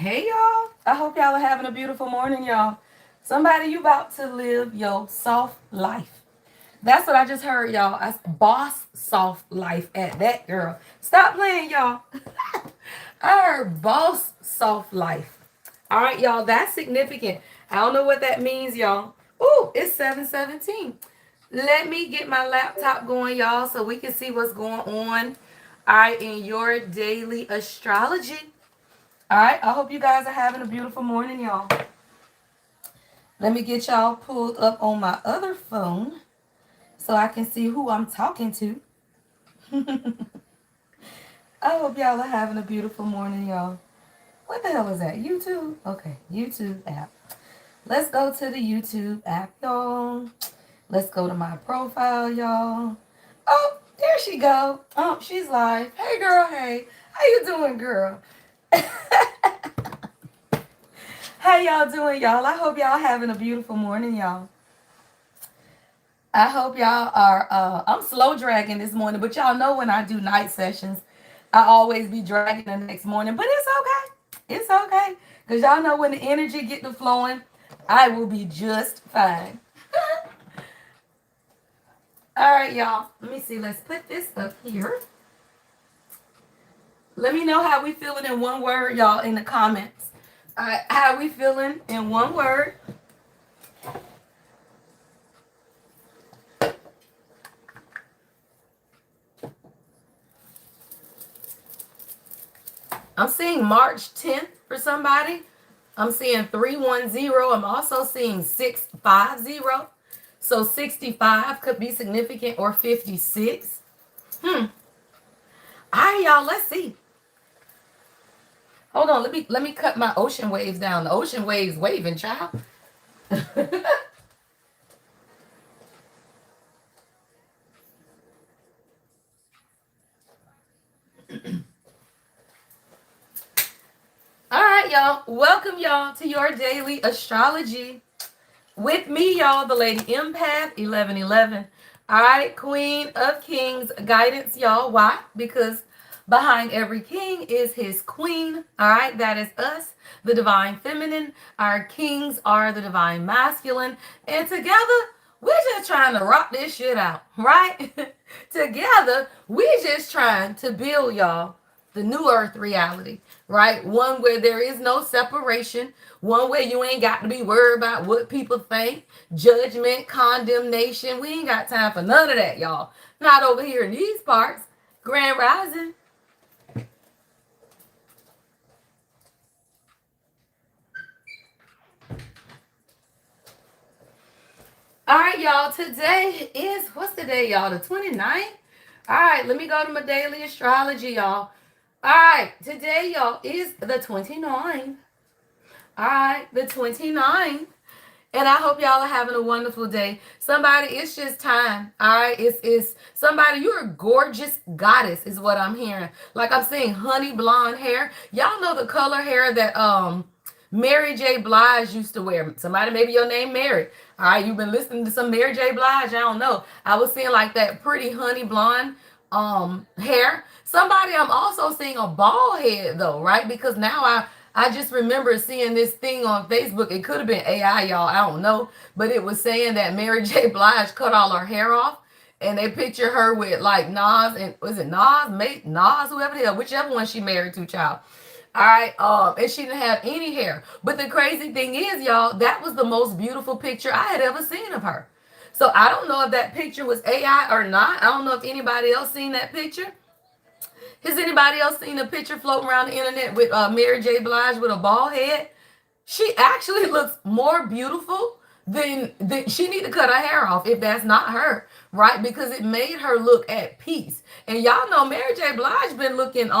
Hey y'all, I hope y'all are having a beautiful morning, y'all. Somebody, you about to live your soft life. That's what I just heard, y'all. I boss soft life at that, girl. Stop playing, y'all. I heard boss soft life. All right, y'all, that's significant. I don't know what that means, y'all. Ooh, it's 7:17. Let me get my laptop going, y'all, so we can see what's going on. All right, in your daily astrology. All right, I hope you guys are having a beautiful morning, y'all. Let me get y'all pulled up on my other phone so I can see who I'm talking to. I hope y'all are having a beautiful morning, y'all. What the hell is that? YouTube? Okay, YouTube app. Let's go to the YouTube app, y'all. Let's go to my profile, y'all. Oh, there she go. Oh, she's live. Hey, girl. Hey, how you doing, girl? How y'all doing, y'all? I hope y'all having a beautiful morning, y'all. I hope y'all are. I'm slow dragging this morning, but y'all know when I do night sessions, I always be dragging the next morning. But it's okay. It's okay, cause y'all know when the energy get to flowing, I will be just fine. All right, y'all. Let me see. Let's put this up here. Let me know how we feeling in one word, y'all, in the comments. All right, how we feeling in one word? I'm seeing March 10th for somebody. I'm seeing 310. I'm also seeing 650. So 65 could be significant or 56. All right, y'all, let's see. Hold on, let me cut my ocean waves down. The ocean waves waving, child. All right, y'all. Welcome y'all to your daily astrology. With me, y'all, the lady Empath 1111. All right, Queen of Kings guidance, y'all. Why? Because behind every king is his queen. All right, that is us, the divine feminine. Our kings are the divine masculine. And together, we're just trying to rock this shit out, right? Together, we're just trying to build, y'all, the new earth reality, right? One where there is no separation, one where you ain't got to be worried about what people think, judgment, condemnation. We ain't got time for none of that, y'all. Not over here in these parts. Grand Rising. All right, y'all. Today is, what's the day, y'all? The 29th? All right, let me go to my daily astrology, y'all. All right, today, y'all, is the 29th. All right, the 29th. And I hope y'all are having a wonderful day. Somebody, it's just time. All right. It's somebody, you're a gorgeous goddess, is what I'm hearing. Like I'm seeing honey blonde hair. Y'all know the color hair that Mary J. Blige used to wear. Somebody, maybe your name Mary. All right, you've been listening to some Mary J. Blige. I don't know. I was seeing like that pretty honey blonde hair. Somebody, I'm also seeing a bald head though, right? Because now I just remember seeing this thing on Facebook. It could have been AI, y'all. I don't know. But it was saying that Mary J. Blige cut all her hair off. And they picture her with like Nas and was it Nas, mate, Nas, whoever the hell, whichever one she married to, child. All right, and she didn't have any hair. But the crazy thing is, y'all, that was the most beautiful picture I had ever seen of her. So I don't know if that picture was AI or not. I don't know if anybody else seen that picture. Has anybody else seen a picture floating around the internet with Mary J. Blige with a bald head? She actually looks more beautiful than she need to cut her hair off if that's not her, right? Because it made her look at peace. And y'all know Mary J. Blige been looking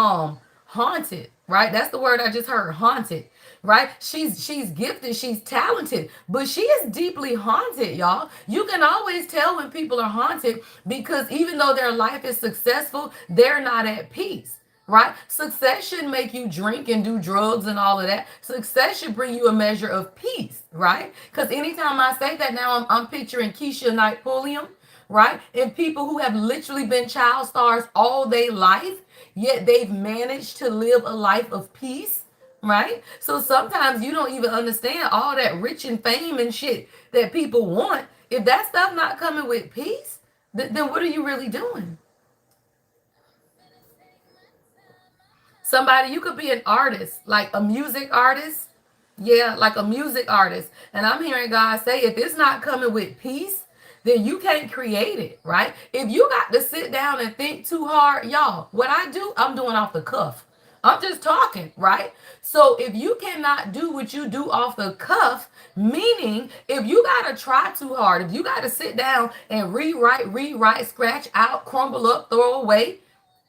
haunted, right? That's the word I just heard, haunted, right? She's gifted, she's talented, but she is deeply haunted, y'all. You can always tell when people are haunted because even though their life is successful, they're not at peace, right? Success should make you drink and do drugs and all of that. Success should bring you a measure of peace, right? Because anytime I say that now, I'm picturing Keisha Knight Pulliam, right? And people who have literally been child stars all their life, yet they've managed to live a life of peace, right? So sometimes you don't even understand all that rich and fame and shit that people want. If that stuff not coming with peace, then what are you really doing? Somebody, you could be an artist, like a music artist. Yeah, like a music artist. And I'm hearing God say, if it's not coming with peace, then you can't create it, right? If you got to sit down and think too hard, y'all, what I do, I'm doing off the cuff. I'm just talking, right? So if you cannot do what you do off the cuff, meaning if you got to try too hard, if you got to sit down and rewrite, scratch out, crumble up, throw away,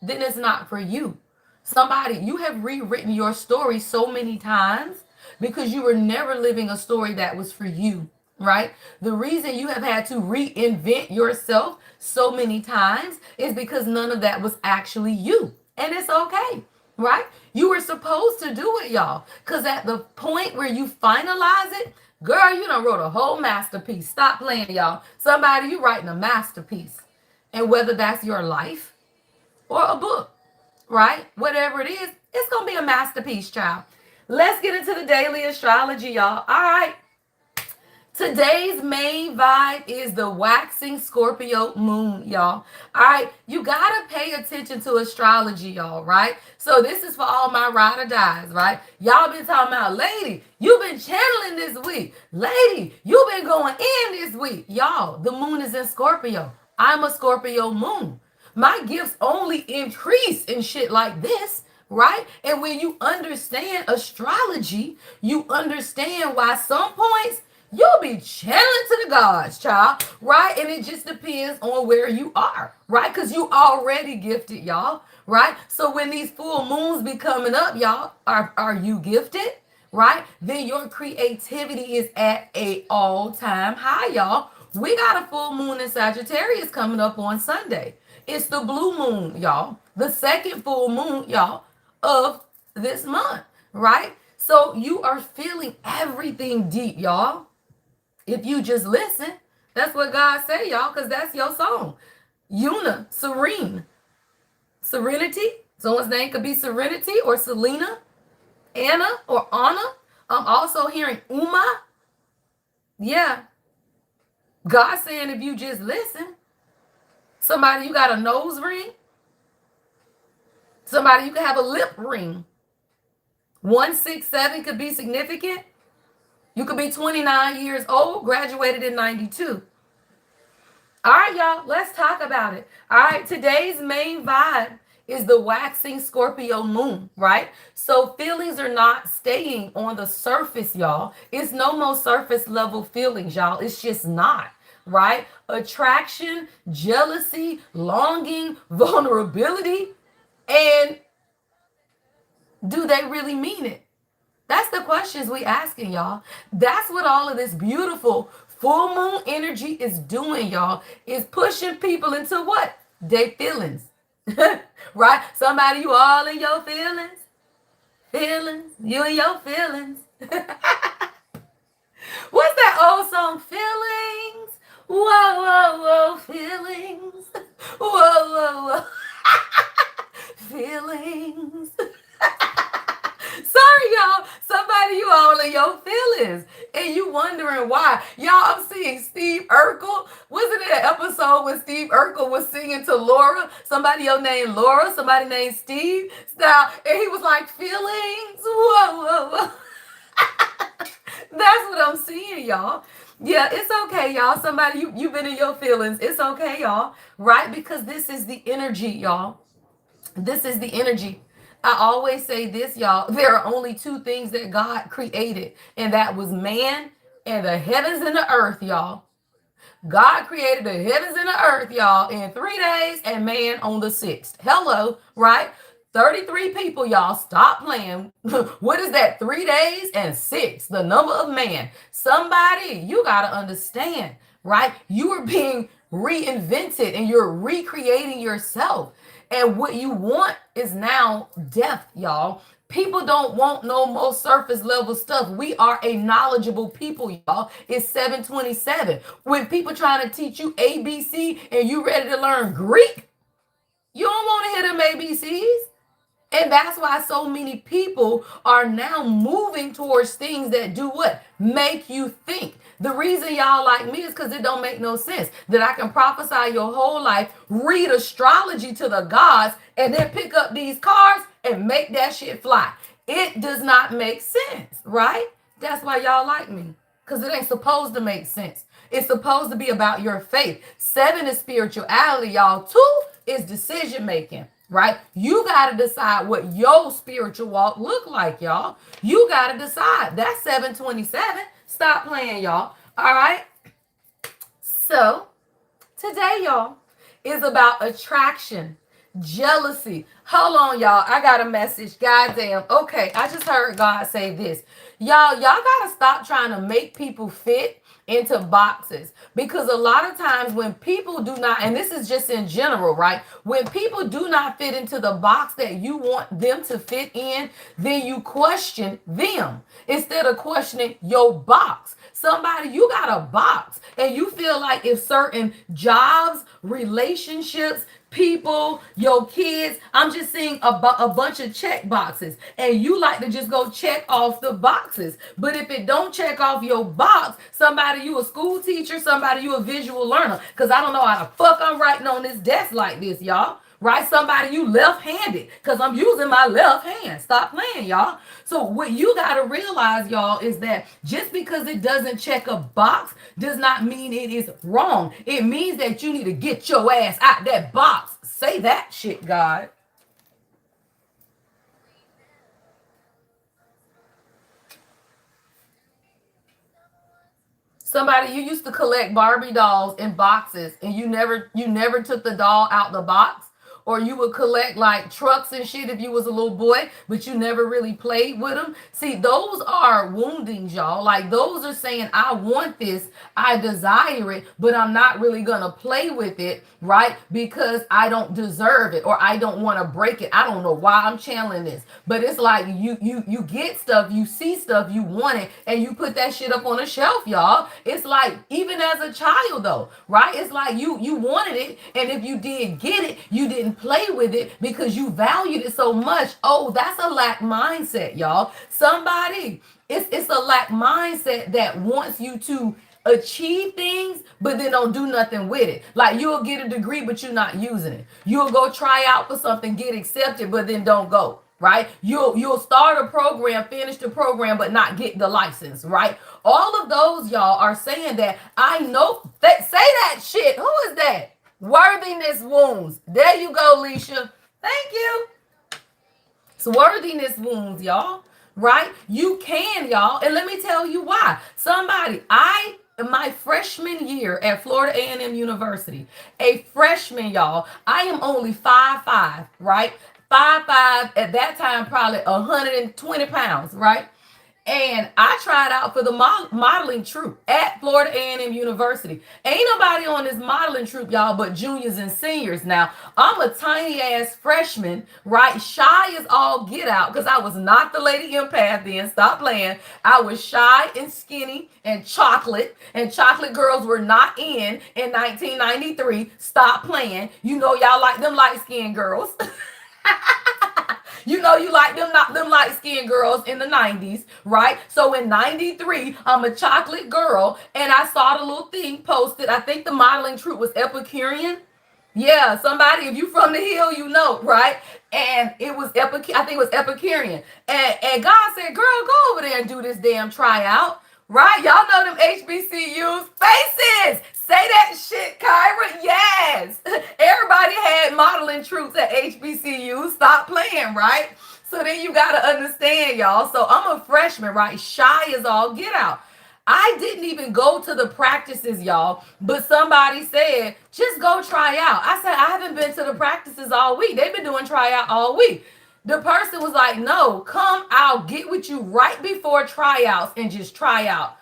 then it's not for you. Somebody, you have rewritten your story so many times because you were never living a story that was for you, right? The reason you have had to reinvent yourself so many times is because none of that was actually you. And it's okay, right? You were supposed to do it, y'all. Because at the point where you finalize it, girl, you done wrote a whole masterpiece. Stop playing, y'all. Somebody, you writing a masterpiece. And whether that's your life or a book, right? Whatever it is, it's going to be a masterpiece, child. Let's get into the daily astrology, y'all. All right. Today's main vibe is the waxing Scorpio moon, y'all. All right, you gotta pay attention to astrology, y'all, right? So this is for all my ride or dies, right? Y'all been talking about, lady, you've been channeling this week. Lady, you've been going in this week. Y'all, the moon is in Scorpio. I'm a Scorpio moon. My gifts only increase in shit like this, right? And when you understand astrology, you understand why some points you'll be channeling to the gods, child, right? And it just depends on where you are, right? Because you already gifted, y'all, right? So when these full moons be coming up, y'all, are you gifted? Right? Then your creativity is at a all-time high, y'all. We got a full moon in Sagittarius coming up on Sunday. It's the blue moon, y'all. The second full moon, y'all, of this month, right? So you are feeling everything deep, y'all. If you just listen, that's what God say, y'all, because that's your song. Una, serene. Serenity. Someone's name could be Serenity or Selena, Anna or Anna. I'm also hearing Uma. Yeah. God saying if you just listen. Somebody, you got a nose ring. Somebody, you can have a lip ring. 167 could be significant. You could be 29 years old, graduated in 92. All right, y'all, let's talk about it. All right, today's main vibe is the waxing Scorpio moon, right? So feelings are not staying on the surface, y'all. It's no more surface level feelings, y'all. It's just not, right? Attraction, jealousy, longing, vulnerability, and do they really mean it? That's the questions we asking, y'all. That's what all of this beautiful full moon energy is doing, y'all. Is pushing people into what? Their feelings. Right? Somebody, you all in your feelings. Feelings. You in your feelings. What's that old song? Feelings. Whoa, whoa, whoa. Feelings. Whoa, whoa, whoa. Feelings. Sorry, y'all. Somebody, you all in your feelings. And you wondering why. Y'all, I'm seeing Steve Urkel. Wasn't it an episode when Steve Urkel was singing to Laura? Somebody your name Laura, somebody named Steve. Style. And he was like, feelings. Whoa, whoa, whoa. That's what I'm seeing, y'all. Yeah, it's okay, y'all. Somebody, you've been in your feelings. It's okay, y'all. Right? Because this is the energy, y'all. This is the energy. I always say this, y'all. There are only two things that God created, and that was man and the heavens and the earth, y'all. God created the heavens and the earth, y'all, in 3 days, and man on the sixth. Hello, right? 33 people, y'all. Stop playing. What is that? 3 days and 6, the number of man. Somebody, you got to understand, right? You are being reinvented and you're recreating yourself. And what you want is now death, y'all. People don't want no more surface level stuff. We are a knowledgeable people, y'all. It's 727. When people trying to teach you ABC and you ready to learn Greek, you don't want to hear them ABCs. And that's why so many people are now moving towards things that do what? Make you think. The reason y'all like me is because it don't make no sense that I can prophesy your whole life, read astrology to the gods, and then pick up these cards and make that shit fly. It does not make sense, right? That's why y'all like me. Because it ain't supposed to make sense. It's supposed to be about your faith. 7 is spirituality, y'all. 2 is decision making, right? You got to decide what your spiritual walk look like, y'all. You got to decide. That's 727. Stop playing, y'all. All right? So, today, y'all, is about attraction, jealousy. Hold on, y'all. I got a message. Goddamn. Okay, I just heard God say this. Y'all got to stop trying to make people fit into boxes, because a lot of times when people do not, and this is just in general, right? When people do not fit into the box that you want them to fit in, then you question them instead of questioning your box. Somebody, you got a box and you feel like if certain jobs, relationships, people, your kids, I'm just seeing a bunch of check boxes, and you like to just go check off the boxes. But if it don't check off your box, somebody, you a school teacher, somebody, you a visual learner, because I don't know how the fuck I'm writing on this desk like this, y'all. Right? Somebody, you left-handed, because I'm using my left hand. Stop playing, y'all. So what you got to realize, y'all, is that just because it doesn't check a box does not mean it is wrong. It means that you need to get your ass out that box. Say that shit, God. Somebody, you used to collect Barbie dolls in boxes, and you never took the doll out the box. Or you would collect like trucks and shit if you was a little boy, but you never really played with them. See, those are woundings, y'all. Like, those are saying, I want this, I desire it, but I'm not really gonna play with it, right? Because I don't deserve it, or I don't want to break it. I don't know why I'm channeling this, but it's like you get stuff, you see stuff, you want it, and you put that shit up on a shelf, y'all. It's like, even as a child though, right? It's like you wanted it, and if you did get it, you didn't play with it because you valued it so much. Oh, that's a lack mindset, y'all. Somebody, it's a lack mindset that wants you to achieve things but then don't do nothing with it. Like, you'll get a degree but you're not using it. You'll go try out for something, get accepted, but then don't go. Right? You'll start a program, finish the program, but not get the license, right? All of those, y'all, are saying that I know that. Say that shit. Who is that? Worthiness wounds. There you go, Leisha. Thank you. It's worthiness wounds, y'all. Right? You can, y'all. And let me tell you why. Somebody, my freshman year at Florida A&M University, a freshman, y'all, I am only 5'5", right? 5'5", at that time, probably 120 pounds, right? And I tried out for the modeling troupe at Florida A&M University. Ain't nobody on this modeling troupe, y'all, but juniors and seniors. Now, I'm a tiny ass freshman, right? Shy as all get out, because I was not the lady empath then. Stop playing. I was shy and skinny and chocolate girls were not in 1993. Stop playing. You know, y'all like them light-skinned girls. You know, you like them, not them light-skinned girls in the 90s, right? So in 93, I'm a chocolate girl, and I saw the little thing posted. I think the modeling troupe was Epicurean. Yeah, somebody, if you from the hill, you know, right? And it was I think it was Epicurean. And God said, girl, go over there and do this damn tryout. Right? Y'all know them HBCUs. Faces! Say that shit, Kyra. Yes. Everybody had modeling troops at HBCUs. Stop playing, right? So then you got to understand, y'all. So I'm a freshman, right? Shy as all get out. I didn't even go to the practices, y'all, but somebody said, just go try out. I said, I haven't been to the practices all week. They've been doing tryout all week. The person was like, no, come, I'll get with you right before tryouts and just try out.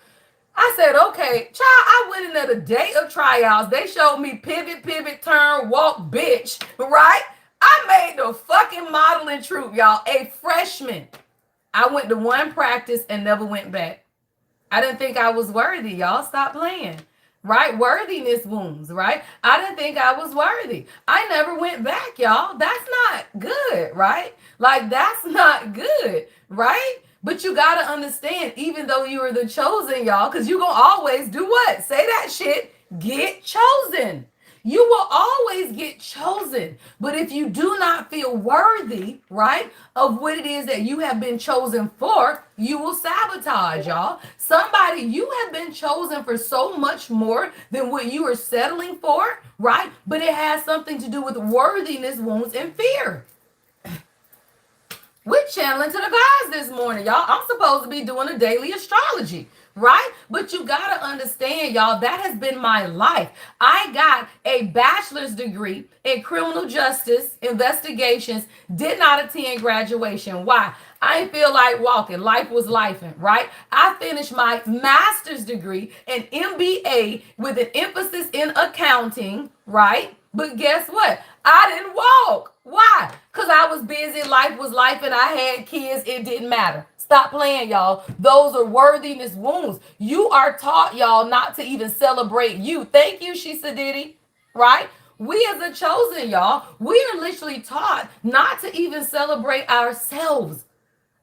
I said, okay, child, I went in there the day of tryouts. They showed me pivot, turn, walk, bitch, right? I made the fucking modeling troupe, y'all, a freshman. I went to one practice and never went back. I didn't think I was worthy, y'all. Stop playing. right? Worthiness wounds, right? I didn't think I was worthy. I never went back, y'all. That's not good, right? Like, that's not good, right? But you got to understand, even though you are the chosen, y'all, because you're going to always do what? Say that shit. Get chosen. You will always get chosen. But if you do not feel worthy, right, of what it is that you have been chosen for, you will sabotage, y'all. Somebody, you have been chosen for so much more than what you are settling for, right? But it has something to do with worthiness, wounds, and fear. We're channeling to the gods this morning, y'all. I'm supposed to be doing a daily astrology, right? But you got to understand, y'all, that has been my life. I got a bachelor's degree in criminal justice investigations, did not attend graduation. Why? I didn't feel like walking. Life was lifing, right? I finished my master's degree, an MBA with an emphasis in accounting, right? But guess what? I didn't walk. Why? Because I was busy. Life was life and I had kids. It didn't matter. Stop playing, y'all. Those are worthiness wounds. You are taught, y'all, not to even celebrate you. Thank you, Shisa Diddy. Right? We as a chosen, y'all, we are literally taught not to even celebrate ourselves.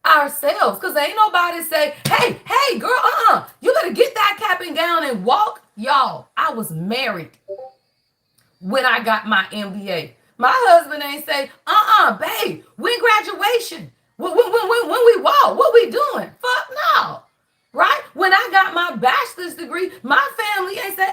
Because ain't nobody say, hey, girl, you better get that cap and gown and walk. Y'all, I was married when I got my MBA. My husband ain't say, babe, when graduation? When we walk, what we doing? Fuck no. Right? When I got my bachelor's degree, my family ain't say,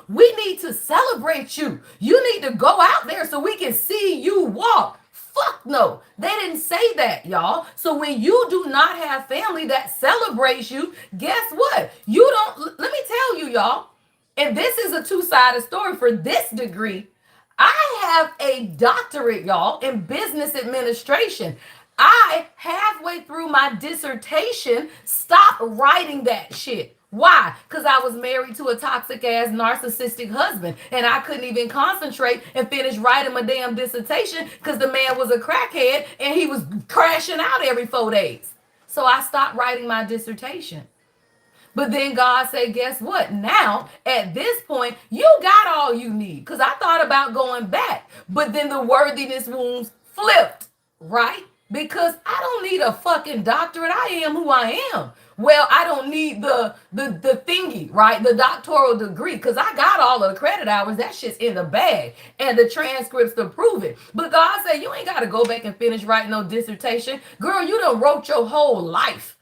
we need to celebrate you. You need to go out there so we can see you walk. Fuck no. They didn't say that, y'all. So when you do not have family that celebrates you, guess what? You don't, let me tell you, y'all, and this is a two-sided story for this degree. I have a doctorate, y'all, in business administration. I, halfway through my dissertation, stopped writing that shit. Why? Because I was married to a toxic ass narcissistic husband and I couldn't even concentrate and finish writing my damn dissertation because the man was a crackhead and he was crashing out every 4 days. So I stopped writing my dissertation. But then God said, guess what? Now, at this point, you got all you need. Because I thought about going back. But then the worthiness wounds flipped, right? Because I don't need a fucking doctorate. I am who I am. Well, I don't need the thingy, right? The doctoral degree. Because I got all of the credit hours. That shit's in the bag. And the transcripts to prove it. But God said, you ain't got to go back and finish writing no dissertation. Girl, you done wrote your whole life.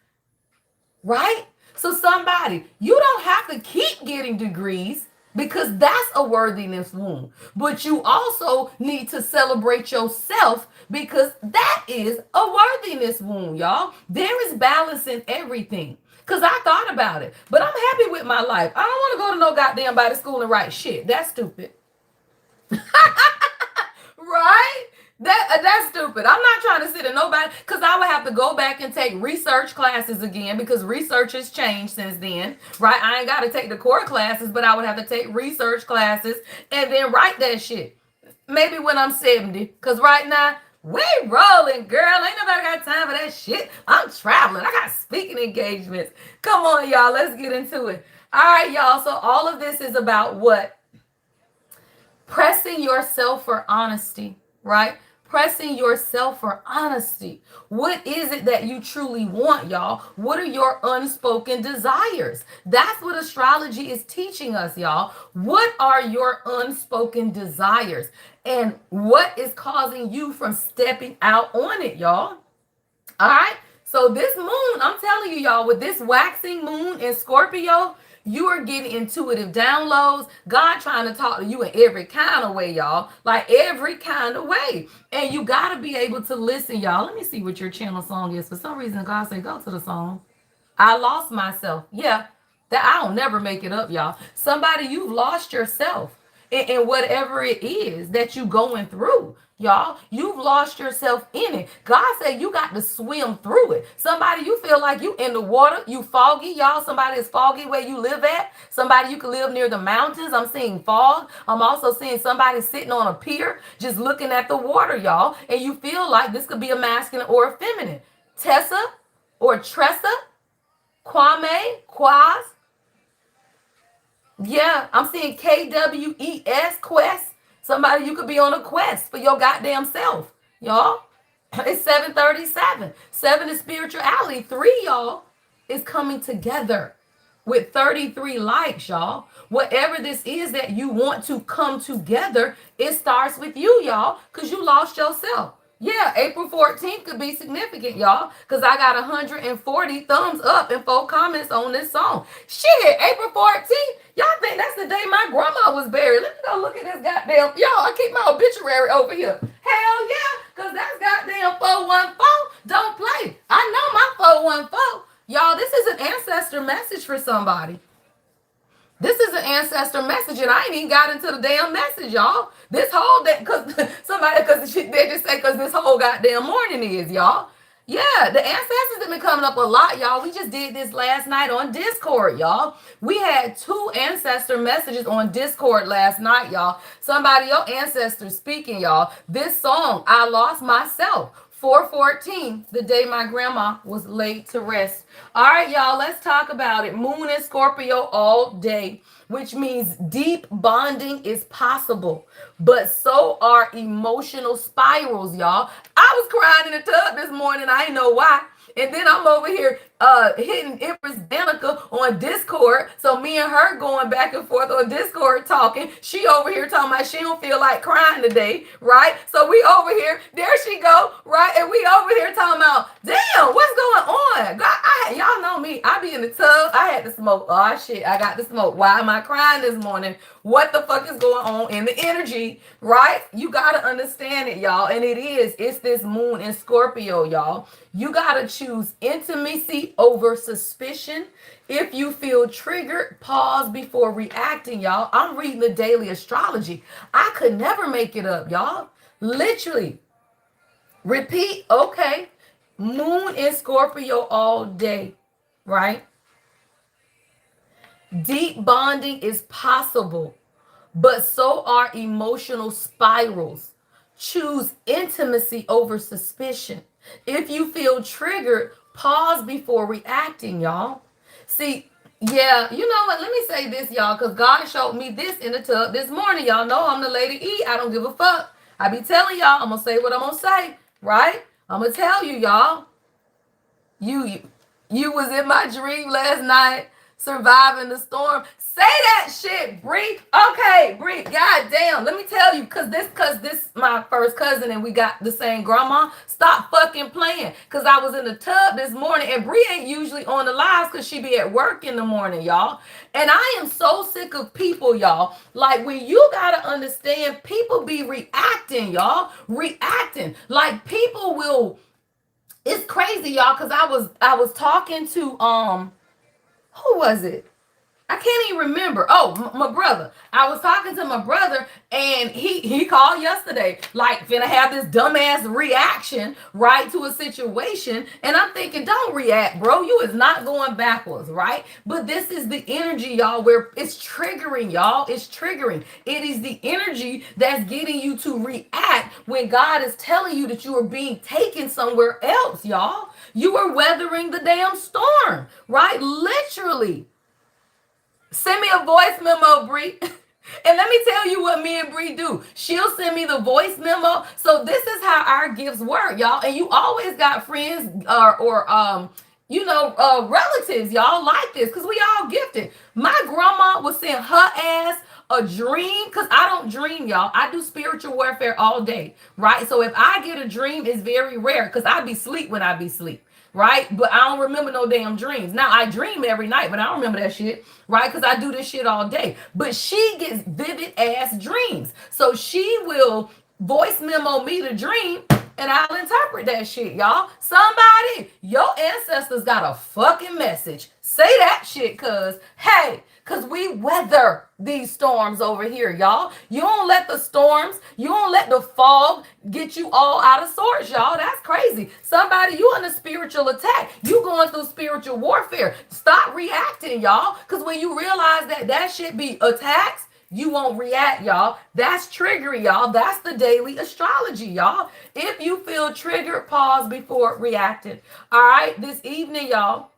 Right? So somebody, you don't have to keep getting degrees because that's a worthiness wound. But you also need to celebrate yourself because that is a worthiness wound, y'all. There is balance in everything. Because I thought about it. But I'm happy with my life. I don't want to go to no goddamn body school and write shit. That's stupid. Right? That's stupid. I'm not trying to sit in nobody because I would have to go back and take research classes again because research has changed since then, right? I ain't got to take the core classes, but I would have to take research classes and then write that shit. Maybe when I'm 70, because right now, we rolling, girl. Ain't nobody got time for that shit. I'm traveling. I got speaking engagements. Come on, y'all. Let's get into it. All right, y'all. So all of this is about what? Pressing yourself for honesty, right? Pressing yourself for honesty. What is it that you truly want, y'all? What are your unspoken desires? That's what astrology is teaching us, y'all. What are your unspoken desires? And what is causing you from stepping out on it, y'all? All right. So this moon, I'm telling you, y'all, with this waxing moon in Scorpio, you are getting intuitive downloads. God trying to talk to you in every kind of way, y'all. Like every kind of way. And you got to be able to listen, y'all. Let me see what your channel song is. For some reason, God said, go to the song. I lost myself. Yeah, that I don't never make it up, y'all. Somebody, you've lost yourself in whatever it is that you going through. Y'all, you've lost yourself in it. God said you got to swim through it. Somebody, you feel like you in the water, you foggy, y'all. Somebody is foggy where you live at. Somebody, you can live near the mountains. I'm seeing fog. I'm also seeing somebody sitting on a pier just looking at the water, y'all. And you feel like this could be a masculine or a feminine. Tessa or Tressa, Kwame, Quaz, Yeah, I'm seeing KWES quest. Somebody, you could be on a quest for your goddamn self, y'all. It's 737. 7 is spirituality. 3, y'all, is coming together with 33 likes, y'all. Whatever this is that you want to come together, it starts with you, y'all, because you lost yourself. Yeah, April 14th could be significant, y'all, because I got 140 thumbs up and 4 comments on this song. Shit, April 14th? Y'all think that's the day my grandma was buried? Let me go look at this goddamn. Y'all, I keep my obituary over here. Hell yeah, because that's goddamn 414. Don't play. I know my 414. Y'all, this is an ancestor message for somebody. This is an ancestor message, and I ain't even got into the damn message, y'all. This whole day, because somebody, because they just say, because this whole goddamn morning is, y'all. Yeah, the ancestors have been coming up a lot, y'all. We just did this last night on Discord, y'all. We had 2 ancestor messages on Discord last night, y'all. Somebody, your ancestors speaking, y'all. This song, I Lost Myself. 414, the day my grandma was laid to rest. All right, y'all, let's talk about it. Moon in Scorpio all day, which means deep bonding is possible, but so are emotional spirals, y'all. I was crying in the tub this morning. I didn't know why. And then I'm over here hitting Empress Danica on Discord. So me and her going back and forth on Discord talking. She over here talking about she don't feel like crying today, right? So we over here, there she go, right? And we over here talking about, damn, what's going on? God, y'all know me. I be in the tub. I had to smoke. Oh shit, I got to smoke. Why am I crying this morning? What the fuck is going on in the energy, right? You got to understand it, y'all. And it's this moon in Scorpio, y'all. You got to choose intimacy over suspicion. If you feel triggered, pause before reacting, y'all. I'm reading the daily astrology. I could never make it up, y'all. Literally. Repeat, okay. Moon in Scorpio all day, right? Deep bonding is possible, but so are emotional spirals. Choose intimacy over suspicion. If you feel triggered, pause before reacting, y'all. See, yeah, you know what? Let me say this, y'all, because God showed me this in the tub this morning. Y'all know I'm the lady E. I don't give a fuck. I be telling y'all, I'm going to say what I'm going to say, right? I'm going to tell you, y'all. You was in my dream last night, surviving the storm. Say that shit, Bree. Okay, Bree. God damn. Let me tell you, cause this my first cousin and we got the same grandma. Stop fucking playing. Cause I was in the tub this morning and Bree ain't usually on the lives cause she be at work in the morning, y'all. And I am so sick of people, y'all. Like when you gotta understand, people be reacting, y'all. Reacting. Like people will. It's crazy, y'all, because I was talking to who was it? I can't even remember. Oh, my brother. I was talking to my brother and he called yesterday, like finna have this dumbass reaction right to a situation. And I'm thinking, don't react, bro. You is not going backwards, right? But this is the energy, y'all, where it's triggering, y'all. It's triggering. It is the energy that's getting you to react when God is telling you that you are being taken somewhere else, y'all. You are weathering the damn storm, right? Literally. Send me a voice memo, Bree. And let me tell you what me and Bree do. She'll send me the voice memo. So this is how our gifts work, y'all. And you always got friends or relatives, y'all, like this, because we all gifted. My grandma would send her ass a dream, because I don't dream, y'all. I do spiritual warfare all day, right? So if I get a dream, it's very rare, because I be asleep when I be asleep. Right? But I don't remember no damn dreams. Now I dream every night, but I don't remember that shit, right? Because I do this shit all day. But she gets vivid ass dreams. So she will voice memo me the dream and I'll interpret that shit, y'all. Somebody, your ancestors got a fucking message. Say that shit, cause we weather these storms over here, y'all. You don't let the storms, you don't let the fog get you all out of sorts, y'all. That's crazy. Somebody, you on a spiritual attack. You going through spiritual warfare. Stop reacting, y'all. Cause when you realize that shit be attacks, you won't react, y'all. That's triggering, y'all. That's the daily astrology, y'all. If you feel triggered, pause before reacting. All right, this evening, y'all,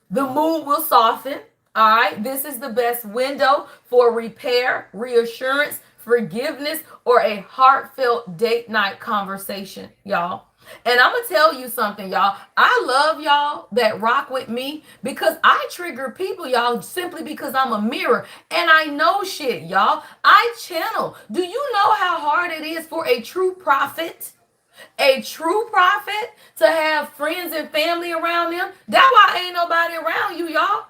the mood will soften. All right, this is the best window for repair, reassurance, forgiveness, or a heartfelt date night conversation, y'all. And I'm gonna tell you something, y'all. I love y'all that rock with me because I trigger people, y'all, simply because I'm a mirror and I know shit, y'all. I channel. Do you know how hard it is for a true prophet? A true prophet to have friends and family around them. That's why ain't nobody around you, y'all.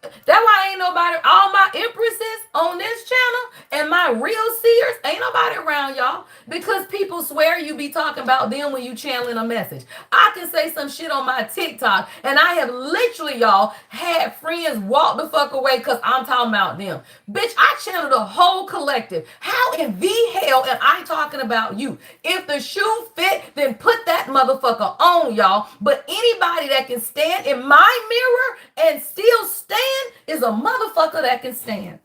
That's why ain't nobody, all my empresses on this channel and my real seers, ain't nobody around y'all because people swear you be talking about them when you channeling a message. I can say some shit on my TikTok and I have literally, y'all, had friends walk the fuck away because I'm talking about them. Bitch, I channeled a whole collective. How in the hell am I talking about you? If the shoe fit, then put that motherfucker on, y'all. But anybody that can stand in my mirror and still stand is a motherfucker that can stand.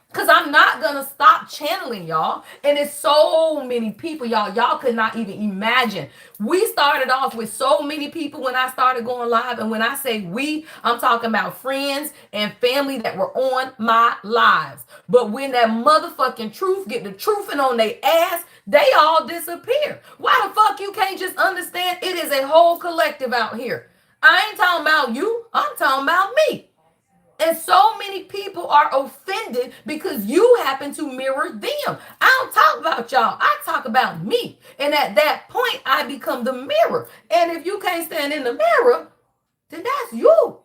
Because I'm not going to stop channeling, y'all. And it's so many people, y'all. Y'all could not even imagine. We started off with so many people when I started going live. And when I say we, I'm talking about friends and family that were on my lives. But when that motherfucking truth get the truthing on their ass, they all disappear. Why the fuck you can't just understand it is a whole collective out here? I ain't talking about you. I'm talking about me. And so many people are offended because you happen to mirror them. I don't talk about y'all. I talk about me. And at that point, I become the mirror. And if you can't stand in the mirror, then that's you,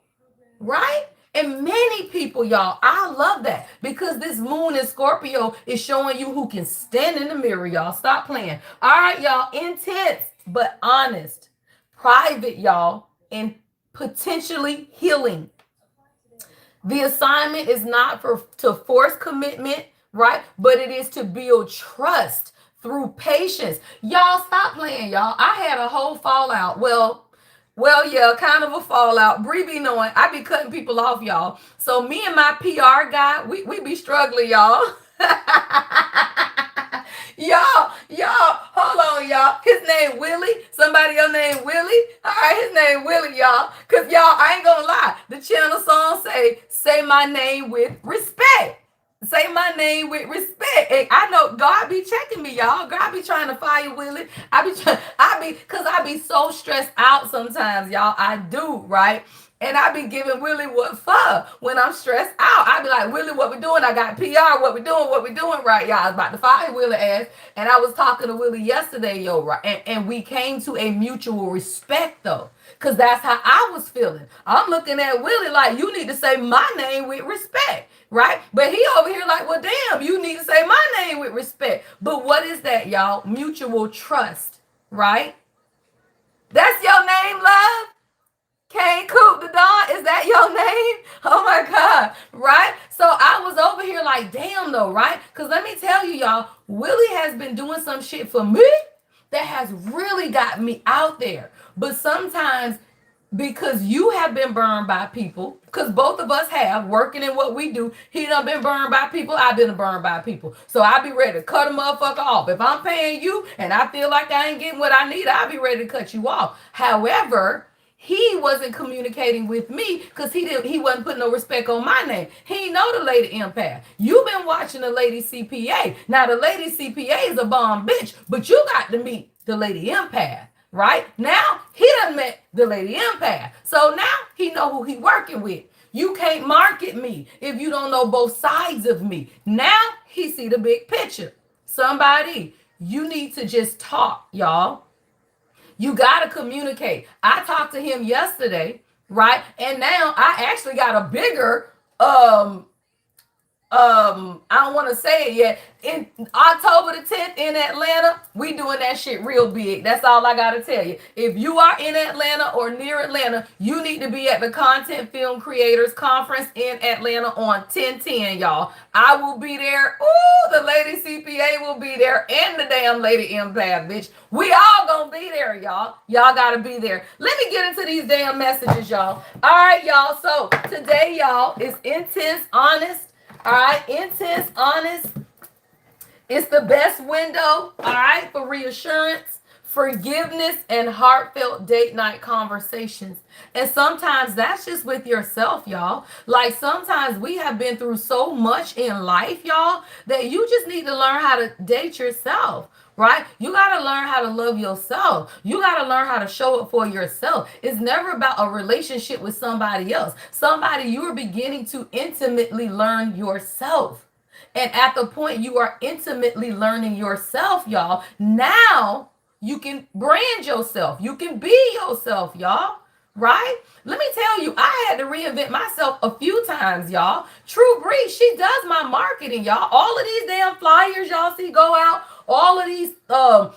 right? And many people, y'all, I love that because this moon in Scorpio is showing you who can stand in the mirror, y'all. Stop playing. All right, y'all, intense but honest, private, y'all, and potentially healing. The assignment is not to force commitment, right? But it is to build trust through patience. Y'all stop playing, y'all. I had a whole fallout. Yeah, kind of a fallout. Bree be knowing I be cutting people off, y'all. So me and my PR guy, we be struggling, y'all. y'all, hold on, y'all. His name Willie. Somebody else named Willie. All right, his name Willie, y'all. Cause y'all, I ain't gonna lie. The channel song say my name with respect. Say my name with respect. And I know God be checking me, y'all. God be trying to fire Willie. I be so stressed out sometimes, y'all. I do, right? And I be giving Willie what for when I'm stressed out. I be like, Willie, what we doing? I got PR. What we doing right, y'all? I was about to fire Willie ass. And I was talking to Willie yesterday, yo, right? And we came to a mutual respect, though. Because that's how I was feeling. I'm looking at Willie like, you need to say my name with respect, right? But he over here like, well, damn, you need to say my name with respect. But what is that, y'all? Mutual trust, right? That's your name, love? Kane Coop the Dawn, is that your name? Oh my God, right? So I was over here like, damn though, right? Because let me tell you, y'all, Willie has been doing some shit for me that has really got me out there. But sometimes because you have been burned by people, because both of us have, working in what we do, he done been burned by people, I've been burned by people. So I be ready to cut a motherfucker off. If I'm paying you and I feel like I ain't getting what I need, I'll be ready to cut you off. However, he wasn't communicating with me because he wasn't putting no respect on my name. He ain't know the lady Empath. You've been watching the lady CPA. Now the lady CPA is a bomb bitch, but you got to meet the lady Empath. Right? Now, he done met the lady Empath. So now he know who he working with. You can't market me if you don't know both sides of me. Now, he see the big picture. Somebody, you need to just talk, y'all. You got to communicate. I talked to him yesterday, right? And now I actually got a bigger I don't want to say it yet. In October the 10th in Atlanta, we doing that shit real big. That's all I gotta tell you. If you are in Atlanta or near Atlanta, you need to be at the Content Film Creators Conference in Atlanta on 10/10, y'all. I will be there. Ooh, the lady CPA will be there, and the damn lady Empath, bitch. We all gonna be there, y'all. Y'all gotta be there. Let me get into these damn messages, y'all. All right, y'all. So today, y'all, is intense, honest. All right, intense, honest. It's the best window, all right, for reassurance, forgiveness, and heartfelt date night conversations. And sometimes that's just with yourself, y'all. Like sometimes we have been through so much in life, y'all, that you just need to learn how to date yourself. Right? You got to learn how to love yourself. You got to learn how to show up for yourself. It's never about a relationship with somebody else. Somebody you are beginning to intimately learn yourself. And at the point you are intimately learning yourself, y'all, now you can brand yourself. You can be yourself, y'all. Right? Let me tell you, I had to reinvent myself a few times, y'all. True Bree, she does my marketing, y'all. All of these damn flyers y'all see go out, all of these thumbnail,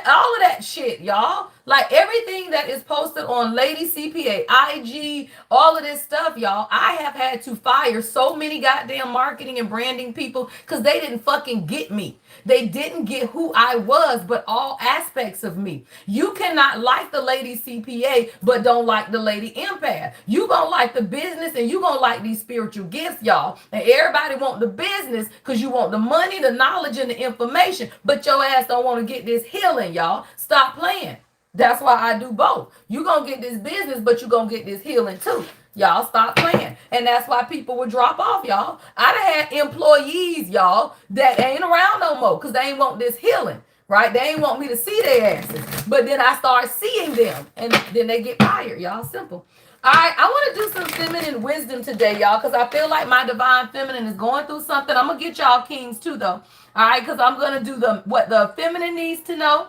all of that shit, y'all. Like everything that is posted on Lady CPA, IG, all of this stuff, y'all. I have had to fire so many goddamn marketing and branding people because they didn't fucking get me. They didn't get who I was, but all aspects of me. You cannot like the Lady CPA, but don't like the Lady Empath. You gonna like the business and you gonna like these spiritual gifts, y'all. And everybody want the business because you want the money, the knowledge, and the information, but your ass don't want to get this healing, y'all. Stop playing. That's why I do both. You gonna get this business, but you gonna get this healing too. Y'all stop playing. And that's why people would drop off, y'all. I done had employees, y'all, that ain't around no more because they ain't want this healing, right? They ain't want me to see their asses. But then I start seeing them and then they get fired, y'all. Simple. All right, I want to do some feminine wisdom today, y'all, because I feel like my divine feminine is going through something. I'm going to get y'all kings too, though. All right, because I'm going to do what the feminine needs to know.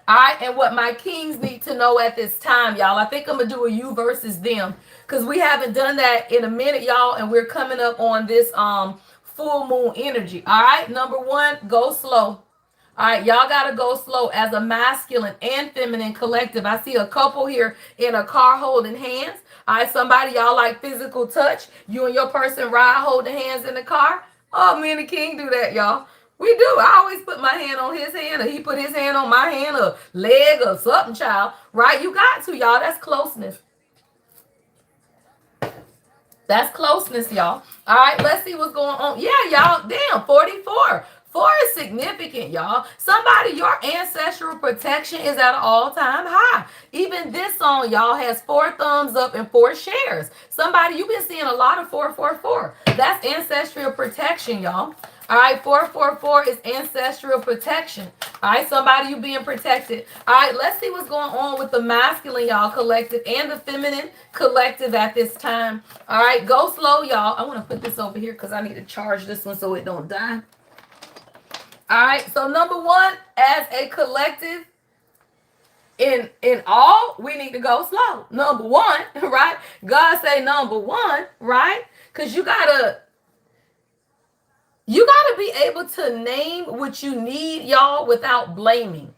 All right, and what my kings need to know at this time, y'all. I think I'm going to do a you versus them because we haven't done that in a minute, y'all, and we're coming up on this full moon energy. All right, number one, go slow. All right, y'all got to go slow as a masculine and feminine collective. I see a couple here in a car holding hands. All right, somebody, y'all like physical touch. You and your person ride holding hands in the car. Oh, me and the king do that, y'all. We do. I always put my hand on his hand or he put his hand on my hand or leg or something, child. Right? You got to, y'all. That's closeness. That's closeness, y'all. All right, let's see what's going on. Yeah, y'all. Damn, 44. 4 is significant, y'all. Somebody, your ancestral protection is at an all-time high. Even this song, y'all, has 4 thumbs up and 4 shares. Somebody, you've been seeing a lot of 444. That's ancestral protection, y'all. All right, 444 is ancestral protection. All right, somebody, you being protected. All right, let's see what's going on with the masculine, y'all, collective and the feminine collective at this time. All right, go slow, y'all. I want to put this over here because I need to charge this one so it don't die. All right, so number one, as a collective, in all, we need to go slow. Number one, right? God say number one, right? Because you gotta be able to name what you need, y'all, without blaming.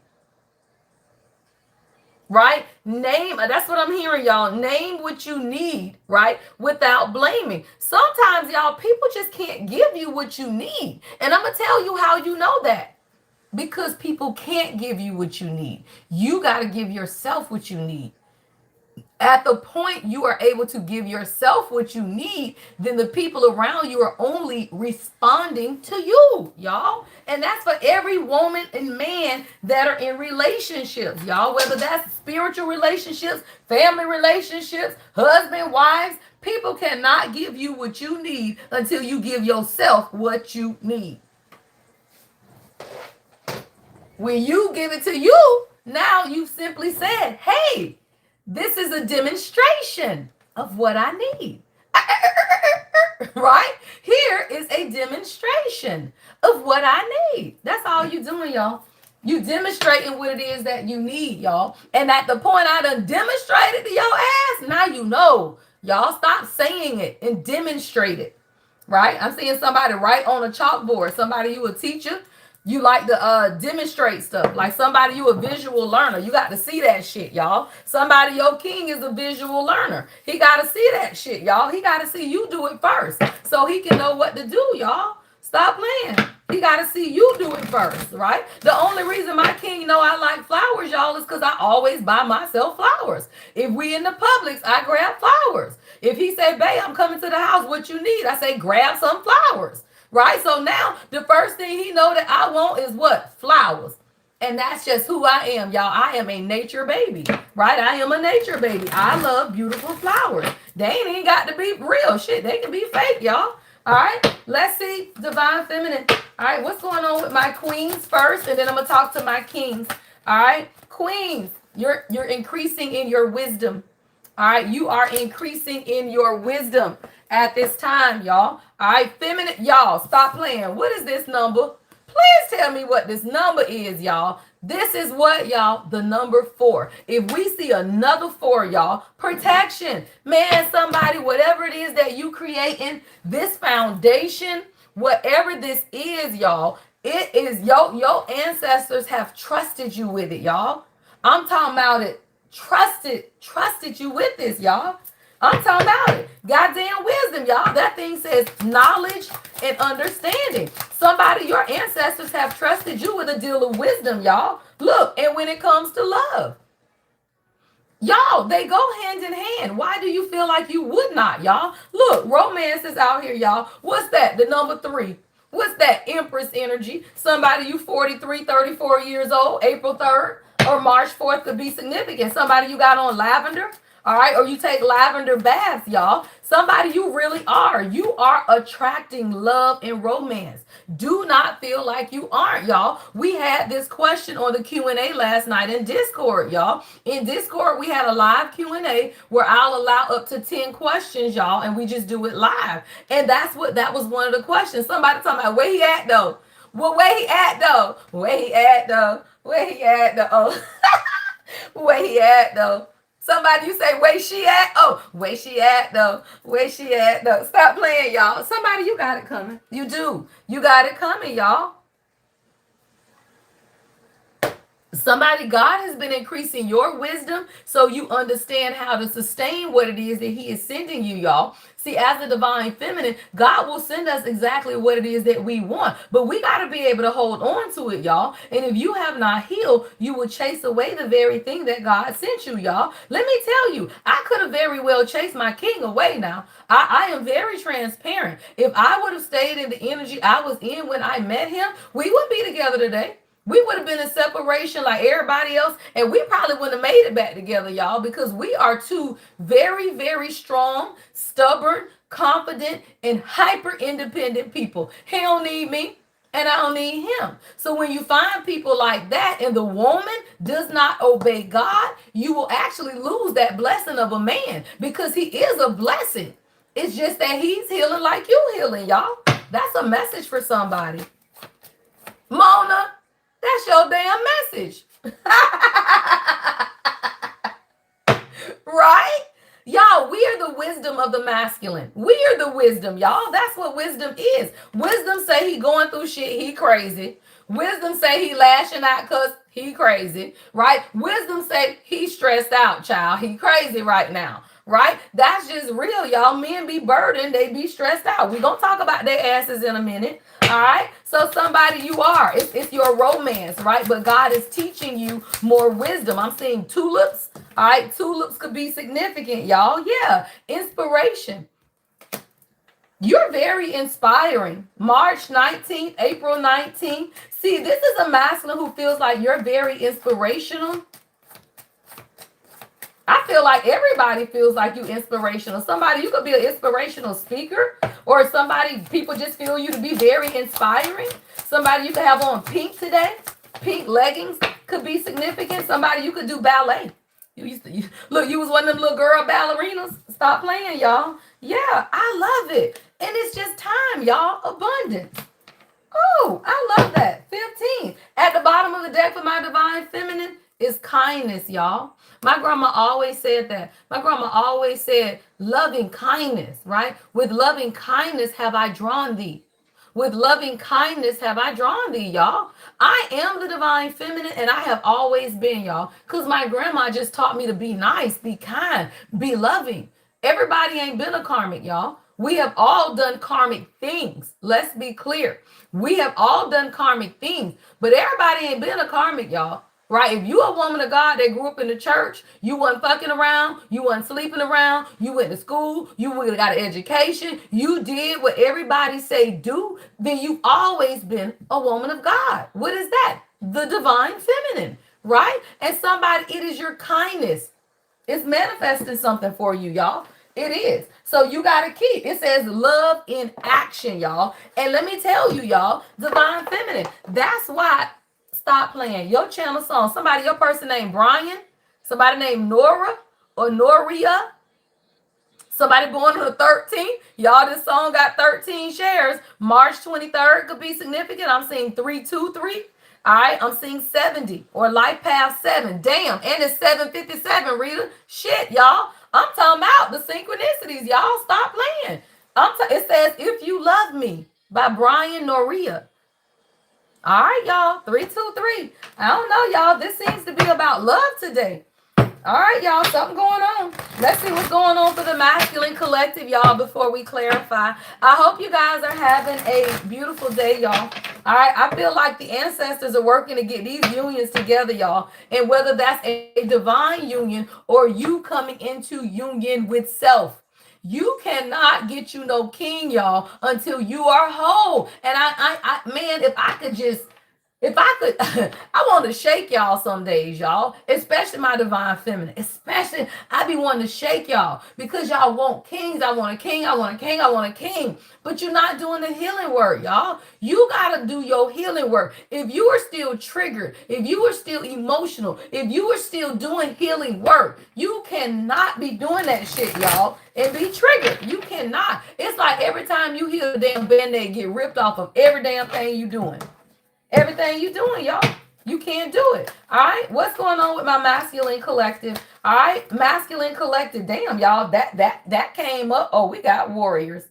Right? Name, that's what I'm hearing, y'all. Name what you need, right? Without blaming. Sometimes, y'all, people just can't give you what you need. And I'm going to tell you how you know that. Because people can't give you what you need. You got to give yourself what you need. At the point you are able to give yourself what you need, then the people around you are only responding to you, y'all. And that's for every woman and man that are in relationships, y'all. Whether that's spiritual relationships, family relationships, husband, wives, people cannot give you what you need until you give yourself what you need. When you give it to you, now you've simply said, hey, this is a demonstration of what I need. Right? Here is a demonstration of what I need. That's all you're doing, y'all. You demonstrating what it is that you need, y'all. And at the point I done demonstrated to your ass, now you know. Y'all stop saying it and demonstrate it. Right? I'm seeing somebody write on a chalkboard. Somebody, you a teacher. You like to demonstrate stuff. Like somebody, you a visual learner. You got to see that shit, y'all. Somebody, your king is a visual learner. He got to see that shit, y'all. He got to see you do it first so he can know what to do, y'all. Stop playing. He got to see you do it first, right? The only reason my king know I like flowers, y'all, is because I always buy myself flowers. If we in the Publix, I grab flowers. If he say, babe, I'm coming to the house, what you need? I say, grab some flowers. Right? So now the first thing he know that I want is what? Flowers. And that's just who I am, y'all. I am a nature baby, right? I am a nature baby. I love beautiful flowers. They ain't even got to be real shit. They can be fake, y'all. All right, let's see, divine feminine. All right, what's going on with my queens first, and then I'm gonna talk to my kings. All right, queens, you're increasing in your wisdom. All right, you are increasing in your wisdom at this time, y'all. All right, feminine, y'all, stop playing. What is this number? Please tell me what this number is, y'all. This is what, y'all? The number 4. If we see another 4, y'all, protection. Man, somebody, whatever it is that you creating, this foundation, whatever this is, y'all, it is your ancestors have trusted you with it, y'all. I'm talking about it. Trusted you with this, y'all. I'm talking about it. Goddamn wisdom, y'all. That thing says knowledge and understanding. Somebody, your ancestors have trusted you with a deal of wisdom, y'all. Look, and when it comes to love, y'all, they go hand in hand. Why do you feel like you would not, y'all? Look, romance is out here, y'all. What's that? The number 3. What's that? Empress energy. Somebody you 43, 34 years old, April 3rd or March 4th could be significant. Somebody you got on lavender. All right, or you take lavender baths, y'all. Somebody you really are. You are attracting love and romance. Do not feel like you aren't, y'all. We had this question on the Q&A last night in Discord, y'all. In Discord, we had a live Q&A where I'll allow up to 10 questions, y'all, and we just do it live. And that was one of the questions. Somebody talking about where he at, though? Well, where he at, though? Where he at, though? Where he at, though? Oh. Where he at, though? Somebody, you say, where she at? Oh, where she at, though? Where she at, though? Stop playing, y'all. Somebody, you got it coming. You do. You got it coming, y'all. Somebody, God has been increasing your wisdom so you understand how to sustain what it is that he is sending you, y'all. See, as a divine feminine, God will send us exactly what it is that we want, but we got to be able to hold on to it, y'all. And if you have not healed, you will chase away the very thing that God sent you, y'all. Let me tell you, I could have very well chased my king away now. I am very transparent. If I would have stayed in the energy I was in when I met him, we wouldn't be together today. We would have been in separation like everybody else, and we probably wouldn't have made it back together, y'all, because we are two very, very strong, stubborn, confident, and hyper independent people. He don't need me, and I don't need him. So when you find people like that and the woman does not obey God, you will actually lose that blessing of a man because he is a blessing. It's just that he's healing like you healing, y'all. That's a message for somebody. Mona, that's your damn message. Right? Y'all, we are the wisdom of the masculine. We are the wisdom, y'all. That's what wisdom is. Wisdom say he going through shit, he crazy. Wisdom say he lashing out because he crazy, right? Wisdom say he stressed out, child. He crazy right now, right? That's just real, y'all. Men be burdened. They be stressed out. We're going to talk about their asses in a minute, all right? So somebody you are. It's your romance, right? But God is teaching you more wisdom. I'm seeing tulips, all right? Tulips could be significant, y'all. Yeah, inspiration. You're very inspiring. March 19th, April 19th. See, this is a masculine who feels like you're very inspirational. I feel like everybody feels like you inspirational. Somebody, you could be an inspirational speaker, or somebody, people just feel you to be very inspiring. Somebody you could have on pink today. Pink leggings could be significant. Somebody you could do ballet. Look, you was one of them little girl ballerinas. Stop playing, y'all. Yeah, I love it. And it's just time, y'all. Abundance. Oh, I love that. 15. At the bottom of the deck for my divine feminine is kindness, y'all. My grandma always said that. My grandma always said, loving kindness, right? With loving kindness have I drawn thee. With loving kindness have I drawn thee, y'all. I am the divine feminine, and I have always been, y'all, because my grandma just taught me to be nice, be kind, be loving. Everybody ain't been a karmic, y'all. We have all done karmic things. Let's be clear. We have all done karmic things, but everybody ain't been a karmic, y'all. Right? If you a woman of God that grew up in the church, you wasn't fucking around, you wasn't sleeping around, you went to school, you got an education, you did what everybody say do, then you've always been a woman of God. What is that? The divine feminine, right? And somebody, it is your kindness. It's manifesting something for you, y'all. It is. So you got to keep. It says love in action, y'all. And let me tell you, y'all, divine feminine. That's why stop playing your channel song. Somebody, your person named Brian, somebody named Nora or Noria, somebody born on the 13th. Y'all, this song got 13 shares. March 23rd could be significant. I'm seeing 323. All right, I'm seeing 70 or life path 7. Damn, and it's 757, Rita. Shit, y'all. I'm talking about the synchronicities, y'all. Stop playing. It says, If You Love Me by Brian Noria. All right, y'all. 323. I don't know, y'all. This seems to be about love today. All right, y'all, something going on. Let's see what's going on for the masculine collective, y'all, before we clarify. I hope you guys are having a beautiful day, y'all. All right, I feel like the ancestors are working to get these unions together, y'all. And whether that's a divine union or you coming into union with self. You cannot get you no king, y'all, until you are whole. And man, if I could, I want to shake y'all some days, y'all, especially my divine feminine. Especially, I be wanting to shake y'all because y'all want kings. I want a king. I want a king. I want a king. But you're not doing the healing work, y'all. You got to do your healing work. If you are still triggered, if you are still emotional, if you are still doing healing work, you cannot be doing that shit, y'all, and be triggered. You cannot. It's like every time you heal, the damn band-aid get ripped off of every damn thing you doing. Everything you doing, y'all. You can't do it. All right. What's going on with my masculine collective? All right. Masculine collective. Damn, y'all. That came up. Oh, we got warriors.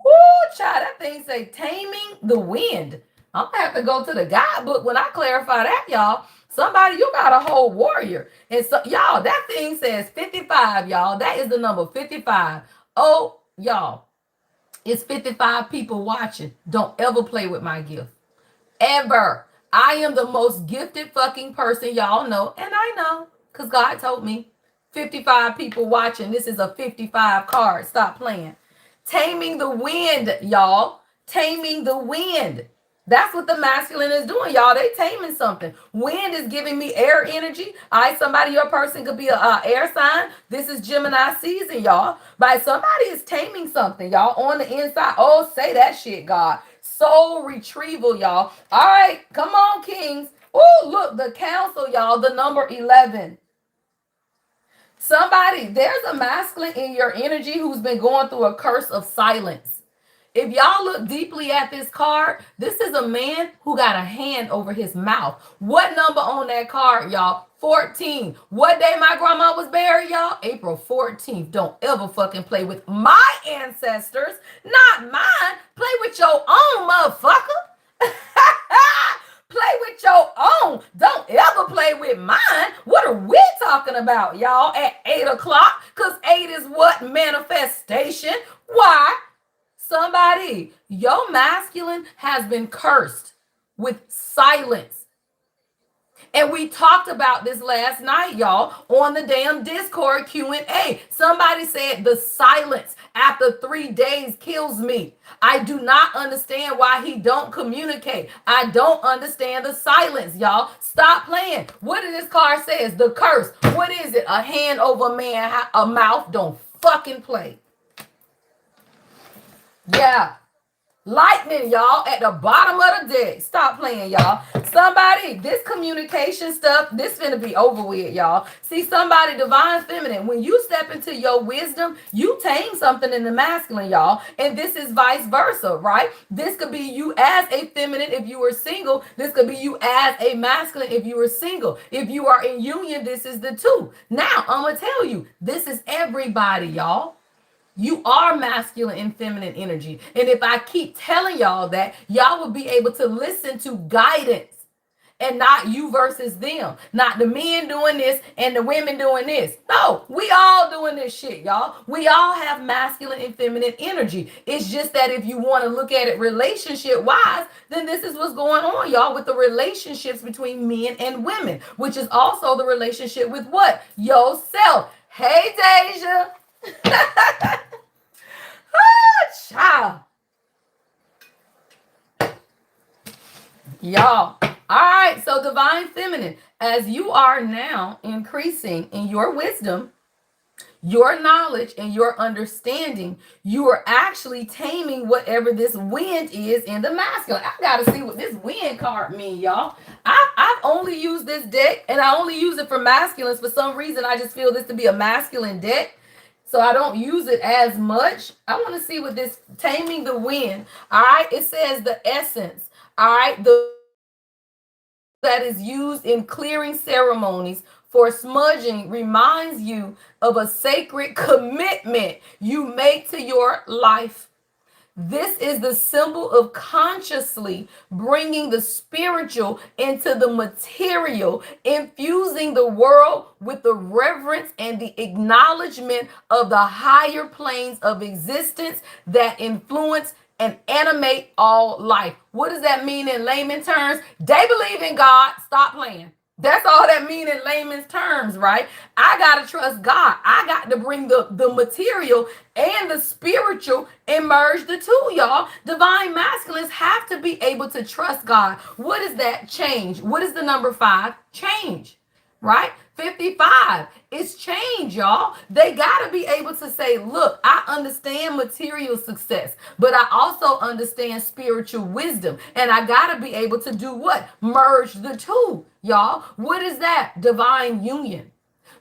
Woo, child. That thing say taming the wind. I'm gonna have to go to the guidebook when I clarify that, y'all. Somebody, you got a whole warrior. And so, y'all, that thing says 55, y'all. That is the number 55. Oh, y'all. It's 55 people watching. Don't ever play with my gift. Ever. I am the most gifted fucking person y'all know. And I know, because God told me. 55 people watching. This is a 55 card. Stop playing. Taming the wind, y'all. Taming the wind. That's what the masculine is doing, y'all. They taming something. Wind is giving me air energy. All right, somebody, your person could be a air sign. This is Gemini season, y'all. But somebody is taming something, y'all, on the inside. Oh, say that shit, God. Soul retrieval, y'all. All right, come on, kings. Oh, look, the council, y'all, the number 11. Somebody, there's a masculine in your energy who's been going through a curse of silence. If y'all look deeply at this card, this is a man who got a hand over his mouth. What number on that card, y'all? 14. What day my grandma was buried, y'all? April 14th. Don't ever fucking play with my ancestors. Not mine. Play with your own, motherfucker. Play with your own. Don't ever play with mine. What are we talking about, y'all, at 8 o'clock? Because 8 is what? Manifestation. Why? Somebody, your masculine has been cursed with silence. And we talked about this last night, y'all, on the damn Discord Q&A. Somebody said the silence after 3 days kills me. I do not understand why he don't communicate. I don't understand the silence, y'all. Stop playing. What did this card says? The curse. What is it? A hand over a man, a mouth. Don't fucking play. Yeah. Lightning, y'all, at the bottom of the deck. Stop playing, y'all. Somebody, this communication stuff, this finna be over with, y'all. See, somebody, divine feminine, when you step into your wisdom, you tame something in the masculine, y'all. And this is vice versa, right? This could be you as a feminine if you were single. This could be you as a masculine if you were single. If you are in union, this is the two. Now, I'm gonna tell you, this is everybody, y'all. You are masculine and feminine energy. And if I keep telling y'all that, y'all will be able to listen to guidance and not you versus them. Not the men doing this and the women doing this. No, we all doing this shit, y'all. We all have masculine and feminine energy. It's just that if you want to look at it relationship wise, then this is what's going on, y'all, with the relationships between men and women, which is also the relationship with what? Yourself. Hey, Deja. Child. Y'all. All right. So divine feminine, as you are now increasing in your wisdom, your knowledge, and your understanding, you are actually taming whatever this wind is in the masculine. I gotta see what this wind card mean, y'all. I've only used this deck, and I only use it for masculines. For some reason, I just feel this to be a masculine deck, so I don't use it as much. I want to see what this taming the wind. All right, it says the essence. All right, the that is used in clearing ceremonies for smudging reminds you of a sacred commitment you make to your life. This is the symbol of consciously bringing the spiritual into the material, infusing the world with the reverence and the acknowledgement of the higher planes of existence that influence and animate all life. What does that mean in layman terms? They believe in God. Stop playing. That's all that means in layman's terms, right? I got to trust God. I got to bring the material and the spiritual and merge the two, y'all. Divine masculines have to be able to trust God. What is that? Change. What is the number 5? Change, right? 55. It's change, y'all. They got to be able to say, look, I understand material success, but I also understand spiritual wisdom. And I got to be able to do what? Merge the two, y'all. What is that? Divine union.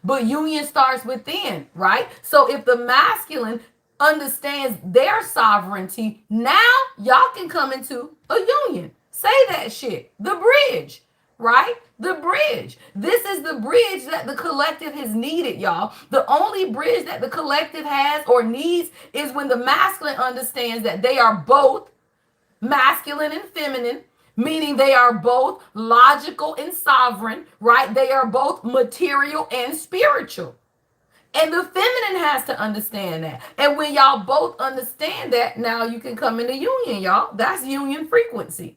But union starts within, right? So if the masculine understands their sovereignty, now y'all can come into a union. Say that shit. The bridge, right? The bridge. This is the bridge that the collective has needed, y'all. The only bridge that the collective has or needs is when the masculine understands that they are both masculine and feminine, meaning they are both logical and sovereign, right? They are both material and spiritual. And the feminine has to understand that. And when y'all both understand that, now you can come into union, y'all. That's union frequency.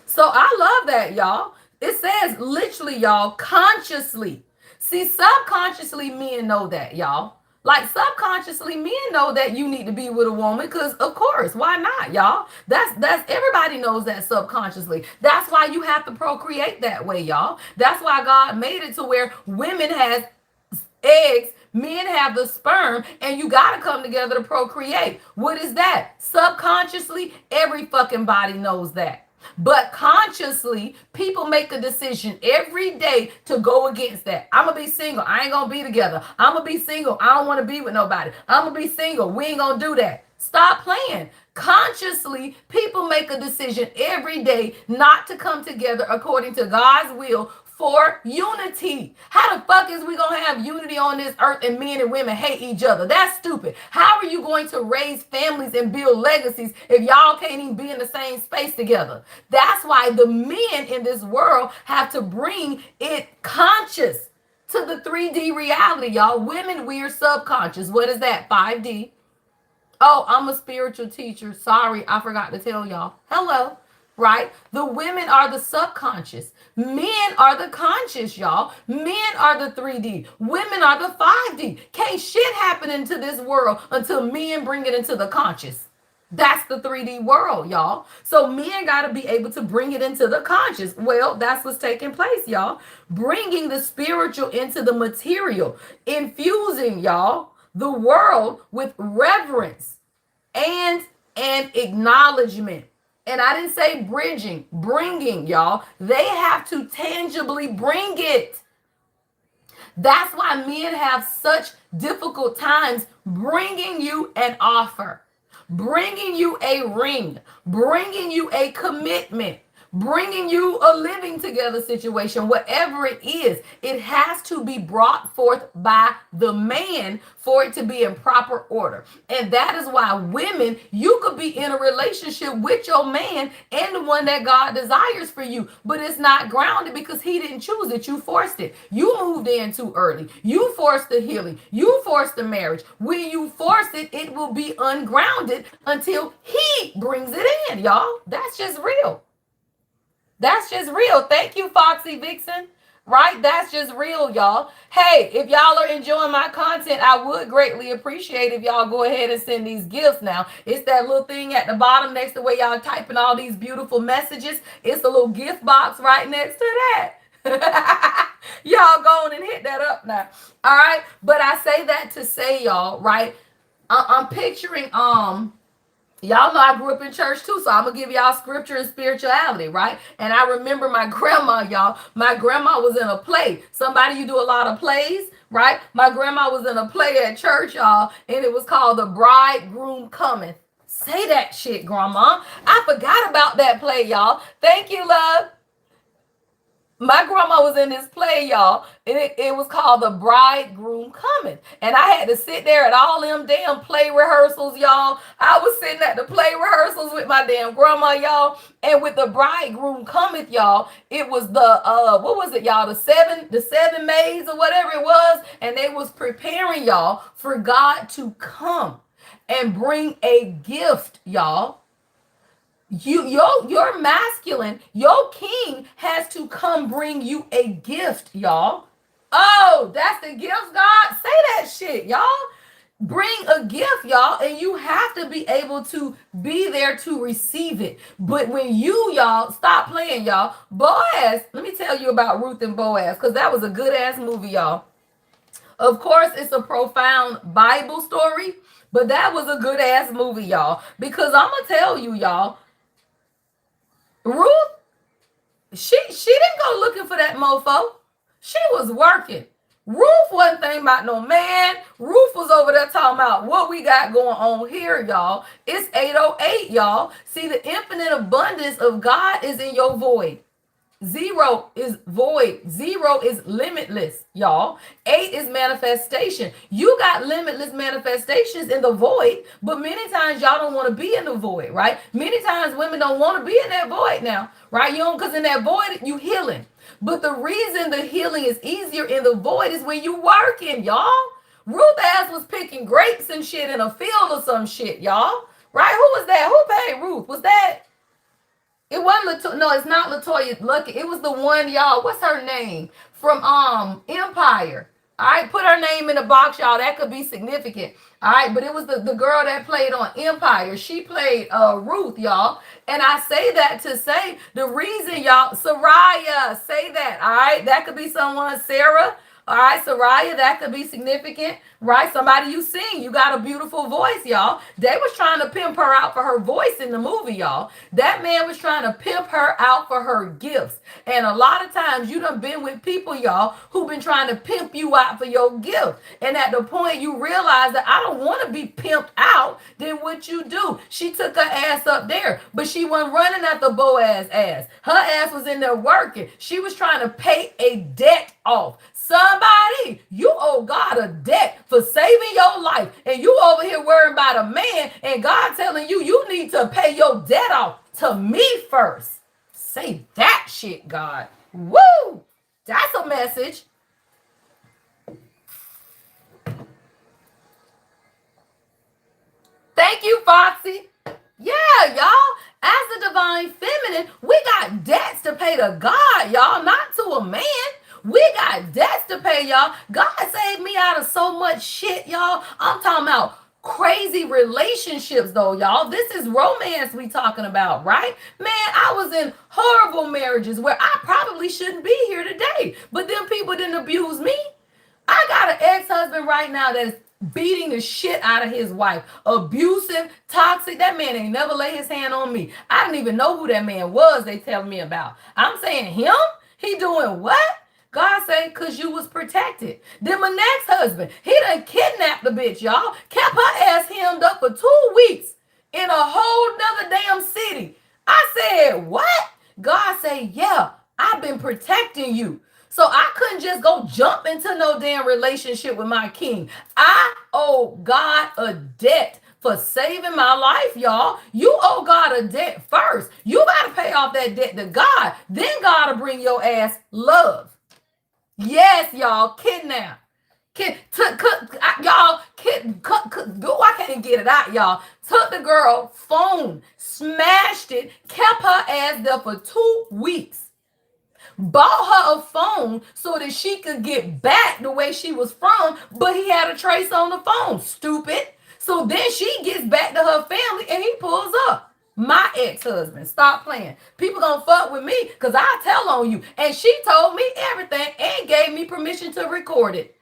So I love that, y'all. It says literally, y'all, consciously. See, subconsciously, men know that, y'all. Like subconsciously, men know that you need to be with a woman because, of course, why not, y'all? That's everybody knows that subconsciously. That's why you have to procreate that way, y'all. That's why God made it to where women has eggs, men have the sperm, and you got to come together to procreate. What is that? Subconsciously, every fucking body knows that. But consciously, people make a decision every day to go against that. I'm going to be single. I ain't going to be together. I'm going to be single. I don't want to be with nobody. I'm going to be single. We ain't going to do that. Stop playing. Consciously, people make a decision every day not to come together according to God's will for unity. How the fuck is we gonna have unity on this earth and men and women hate each other? That's stupid. How are you going to raise families and build legacies if y'all can't even be in the same space together? That's why the men in this world have to bring it conscious to the 3D reality, y'all. Women, we're subconscious. What is that? 5D. Oh, I'm a spiritual teacher. Sorry, I forgot to tell y'all. Hello. Right? The women are the subconscious. Men are the conscious, y'all. Men are the 3D. Women are the 5D. Can't shit happen into this world until men bring it into the conscious. That's the 3D world, y'all. So men got to be able to bring it into the conscious. Well, that's what's taking place, y'all. Bringing the spiritual into the material. Infusing, y'all, the world with reverence and an acknowledgement. And I didn't say bridging, bringing, y'all. They have to tangibly bring it. That's why men have such difficult times bringing you an offer, bringing you a ring, bringing you a commitment, bringing you a living together situation, whatever it is, it has to be brought forth by the man for it to be in proper order. And that is why women, you could be in a relationship with your man and the one that God desires for you, but it's not grounded because he didn't choose it. You forced it. You moved in too early. You forced the healing. You forced the marriage. When you force it, it will be ungrounded until he brings it in, y'all. That's just real. That's just real. Thank you, Foxy Vixen. Right? That's just real, y'all. Hey, if y'all are enjoying my content, I would greatly appreciate if y'all go ahead and send these gifts now. It's that little thing at the bottom next to where y'all typing all these beautiful messages. It's a little gift box right next to that. Y'all go on and hit that up now. All right? But I say that to say, y'all, right? I'm picturing y'all know I grew up in church too, so I'm gonna give y'all scripture and spirituality, right? And I remember my grandma, y'all. My grandma was in a play. Somebody, you do a lot of plays, right? My grandma was in a play at church, y'all, and it was called The Bridegroom Cometh. Say that shit, grandma. I forgot about that play, y'all. Thank you, love. My grandma was in this play, y'all, and it was called The Bridegroom Coming. And I had to sit there at all them damn play rehearsals, y'all. I was sitting at the play rehearsals with my damn grandma, y'all. And with The Bridegroom Cometh, y'all, it was the what was it, y'all? The seven maids or whatever it was, and they was preparing y'all for God to come and bring a gift, y'all. Your masculine, your king has to come bring you a gift, y'all. Oh, that's the gift, God. Say that shit, y'all. Bring a gift, y'all, and you have to be able to be there to receive it. But when y'all, stop playing, y'all. Boaz, let me tell you about Ruth and Boaz, because that was a good ass movie, y'all. Of course, it's a profound Bible story, but that was a good ass movie, y'all. Because I'm gonna tell you, y'all, Ruth, she didn't go looking for that mofo. She was working. Ruth wasn't thinking about no man. Ruth was over there talking about what we got going on here, y'all. It's 808, y'all. See, the infinite abundance of God is in your void. 0 is void. 0 is limitless, y'all. 8 is manifestation. You got limitless manifestations in the void, but many times y'all don't want to be in the void, right? Many times women don't want to be in that void now, right? You don't, because in that void, you healing. But the reason the healing is easier in the void is when you working, y'all. Ruth ass was picking grapes and shit in a field or some shit, y'all. Right? Who was that? Who paid Ruth? Was that? It wasn't Latoya. No, it's not Latoya Lucky. It was the one, y'all. What's her name? From Empire. All right, put her name in the box, y'all. That could be significant. All right, but it was the girl that played on Empire. She played Ruth, y'all. And I say that to say the reason, y'all, Soraya, say that. All right, that could be someone, Sarah. All right, Soraya, that could be significant, right? Somebody you sing, you got a beautiful voice, y'all. They was trying to pimp her out for her voice in the movie, y'all. That man was trying to pimp her out for her gifts. And a lot of times you done been with people, y'all, who've been trying to pimp you out for your gift. And at the point you realize that I don't want to be pimped out, then what you do? She took her ass up there, but she wasn't running after Boaz ass. Her ass was in there working. She was trying to pay a debt off. Somebody, you owe God a debt for saving your life, and you over here worrying about a man, and God telling you you need to pay your debt off to me first. Say that shit, God. Woo! That's a message. Thank you, Foxy. Yeah, y'all. As the divine feminine, we got debts to pay to God, y'all, not to a man. We got debts to pay, y'all. God saved me out of so much shit, y'all. I'm talking about crazy relationships, though, y'all. This is romance we talking about, right? Man, I was in horrible marriages where I probably shouldn't be here today, but them people didn't abuse me. I got an ex-husband right now that's beating the shit out of his wife. Abusive, toxic. That man ain't never lay his hand on me. I didn't even know who that man was they telling me about. I'm saying him? He doing what? God say, because you was protected. Then my next husband, he done kidnapped the bitch, y'all. Kept her ass hemmed up for 2 weeks in a whole nother damn city. I said, what? God say, yeah, I've been protecting you. So I couldn't just go jump into no damn relationship with my king. I owe God a debt for saving my life, y'all. You owe God a debt first. You got to pay off that debt to God. Then God will bring your ass love. Yes, y'all, kidnap. Y'all, I can't get it out, y'all. Took the girl phone, smashed it, kept her ass there for 2 weeks. Bought her a phone so that she could get back the way she was from, but he had a trace on the phone. Stupid. So then she gets back to her family and he pulls up. My ex-husband, stop playing. People gonna fuck with me because I tell on you. And she told me everything and gave me permission to record it.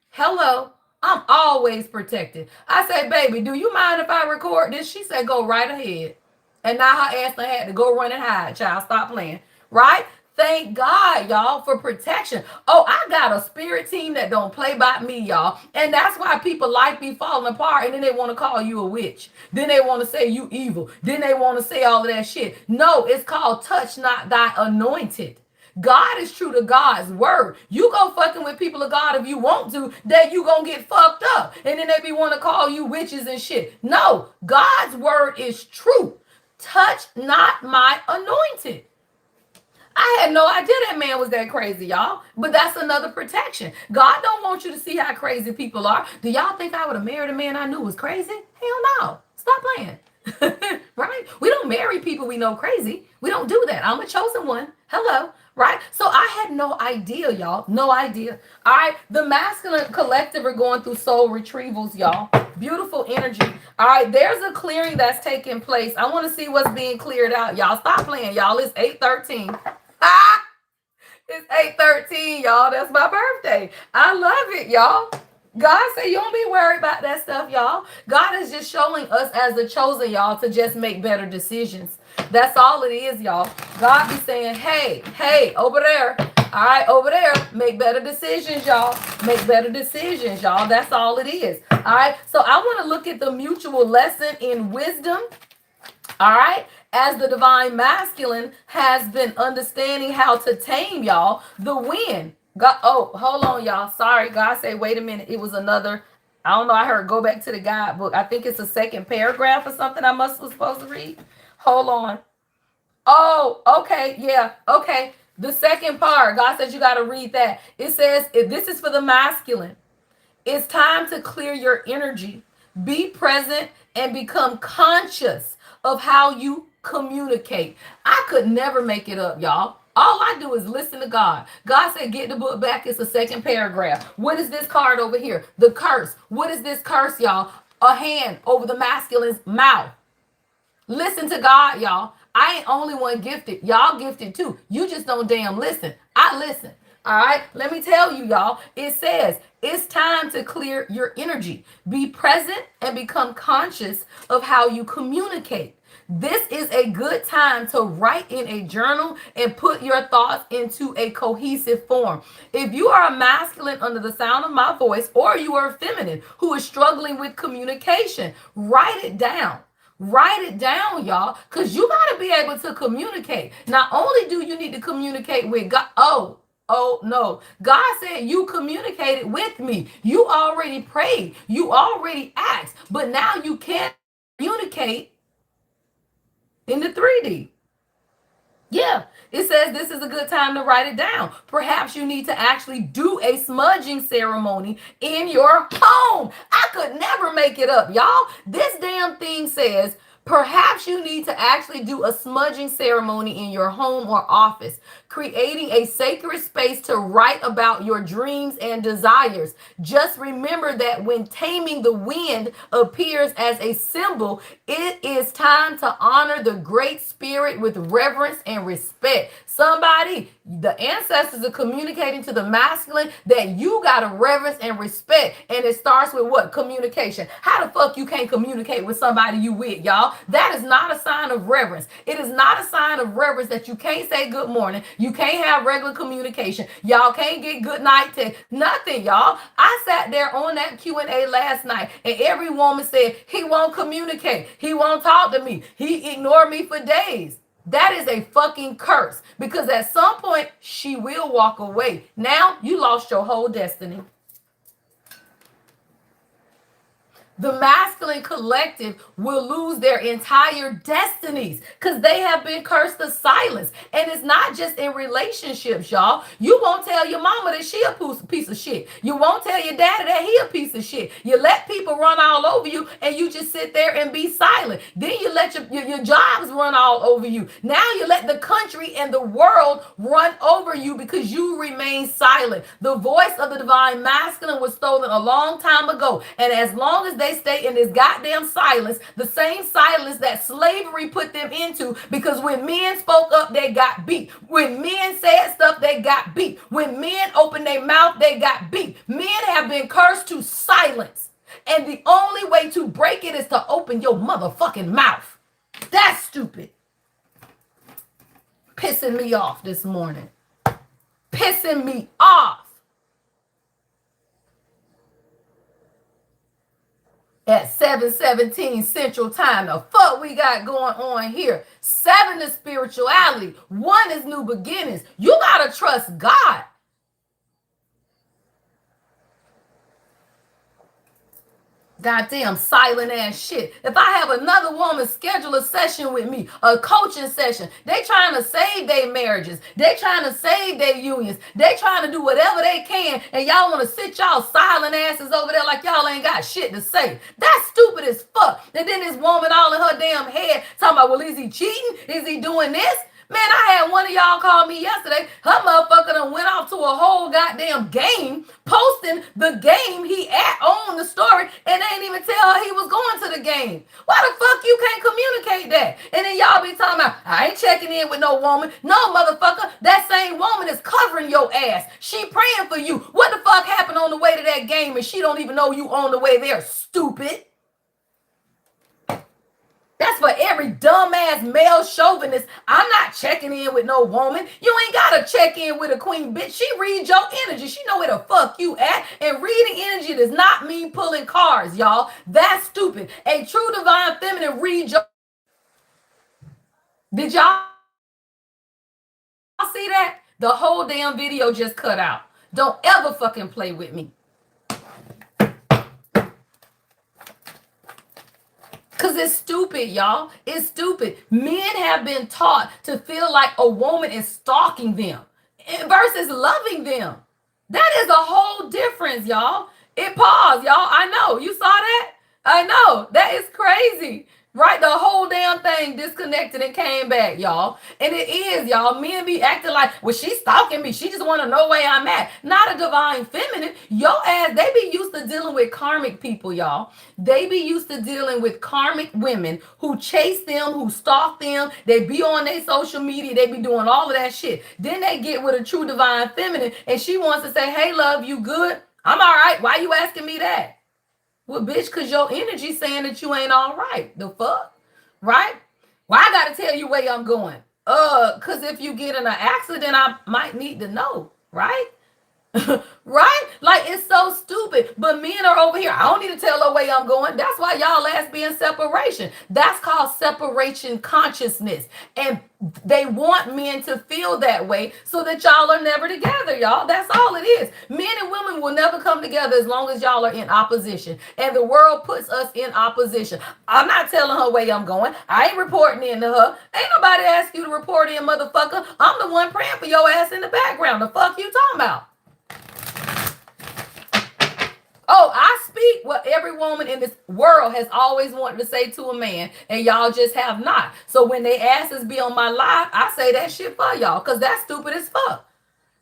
Hello. I'm always protected. I say, baby, do you mind if I record this? She said, go right ahead. And now her ass had to go run and hide, child. Stop playing. Right? Thank God, y'all, for protection. Oh, I got a spirit team that don't play by me, y'all. And that's why people like be falling apart and then they want to call you a witch. Then they want to say you evil. Then they want to say all of that shit. No, it's called touch not thy anointed. God is true to God's word. You go fucking with people of God if you want to, that you gonna get fucked up. And then they be want to call you witches and shit. No, God's word is true. Touch not my anointed. I had no idea that man was that crazy, y'all. But that's another protection. God don't want you to see how crazy people are. Do y'all think I would have married a man I knew was crazy? Hell no. Stop playing. Right? We don't marry people we know crazy. We don't do that. I'm a chosen one. Hello. Right? So I had no idea, y'all. No idea. All right. The masculine collective are going through soul retrievals, y'all. Beautiful energy. All right. There's a clearing that's taking place. I want to see what's being cleared out, y'all. Stop playing, y'all. It's 8:13. Ah! It's 8:13, y'all. That's my birthday. I love it, y'all. God said you don't be worried about that stuff, y'all. God is just showing us as the chosen, y'all, to just make better decisions. That's all it is, y'all. God be saying, hey, over there. All right, over there, make better decisions, y'all. Make better decisions, y'all. That's all it is. All right, so I want to look at the mutual lesson in wisdom. All right, as the divine masculine has been understanding how to tame, y'all, the wind. God, oh, hold on, y'all. Sorry, God said, wait a minute. It was another. I don't know. I heard go back to the guidebook. I think it's a second paragraph or something I was supposed to read. Hold on. Oh, okay. Yeah. Okay. The second part, God says you got to read that. It says, this is for the masculine. It's time to clear your energy. Be present and become conscious of how you communicate. I could never make it up, y'all. All I do is listen to God. God said, get the book back. It's the second paragraph. What is this card over here? The curse. What is this curse, y'all? A hand over the masculine's mouth. Listen to God, y'all. I ain't only one gifted. Y'all gifted too. You just don't damn listen. I listen. All right. Let me tell you, y'all. It says it's time to clear your energy. Be present and become conscious of how you communicate. This is a good time to write in a journal and put your thoughts into a cohesive form. If you are a masculine under the sound of my voice, or you are a feminine who is struggling with communication, write it down. Write it down, y'all, because you got to be able to communicate. Not only do you need to communicate with God. Oh, no. God said you communicated with me. You already prayed. You already asked. But now you can't communicate in the 3D. Yeah, it says this is a good time to write it down. Perhaps you need to actually do a smudging ceremony in your home. I could never make it up, y'all. This damn thing says perhaps you need to actually do a smudging ceremony in your home or office, creating a sacred space to write about your dreams and desires. Just remember that when taming the wind appears as a symbol, it is time to honor the great spirit with reverence and respect. Somebody, the ancestors are communicating to the masculine that you got to reverence and respect. And it starts with what? Communication. How the fuck you can't communicate with somebody you with, y'all? That is not a sign of reverence. It is not a sign of reverence that you can't say good morning. You can't have regular communication. Y'all can't get good night text. Nothing, y'all. I sat there on that Q&A last night and every woman said, he won't communicate. He won't talk to me. He ignored me for days. That is a fucking curse, because at some point she will walk away. Now you lost your whole destiny. The masculine collective will lose their entire destinies because they have been cursed to silence. And it's not just in relationships, y'all. You won't tell your mama that she a piece of shit. You won't tell your daddy that he a piece of shit. You let people run all over you and you just sit there and be silent. Then you let your jobs run all over you. Now you let the country and the world run over you because you remain silent. The voice of the divine masculine was stolen a long time ago. And as long as they stay in this goddamn silence, the same silence that slavery put them into, because when men spoke up, they got beat. When men said stuff, they got beat. When men opened their mouth, they got beat. Men have been cursed to silence. And the only way to break it is to open your motherfucking mouth. That's stupid. Pissing me off this morning. Pissing me off. At 7:17 Central Time. The fuck we got going on here? 7 is spirituality. 1 is new beginnings. You gotta trust God. Goddamn silent ass shit. If I have another woman schedule a session with me, a coaching session, they trying to save their marriages. They trying to save their unions. They trying to do whatever they can, and y'all want to sit y'all silent asses over there like y'all ain't got shit to say. That's stupid as fuck. And then this woman all in her damn head talking about, well, is he cheating? Is he doing this? Man, I had one of y'all call me yesterday. Her motherfucker done went off to a whole goddamn game, posting the game he at on the story, and they ain't even tell her he was going to the game. Why the fuck you can't communicate that? And then y'all be talking about, I ain't checking in with no woman. No, motherfucker, that same woman is covering your ass. She praying for you. What the fuck happened on the way to that game and she don't even know you on the way there, stupid? That's for every dumbass male chauvinist. I'm not checking in with no woman. You ain't gotta check in with a queen, bitch. She reads your energy. She know where the fuck you at. And reading energy does not mean pulling cards, y'all. That's stupid. A true divine feminine reads your... Did y'all see that? The whole damn video just cut out. Don't ever fucking play with me. Because it's stupid, y'all. It's stupid. Men have been taught to feel like a woman is stalking them versus loving them. That is a whole difference, y'all. It paused, y'all. I know. You saw that? I know. That is crazy. Right? The whole damn thing disconnected and came back, y'all. And it is, y'all. Men be acting like, well, she's stalking me. She just want to know where I'm at. Not a divine feminine. Your ass, they be used to dealing with karmic people, y'all. They be used to dealing with karmic women who chase them, who stalk them. They be on their social media. They be doing all of that shit. Then they get with a true divine feminine and she wants to say, hey, love, you good? I'm all right. Why you asking me that? Well, bitch, because your energy saying that you ain't all right. The fuck? Right? Well, I got to tell you where I'm going. Because if you get in an accident, I might need to know. Right? Right? Like, it's so stupid. But men are over here. I don't need to tell her where I'm going. That's why y'all ass be in separation. That's called separation consciousness. And they want men to feel that way so that y'all are never together, y'all. That's all it is. Men and women will never come together as long as y'all are in opposition. And the world puts us in opposition. I'm not telling her where I'm going. I ain't reporting in to her. Ain't nobody ask you to report in, motherfucker. I'm the one praying for your ass in the background. The fuck you talking about? Oh, I speak what every woman in this world has always wanted to say to a man, and y'all just have not. So when they asses be on my live, I say that shit for y'all, because that's stupid as fuck.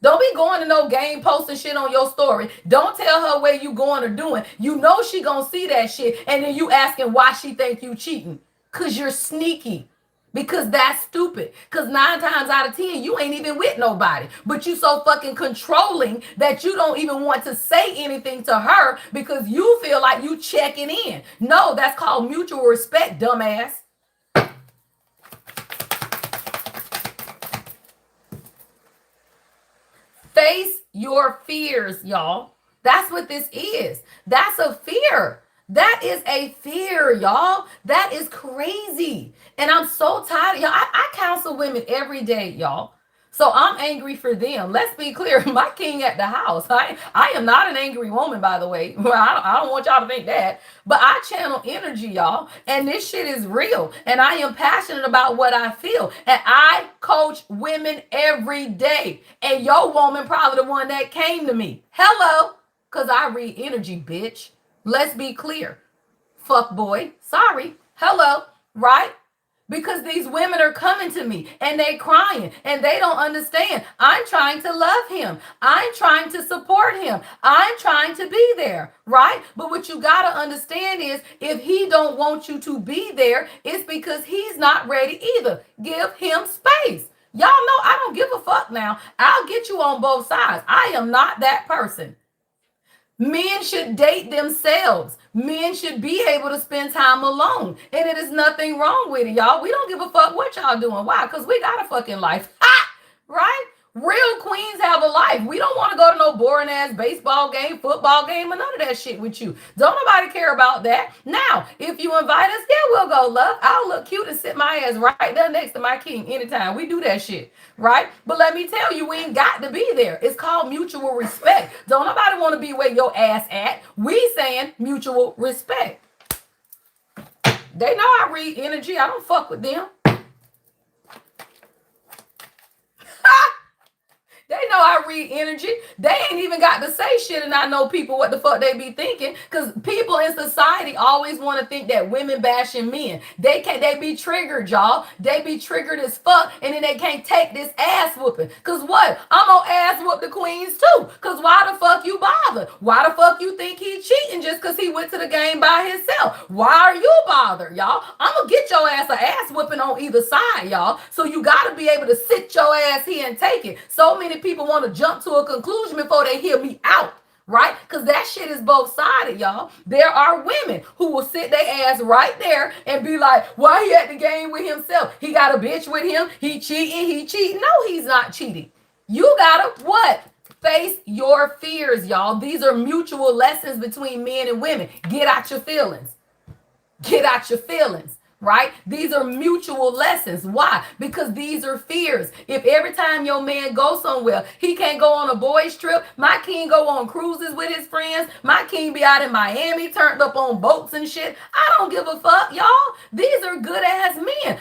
Don't be going to no game posting shit on your story. Don't tell her where you going or doing. You know she gonna see that shit, and then you asking why she think you cheating. Because you're sneaky. Because that's stupid. Because 9 times out of 10, you ain't even with nobody. But you so fucking controlling that you don't even want to say anything to her because you feel like you checking in. No, that's called mutual respect, dumbass. Face your fears, y'all. That's what this is. That's a fear. That is a fear, y'all. That is crazy. And I'm so tired. Y'all, I counsel women every day, y'all. So I'm angry for them. Let's be clear. My king at the house. I am not an angry woman, by the way. Well, I don't want y'all to think that. But I channel energy, y'all. And this shit is real. And I am passionate about what I feel. And I coach women every day. And your woman probably the one that came to me. Hello. Because I read energy, bitch. Let's be clear. Fuck boy. Sorry. Hello. Right? Because these women are coming to me and they crying and they don't understand. I'm trying to love him. I'm trying to support him. I'm trying to be there, right? But what you got to understand is if he don't want you to be there, it's because he's not ready either. Give him space. Y'all know I don't give a fuck now. I'll get you on both sides. I am not that person. Men should date themselves. Men should be able to spend time alone. And it is nothing wrong with it, y'all. We don't give a fuck what y'all doing. Why? Because we got a fucking life. Ha! Right? Real queens have a life. We don't want to go to no boring ass baseball game, football game, or none of that shit with you. Don't nobody care about that. Now, if you invite us, yeah, we'll go, love. I'll look cute and sit my ass right there next to my king anytime. We do that shit, right? But let me tell you, we ain't got to be there. It's called mutual respect. Don't nobody want to be where your ass at. We saying mutual respect. They know I read energy. I don't fuck with them. They know I read energy. They ain't even got to say shit, and I know people what the fuck they be thinking. Because people in society always want to think that women bashing men. They be triggered, y'all. They be triggered as fuck, and then they can't take this ass whooping. Because what? I'm gonna ass whoop the queens too. Because why the fuck you bother? Why the fuck you think he cheating just because he went to the game by himself? Why are you bothered, y'all? I'm gonna get your ass an ass whooping on either side, y'all. So you gotta be able to sit your ass here and take it. So many people want to jump to a conclusion before they hear me out, right? Because that shit is both sided, y'all. There are women who will sit their ass right there and be like, why he at the game with himself? He got a bitch with him. He cheating. No, he's not cheating. You gotta what? Face your fears, y'all. These are mutual lessons between men and women. Get out your feelings. Get out your feelings. Right? These are mutual lessons. Why? Because these are fears. If every time your man goes somewhere, he can't go on a boys trip, my king go on cruises with his friends, my king be out in Miami, turned up on boats and shit. I don't give a fuck, y'all. These are good ass men.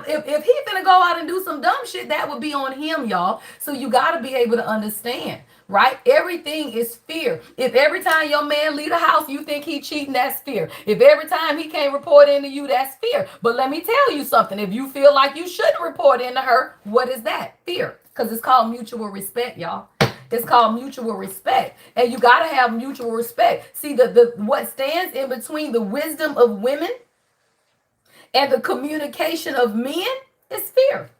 If he finna go out and do some dumb shit, that would be on him, y'all. So you got to be able to understand. Right? Everything is fear. If every time your man leave the house, you think he cheating, that's fear. If every time he can't report into you, that's fear. But let me tell you something. If you feel like you shouldn't report into her, what is that? Fear. Because it's called mutual respect, y'all. It's called mutual respect. And you got to have mutual respect. See, what stands in between the wisdom of women and the communication of men is fear.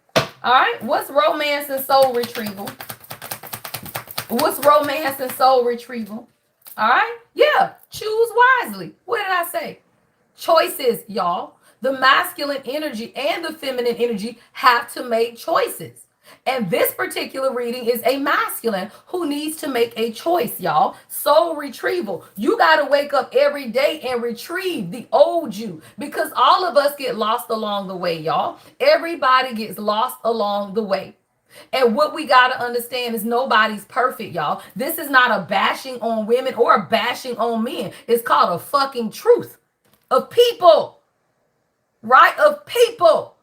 All right? What's romance and soul retrieval? What's romance and soul retrieval? All right? Yeah. Choose wisely. What did I say? Choices, y'all. The masculine energy and the feminine energy have to make choices. And this particular reading is a masculine who needs to make a choice, y'all. Soul retrieval. You got to wake up every day and retrieve the old you, because all of us get lost along the way, y'all. Everybody gets lost along the way. And what we got to understand is nobody's perfect, y'all. This is not a bashing on women or a bashing on men. It's called a fucking truth of people, right? Of people.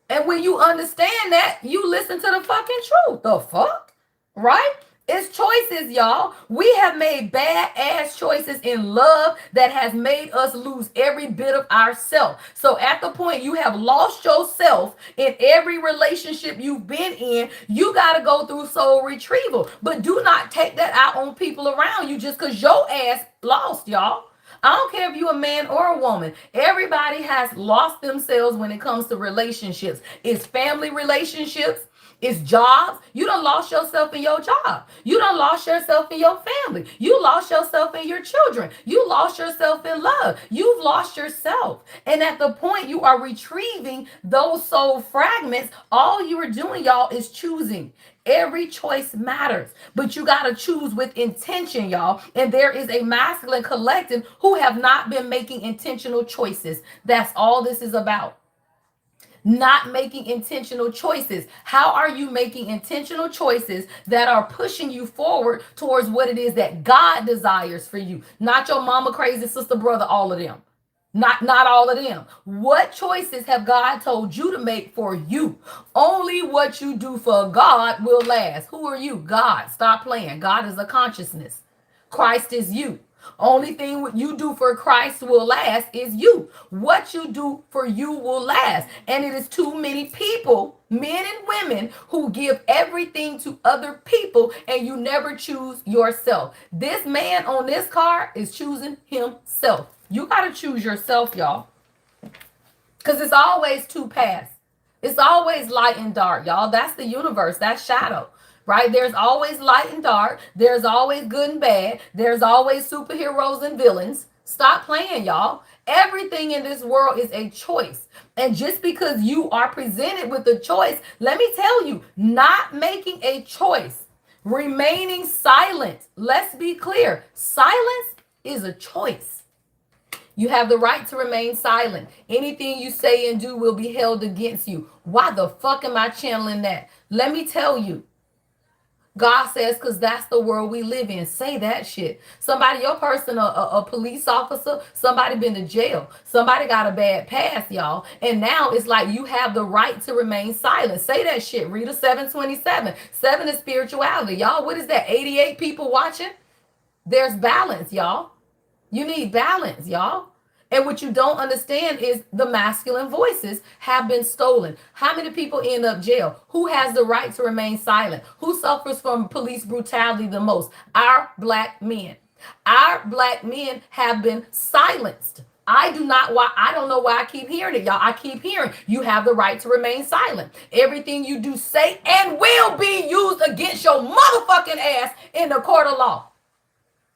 And when you understand that, you listen to the fucking truth. The fuck? Right? It's choices, y'all. We have made bad ass choices in love that has made us lose every bit of ourselves. So at the point you have lost yourself in every relationship you've been in, you got to go through soul retrieval. But do not take that out on people around you just because your ass lost, y'all. I don't care if you're a man or a woman. Everybody has lost themselves when it comes to relationships. It's family relationships. It's jobs. You done lost yourself in your job. You done lost yourself in your family. You lost yourself in your children. You lost yourself in love. You've lost yourself. And at the point you are retrieving those soul fragments, all you are doing, y'all, is choosing. Every choice matters, but you got to choose with intention, y'all. And there is a masculine collective who have not been making intentional choices. That's all this is about. Not making intentional choices. How are you making intentional choices that are pushing you forward towards what it is that God desires for you? Not your mama, crazy sister, brother, all of them. Not all of them. What choices have God told you to make for you? Only what you do for God will last. Who are you? God. Stop playing. God is a consciousness. Christ is you. Only thing what you do for Christ will last is you. What you do for you will last. And it is too many people, men and women, who give everything to other people and you never choose yourself. This man on this card is choosing himself. You got to choose yourself, y'all. Because it's always two paths. It's always light and dark, y'all. That's the universe. That's shadow. Right? There's always light and dark. There's always good and bad. There's always superheroes and villains. Stop playing, y'all. Everything in this world is a choice. And just because you are presented with a choice, let me tell you, not making a choice, remaining silent. Let's be clear. Silence is a choice. You have the right to remain silent. Anything you say and do will be held against you. Why the fuck am I channeling that? Let me tell you. God says, because that's the world we live in. Say that shit. Somebody, your person, a police officer, somebody been to jail. Somebody got a bad past, y'all. And now it's like you have the right to remain silent. Say that shit. Read a 727. 7 is spirituality. Y'all, what is that? 88 people watching? There's balance, y'all. You need balance, y'all. And what you don't understand is the masculine voices have been stolen. How many people end up jail? Who has the right to remain silent? Who suffers from police brutality the most? Our black men. Our black men have been silenced. I don't know why I keep hearing it, y'all. I keep hearing you have the right to remain silent. Everything you do, say, and will be used against your motherfucking ass in the court of law.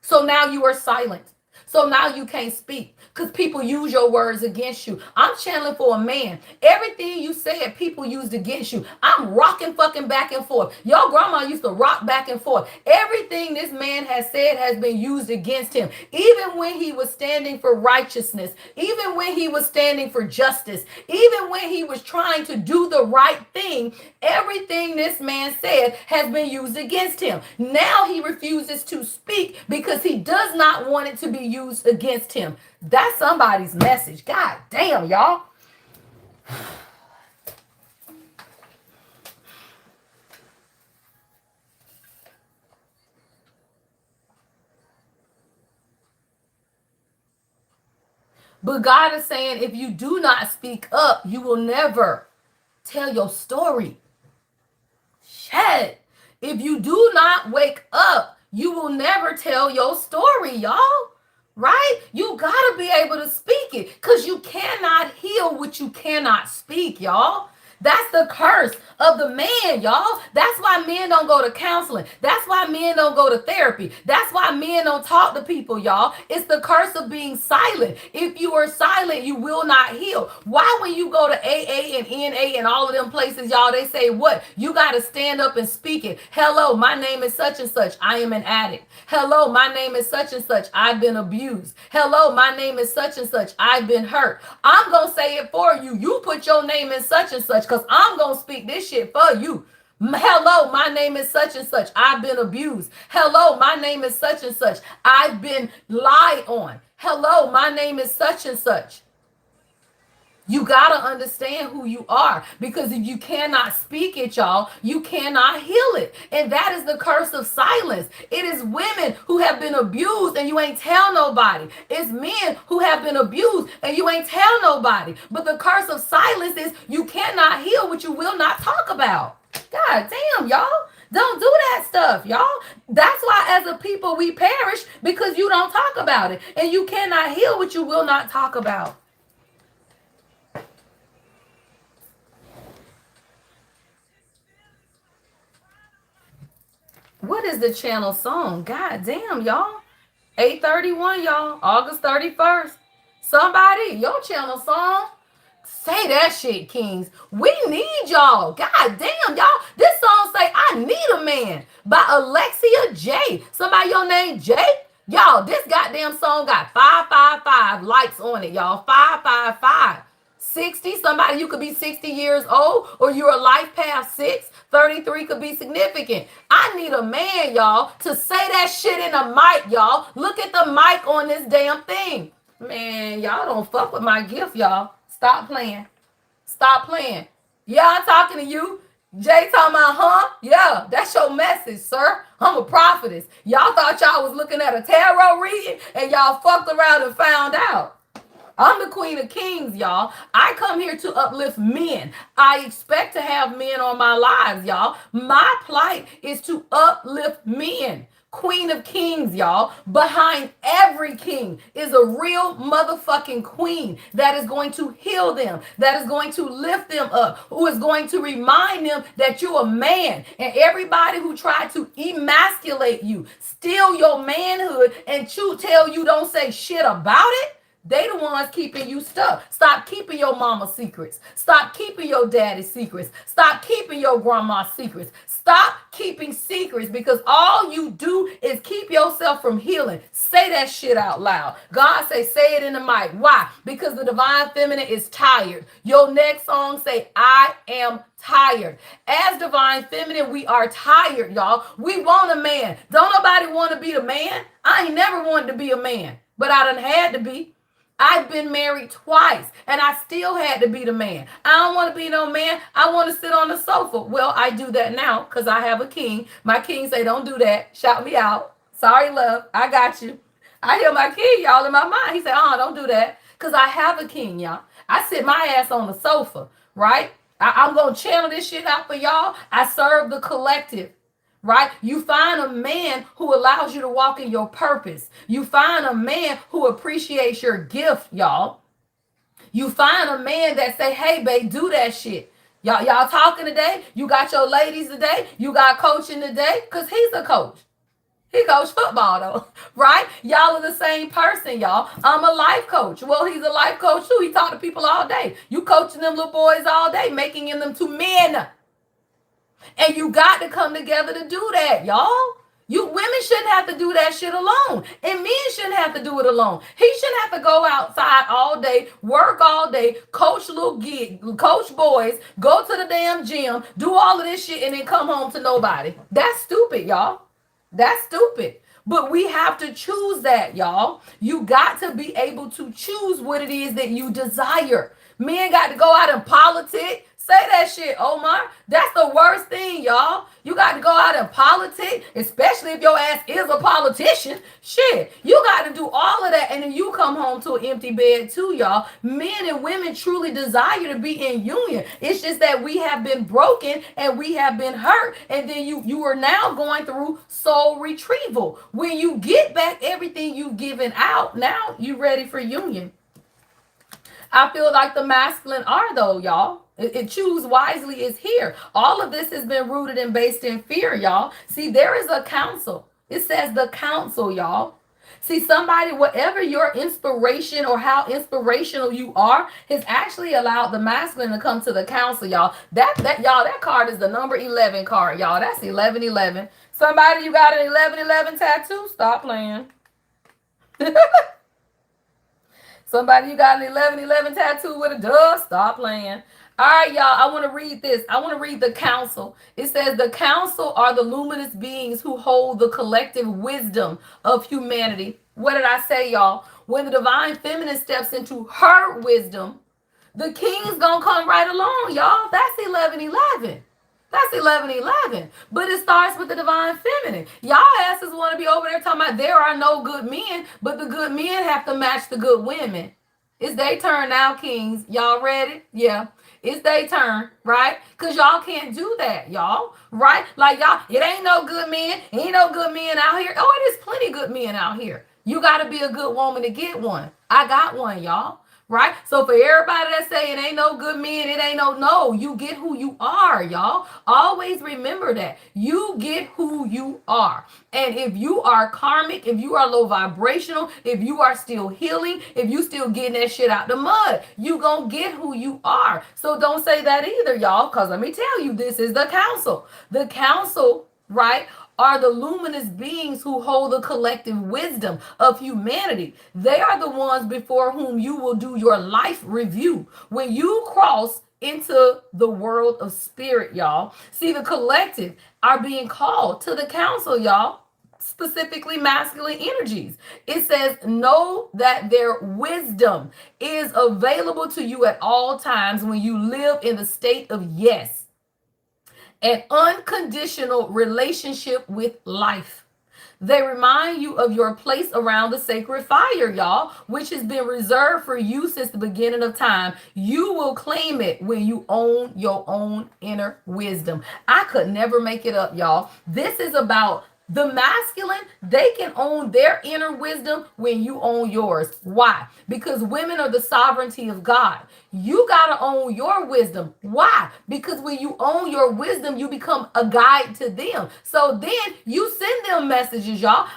So now you are silent. So now you can't speak because people use your words against you. I'm channeling for a man. Everything you said, people used against you. I'm rocking fucking back and forth. Your grandma used to rock back and forth. Everything this man has said has been used against him. Even when he was standing for righteousness, even when he was standing for justice, even when he was trying to do the right thing, everything this man said has been used against him. Now he refuses to speak because he does not want it to be used against him. That's somebody's message. God damn, y'all. But God is saying, if you do not speak up, you will never tell your story. Shit. If you do not wake up, you will never tell your story, y'all. Right? You gotta be able to speak it because you cannot heal what you cannot speak, y'all. That's the curse of the man, y'all. That's why men don't go to counseling. That's why men don't go to therapy. That's why men don't talk to people, y'all. It's the curse of being silent. If you are silent, you will not heal. Why when you go to AA and NA and all of them places, y'all, they say what? You got to stand up and speak it. Hello, my name is such and such. I am an addict. Hello, my name is such and such. I've been abused. Hello, my name is such and such. I've been hurt. I'm going to say it for you. You put your name in such and such because I'm going to speak this shit for you. Hello, my name is such and such. I've been abused. Hello, my name is such and such. I've been lied on. Hello, my name is such and such. You got to understand who you are, because if you cannot speak it, y'all, you cannot heal it. And that is the curse of silence. It is women who have been abused and you ain't tell nobody. It's men who have been abused and you ain't tell nobody. But the curse of silence is you cannot heal what you will not talk about. God damn, y'all. Don't do that stuff, y'all. That's why as a people we perish, because you don't talk about it. And you cannot heal what you will not talk about. What is the channel song? God damn, y'all. 8:31, y'all. August 31st. Somebody, your channel song. Say that shit, Kings. We need y'all. God damn, y'all. This song say, I need a man by Alexia J. Somebody your name J? Y'all, this goddamn song got 555 likes on it, y'all. 555. 60, somebody you could be 60 years old, or you're a life path 6. 33 could be significant. I need a man, y'all, to say that shit in a mic, y'all. Look at the mic on this damn thing. Man, y'all don't fuck with my gift, y'all. Stop playing. Stop playing. Yeah, I'm talking to you. Jay talking about, huh? Yeah, that's your message, sir. I'm a prophetess. Y'all thought y'all was looking at a tarot reading and y'all fucked around and found out. I'm the Queen of Kings, y'all. I come here to uplift men. I expect to have men on my lives, y'all. My plight is to uplift men. Queen of Kings, y'all. Behind every king is a real motherfucking queen that is going to heal them, that is going to lift them up, who is going to remind them that you're a man. And everybody who tried to emasculate you, steal your manhood, and tell you don't say shit about it, they the ones keeping you stuck. Stop keeping your mama's secrets. Stop keeping your daddy's secrets. Stop keeping your grandma's secrets. Stop keeping secrets, because all you do is keep yourself from healing. Say that shit out loud. God say it in the mic. Why? Because the divine feminine is tired. Your next song say, I am tired. As divine feminine, we are tired, y'all. We want a man. Don't nobody want to be a man. I ain't never wanted to be a man, but I done had to be. I've been married twice, and I still had to be the man. I don't want to be no man. I want to sit on the sofa. Well, I do that now because I have a king. My king say, don't do that. Shout me out. Sorry, love. I got you. I hear my king, y'all, in my mind. He said, don't do that, because I have a king, y'all. I sit my ass on the sofa, right? I'm going to channel this shit out for y'all. I serve the collective. Right? You find a man who allows you to walk in your purpose. You find a man who appreciates your gift, y'all. You find a man that say, hey, babe, do that shit. Y'all talking today? You got your ladies today? You got coaching today? Because he's a coach. He coached football, though, right? Y'all are the same person, y'all. I'm a life coach. Well, he's a life coach, too. He talk to people all day. You coaching them little boys all day, making them to men. And you got to come together to do that, y'all. You women shouldn't have to do that shit alone. And men shouldn't have to do it alone. He shouldn't have to go outside all day, work all day, coach coach boys, go to the damn gym, do all of this shit, and then come home to nobody. That's stupid, y'all. That's stupid. But we have to choose that, y'all. You got to be able to choose what it is that you desire. Men got to go out and politic. Say that shit, Omar. That's the worst thing, y'all. You got to go out and politic, especially if your ass is a politician. Shit, you got to do all of that, and then you come home to an empty bed too, y'all. Men and women truly desire to be in union. It's just that we have been broken and we have been hurt, and then you are now going through soul retrieval. When you get back everything you've given out, now you ready for union. I feel like the masculine are, though, y'all. It choose wisely is here. All of this has been rooted and based in fear, y'all. See, there is a council. It says the council, y'all. See, somebody, whatever your inspiration or how inspirational you are, has actually allowed the masculine to come to the council, y'all. That card is the number 11 card, y'all. That's 1111. Somebody, you got an 1111 tattoo? Stop playing. Somebody, you got an 1111 tattoo with a dove? Stop playing. All right, y'all, I want to read this. I want to read the council. It says, the council are the luminous beings who hold the collective wisdom of humanity. What did I say, y'all? When the divine feminine steps into her wisdom, the king's going to come right along, y'all. That's 1111. That's 1111. But it starts with the divine feminine. Y'all asses want to be over there talking about there are no good men, but the good men have to match the good women. It's their turn now, kings. Y'all ready? Yeah. It's their turn, right? Because y'all can't do that, y'all, right? Like, y'all, it ain't no good men. Ain't no good men out here. Oh, it is plenty good men out here. You got to be a good woman to get one. I got one, y'all, right? So for everybody that say it ain't no good men, it ain't no, you get who you are, y'all. Always remember that. You get who you are. And if you are karmic, if you are low vibrational, if you are still healing, if you still getting that shit out the mud, you gonna get who you are. So don't say that either, y'all, because let me tell you, this is the council. The council, right, are the luminous beings who hold the collective wisdom of humanity. They are the ones before whom you will do your life review. When you cross into the world of spirit, y'all, see, the collective are being called to the council, y'all, specifically masculine energies. It says, know that their wisdom is available to you at all times when you live in the state of yes, an unconditional relationship with life. They remind you of your place around the sacred fire, y'all, which has been reserved for you since the beginning of time. You will claim it when you own your own inner wisdom. I could never make it up, y'all. This is about the masculine. They can own their inner wisdom when you own yours. Why? Because women are the sovereignty of God. You got to own your wisdom. Why? Because when you own your wisdom, you become a guide to them. So then you send them messages, y'all.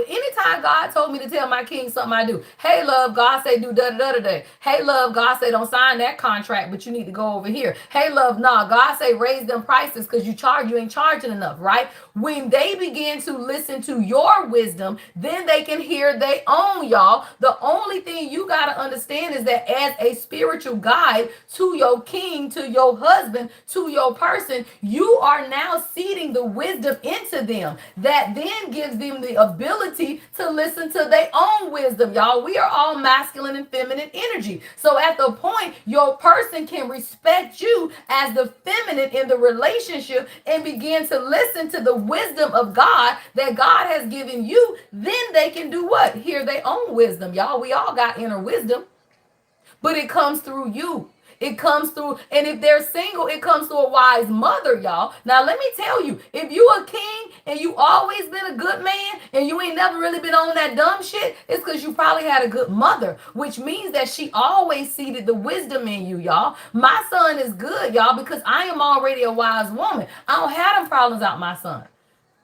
Anytime God told me to tell my king something, I do. Hey, love, God say do da da da da. Hey, love, God say don't sign that contract, but you need to go over here. Hey, love, nah, God say raise them prices because you ain't charging enough, right? When they begin to listen to your wisdom, then they can hear their own, y'all. The only thing you got to understand is that as a spiritual guide to your king, to your husband, to your person, you are now seeding the wisdom into them that then gives them the ability to listen to their own wisdom, y'all. We are all masculine and feminine energy. So at the point your person can respect you as the feminine in the relationship and begin to listen to the wisdom of God that God has given you, then they can do what? Hear their own wisdom, y'all. We all got inner wisdom, but it comes through you. It comes through, and if they're single, it comes through a wise mother, y'all. Now, let me tell you, if you a king and you always been a good man and you ain't never really been on that dumb shit, it's because you probably had a good mother, which means that she always seeded the wisdom in you, y'all. My son is good, y'all, because I am already a wise woman. I don't have them problems out my son.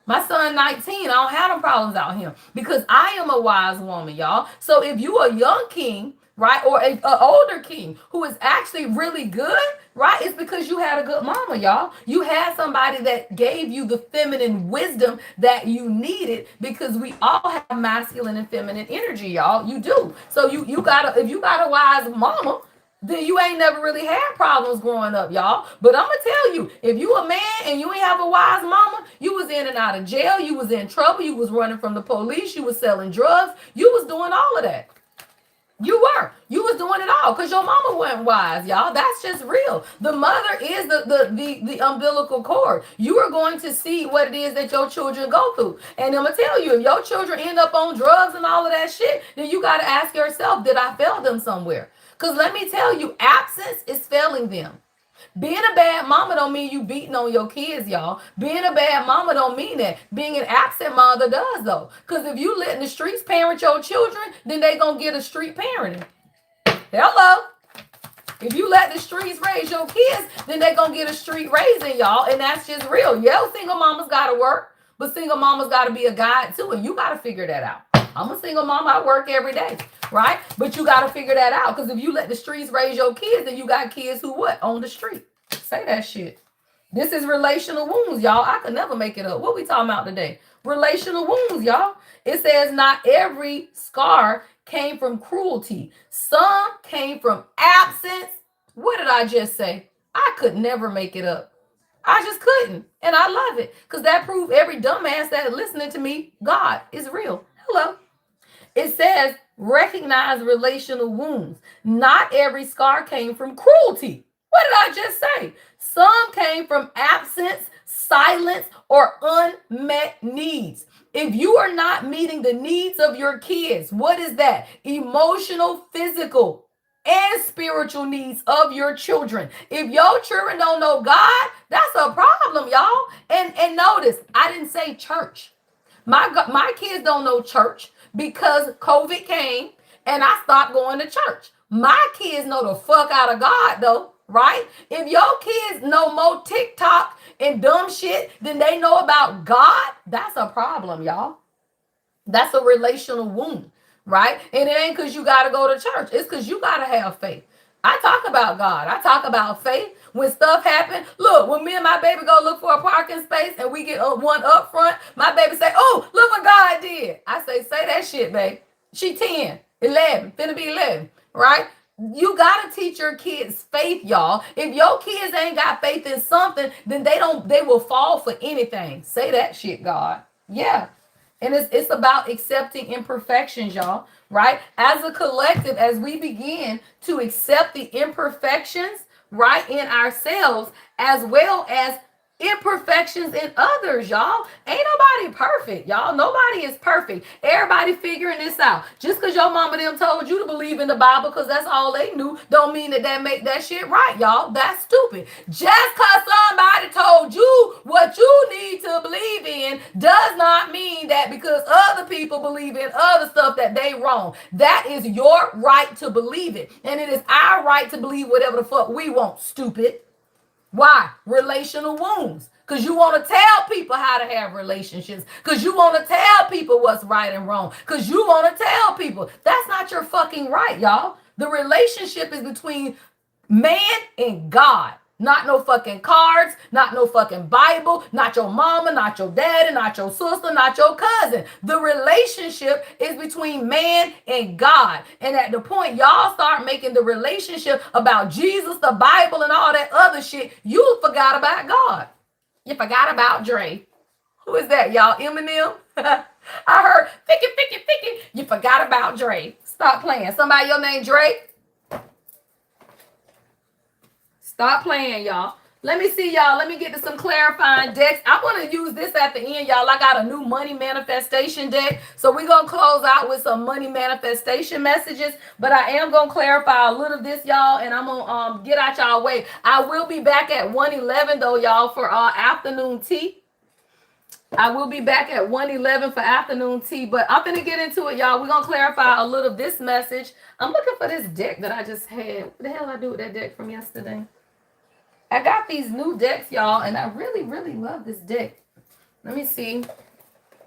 My son 19, I don't have them problems out him because I am a wise woman, y'all. So if you a young king, right, or a older king who is actually really good, right, it's because you had a good mama, y'all. You had somebody that gave you the feminine wisdom that you needed, because we all have masculine and feminine energy, y'all. You do. So you gotta, if you got a wise mama, then you ain't never really had problems growing up, y'all. But I'm gonna tell you, if you a man and you ain't have a wise mama, you was in and out of jail, you was in trouble, you was running from the police, you was selling drugs, you was doing all of that. You was doing it all because your mama wasn't wise, y'all. That's just real. The mother is the umbilical cord. You are going to see what it is that your children go through. And I'm gonna tell you, if your children end up on drugs and all of that shit, then you got to ask yourself, did I fail them somewhere? Because let me tell you, absence is failing them. Being a bad mama don't mean you beating on your kids, y'all. Being a bad mama don't mean that. Being an absent mother does, though. Because if you let the streets parent your children, then they gonna get a street parenting. Hello? If you let the streets raise your kids, then they gonna get a street raising, y'all. And that's just real. Yeah, single mamas gotta work, but single mamas gotta be a guide too, and you gotta figure that out. I'm a single mama, I work every day, right? But you got to figure that out, because if you let the streets raise your kids, then you got kids who what? On the street. Say that shit. This is relational wounds, y'all. I could never make it up. What we talking about today? Relational wounds, y'all. It says not every scar came from cruelty. Some came from absence. What did I just say? I could never make it up. I just couldn't. And I love it, because that proved every dumbass that is listening to me, God is real. Hello. It says recognize relational wounds. Not every scar came from cruelty. What did I just say? Some came from absence, silence, or unmet needs. If you are not meeting the needs of your kids, what is that? Emotional, physical, and spiritual needs of your children. If your children don't know God, that's a problem, y'all. And notice, I didn't say church. My kids don't know church because COVID came and I stopped going to church. My kids know the fuck out of God, though, right? If your kids know more TikTok and dumb shit than they know about God, that's a problem, y'all. That's a relational wound, right? And it ain't because you got to go to church. It's because you got to have faith. I talk about God. I talk about faith. When stuff happen, look, when me and my baby go look for a parking space and we get one up front, my baby say, oh, look what God did. I say that shit, babe. She 10, 11, finna be 11, right? You got to teach your kids faith, y'all. If your kids ain't got faith in something, then they will fall for anything. Say that shit, God. Yeah. And it's about accepting imperfections, y'all, right? As a collective, as we begin to accept the imperfections, right, in ourselves, as well as imperfections in others, y'all. Ain't nobody perfect, y'all. Nobody is perfect. Everybody figuring this out. Just because your mama them told you to believe in the Bible because that's all they knew, don't mean that make that shit right, y'all. That's stupid. Just because somebody told you what you need to believe in does not mean that because other people believe in other stuff that they wrong. That is your right to believe it. And it is our right to believe whatever the fuck we want, stupid. Why? Relational wounds. Because you want to tell people how to have relationships. Because you want to tell people what's right and wrong. Because you want to tell people. That's not your fucking right, y'all. The relationship is between man and God. Not no fucking cards, not no fucking Bible, not your mama, not your daddy, not your sister, not your cousin. The relationship is between man and God. And at the point y'all start making the relationship about Jesus, the Bible, and all that other shit, you forgot about God. You forgot about Dre. Who is that, y'all? Eminem? I heard, Ficky. You forgot about Dre. Stop playing. Somebody your name Dre? Stop playing, y'all. Let me see, y'all. Let me get to some clarifying decks. I want to use this at the end, y'all. I got a new money manifestation deck. So we're going to close out with some money manifestation messages. But I am going to clarify a little of this, y'all. And I'm going to get out y'all way. I will be back at 1:11, though, y'all, for afternoon tea. I will be back at 1:11 for afternoon tea. But I'm going to get into it, y'all. We're going to clarify a little of this message. I'm looking for this deck that I just had. What the hell did I do with that deck from yesterday? I got these new decks, y'all, and I really, really love this deck. Let me see.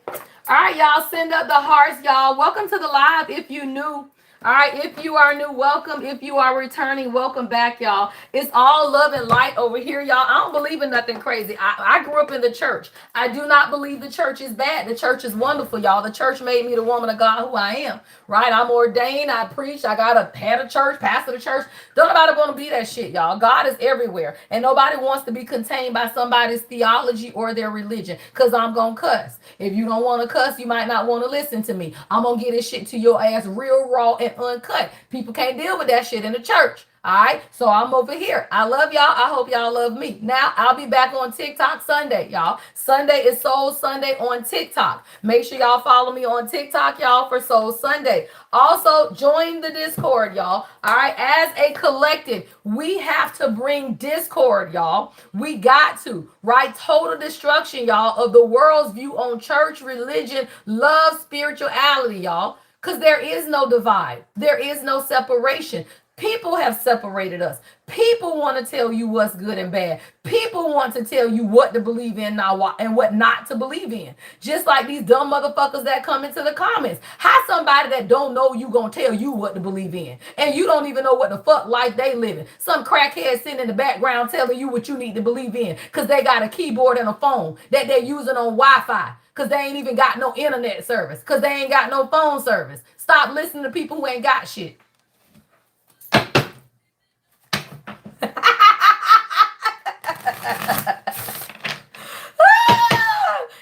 All right, y'all, send up the hearts, y'all. Welcome to the live if you new. All right, if you are new, welcome. If you are returning, welcome back, y'all. It's all love and light over here, y'all. I don't believe in nothing crazy. I grew up in the church. I do not believe the church is bad. The church is wonderful, y'all. The church made me the woman of God who I am, right? I'm ordained. I preach. I got a head of church, pastor of church. Don't nobody want to be that shit, y'all. God is everywhere, and nobody wants to be contained by somebody's theology or their religion, because I'm going to cuss. If you don't want to cuss, you might not want to listen to me. I'm going to get this shit to your ass real raw and uncut. People can't deal with that shit in the church. All right, so I'm over here. I love y'all. I hope y'all love me. Now, I'll be back on TikTok Sunday, y'all. Sunday is Soul Sunday on TikTok. Make sure y'all follow me on TikTok, y'all, for Soul Sunday. Also, join the Discord, y'all. All right, as a collective, we have to bring discord, y'all. We got to, right? Total destruction, y'all, of the world's view on church, religion, love, spirituality, y'all. Because there is no divide. There is no separation. People have separated us. People want to tell you what's good and bad. People want to tell you what to believe in now and what not to believe in. Just like these dumb motherfuckers that come into the comments. How somebody that don't know you gonna tell you what to believe in? And you don't even know what the fuck life they living. Some crackhead sitting in the background telling you what you need to believe in because they got a keyboard and a phone that they're using on Wi-Fi. Because they ain't even got no internet service. Because they ain't got no phone service. Stop listening to people who ain't got shit.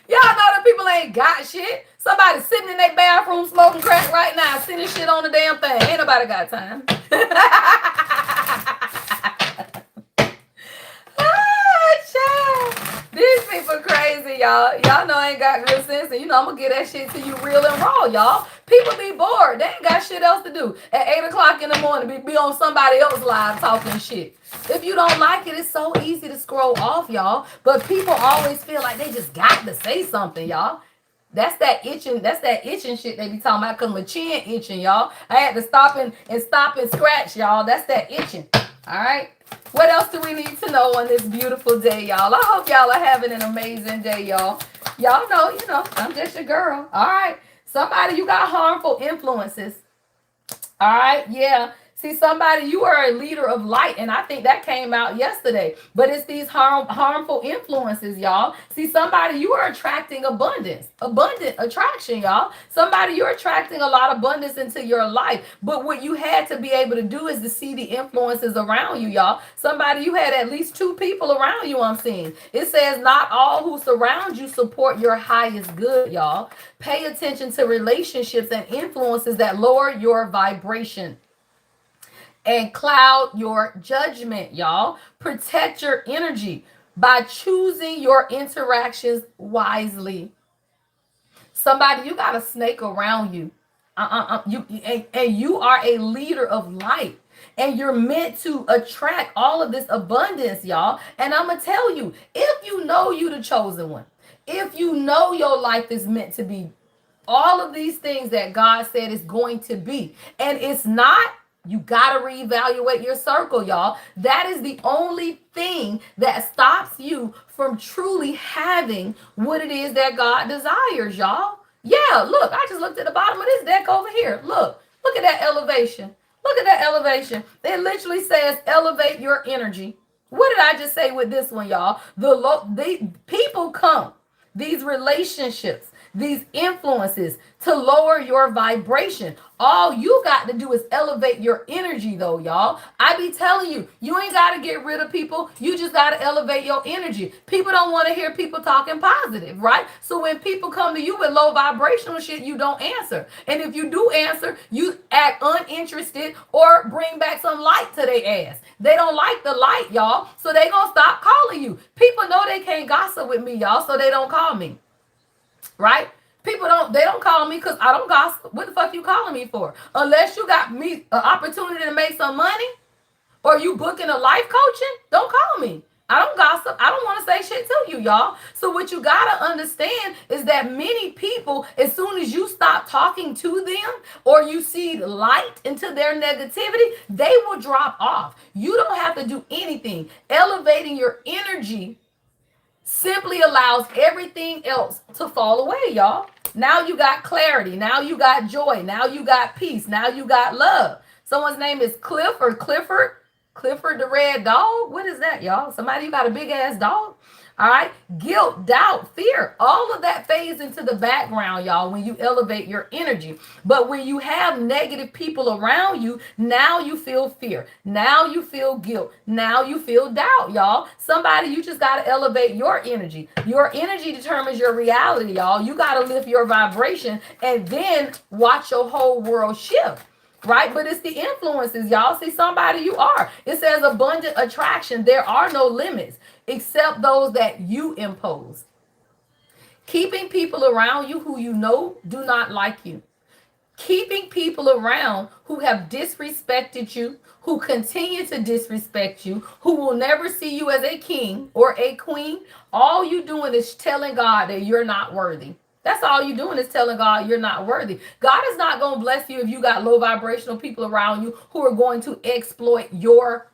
Y'all know that people ain't got shit. Somebody sitting in their bathroom smoking crack right now, sending shit on the damn thing. Ain't nobody got time. These people crazy, y'all. Y'all know I ain't got good sense. And you know I'm going to get that shit to you real and raw, y'all. People be bored. They ain't got shit else to do. At 8 o'clock in the morning, be on somebody else live talking shit. If you don't like it, it's so easy to scroll off, y'all. But people always feel like they just got to say something, y'all. That's that itching. That's that itching shit they be talking about. Cause my chin itching, y'all. I had to stop and scratch, y'all. That's that itching. All right. What else do we need to know on this beautiful day, y'all? I hope y'all are having an amazing day, y'all. Y'all know, I'm just your girl. All right. Somebody, you got harmful influences. All right, yeah. See, somebody, you are a leader of light, and I think that came out yesterday. But it's these harmful influences, y'all. See, somebody, you are attracting abundance, abundant attraction, y'all. Somebody, you're attracting a lot of abundance into your life. But what you had to be able to do is to see the influences around you, y'all. Somebody, you had at least 2 people around you, I'm seeing. It says not all who surround you support your highest good, y'all. Pay attention to relationships and influences that lower your vibration and cloud your judgment, y'all. Protect your energy by choosing your interactions wisely. Somebody, you got a snake around you. And you are a leader of light. And you're meant to attract all of this abundance, y'all. And I'm going to tell you, if you know you the chosen one, if you know your life is meant to be all of these things that God said is going to be, and it's not, you got to reevaluate your circle, y'all. That is the only thing that stops you from truly having what it is that God desires, y'all. Yeah, look, I just looked at the bottom of this deck over here. Look at that elevation. Look at that elevation. It literally says elevate your energy. What did I just say with this one, y'all? The people come, these relationships, these influences to lower your vibration. All you got to do is elevate your energy, though, y'all. I be telling you, you ain't got to get rid of people. You just got to elevate your energy. People don't want to hear people talking positive, right? So when people come to you with low vibrational shit, you don't answer. And if you do answer, you act uninterested or bring back some light to their ass. They don't like the light, y'all. So they going to stop calling you. People know they can't gossip with me, y'all, so they don't call me. Right? People don't call me because I don't gossip. What the fuck you calling me for? Unless you got me an opportunity to make some money or you booking a life coaching, don't call me. I don't gossip. I don't want to say shit to you, y'all. So what you got to understand is that many people, as soon as you stop talking to them or you see light into their negativity, they will drop off. You don't have to do anything. Elevating your energy simply allows everything else to fall away, y'all. Now you got clarity. Now you got joy. Now you got peace. Now you got love. Someone's name is Cliff or Clifford. Clifford the red dog. What is that, y'all? Somebody, you got a big ass dog? All right. Guilt, doubt, fear, all of that fades into the background, y'all, when you elevate your energy. But when you have negative people around you, now you feel fear. Now you feel guilt. Now you feel doubt, y'all. Somebody, you just got to elevate your energy. Your energy determines your reality, y'all. You got to lift your vibration and then watch your whole world shift. Right? But it's the influences, y'all. See, somebody you are. It says abundant attraction. There are no limits except those that you impose. Keeping people around you who you know do not like you. Keeping people around who have disrespected you, who continue to disrespect you, who will never see you as a king or a queen. All you doing is telling God that you're not worthy. That's all you're doing is telling God you're not worthy. God is not going to bless you if you got low vibrational people around you who are going to exploit your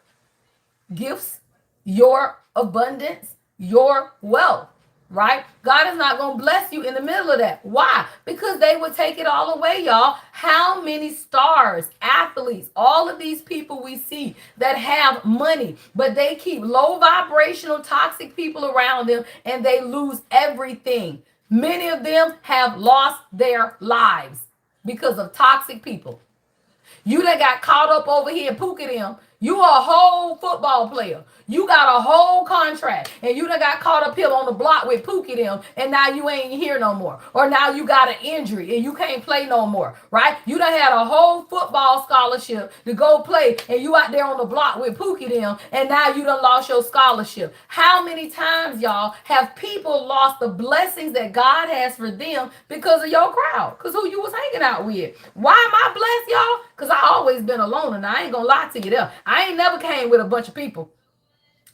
gifts, your abundance, your wealth, right? God is not going to bless you in the middle of that. Why? Because they would take it all away, y'all. How many stars, athletes, all of these people we see that have money, but they keep low vibrational, toxic people around them and they lose everything. Many of them have lost their lives because of toxic people. You done got caught up over here pooking them. You are a whole football player. You got a whole contract. And you done got caught up here on the block with Pookie them. And now you ain't here no more. Or now you got an injury and you can't play no more. Right? You done had a whole football scholarship to go play. And you out there on the block with Pookie them. And now you done lost your scholarship. How many times, y'all, have people lost the blessings that God has for them because of your crowd? Because who you was hanging out with. Why am I blessed, y'all? Because I always been alone. And I ain't going to lie to you there. I ain't never came with a bunch of people.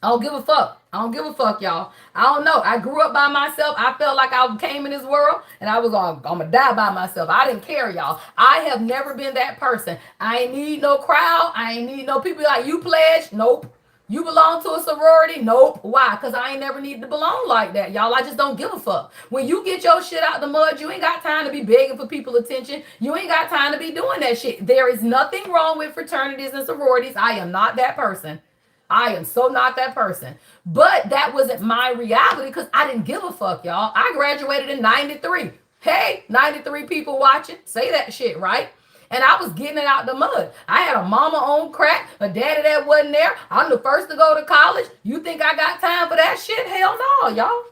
I don't give a fuck. I don't give a fuck, y'all. I don't know. I grew up by myself. I felt like I came in this world and I was I'm gonna die by myself. I didn't care, y'all. I have never been that person. I ain't need no crowd. I ain't need no people like you pledge. Nope. You belong to a sorority? Nope. Why? Because I ain't never needed to belong like that, y'all. I just don't give a fuck. When you get your shit out the mud, you ain't got time to be begging for people's attention. You ain't got time to be doing that shit. There is nothing wrong with fraternities and sororities. I am not that person. I am so not that person. But that wasn't my reality because I didn't give a fuck, y'all. I graduated in 93. Hey, 93 people watching. Say that shit, right? And I was getting it out the mud. I had a mama on crack, a daddy that wasn't there. I'm the first to go to college. You think I got time for that shit? Hell no, y'all.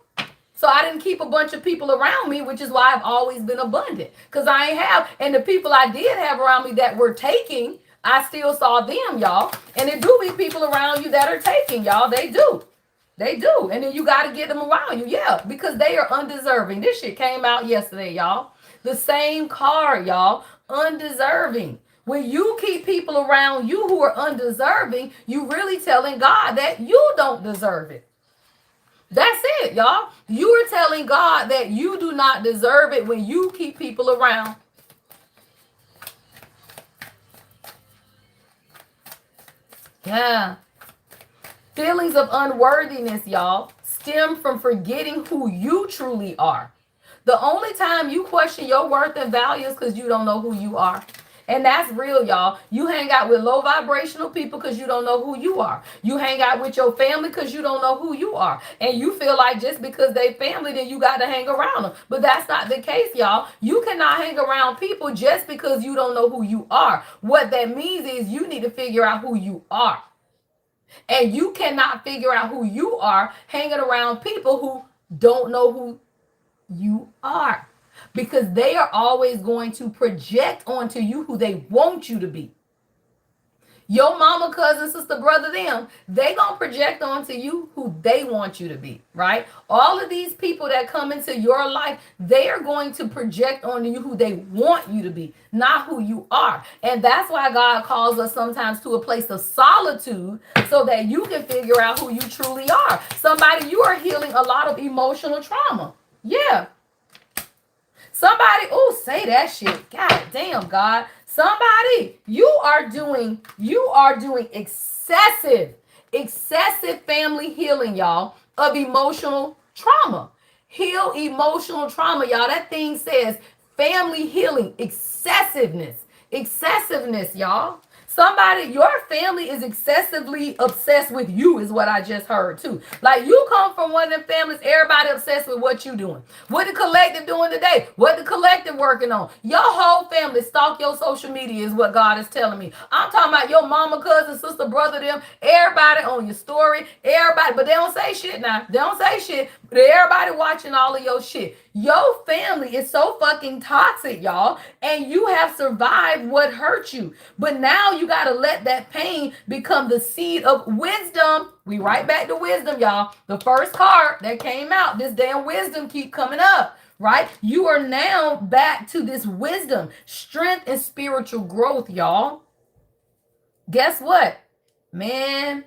So I didn't keep a bunch of people around me, which is why I've always been abundant. Because I ain't have, and the people I did have around me that were taking, I still saw them, y'all. And there do be people around you that are taking, y'all. They do. They do. And then you got to get them around you. Yeah, because they are undeserving. This shit came out yesterday, y'all. The same card, y'all. Undeserving. When you keep people around you who are undeserving, you really telling God that you don't deserve it. That's it, y'all. You are telling God that you do not deserve it when you keep people around. Yeah. Feelings of unworthiness, y'all, stem from forgetting who you truly are. The only time you question your worth and value is because you don't know who you are. And that's real, y'all. You hang out with low vibrational people because you don't know who you are. You hang out with your family because you don't know who you are. And you feel like just because they family, then you got to hang around them. But that's not the case, y'all. You cannot hang around people just because you don't know who you are. What that means is you need to figure out who you are. And you cannot figure out who you are hanging around people who don't know who you are, because they are always going to project onto you who they want you to be. Your mama, cousin, sister, brother, them, they gonna project onto you who they want you to be, right? All of these people that come into your life, they are going to project onto you who they want you to be, not who you are. And that's why God calls us sometimes to a place of solitude so that you can figure out who you truly are. Somebody, you are healing a lot of emotional trauma. Yeah. Somebody, oh, say that shit. God damn, God. Somebody, you are doing excessive family healing, y'all, of emotional trauma. Heal emotional trauma, y'all. That thing says family healing, excessiveness, y'all. Somebody, your family is excessively obsessed with you is what I just heard too. Like you come from one of them families, everybody obsessed with what you doing. What the collective doing today? What the collective working on? Your whole family stalk your social media is what God is telling me. I'm talking about your mama, cousin, sister, brother, them, everybody on your story, everybody, but they don't say shit now. They don't say shit, but everybody watching all of your shit. Your family is so fucking toxic, y'all, and you have survived what hurt you. But now you got to let that pain become the seed of wisdom. We right back to wisdom, y'all. The first card that came out, this damn wisdom keep coming up, right? You are now back to this wisdom, strength, and spiritual growth, y'all. Guess what? Man,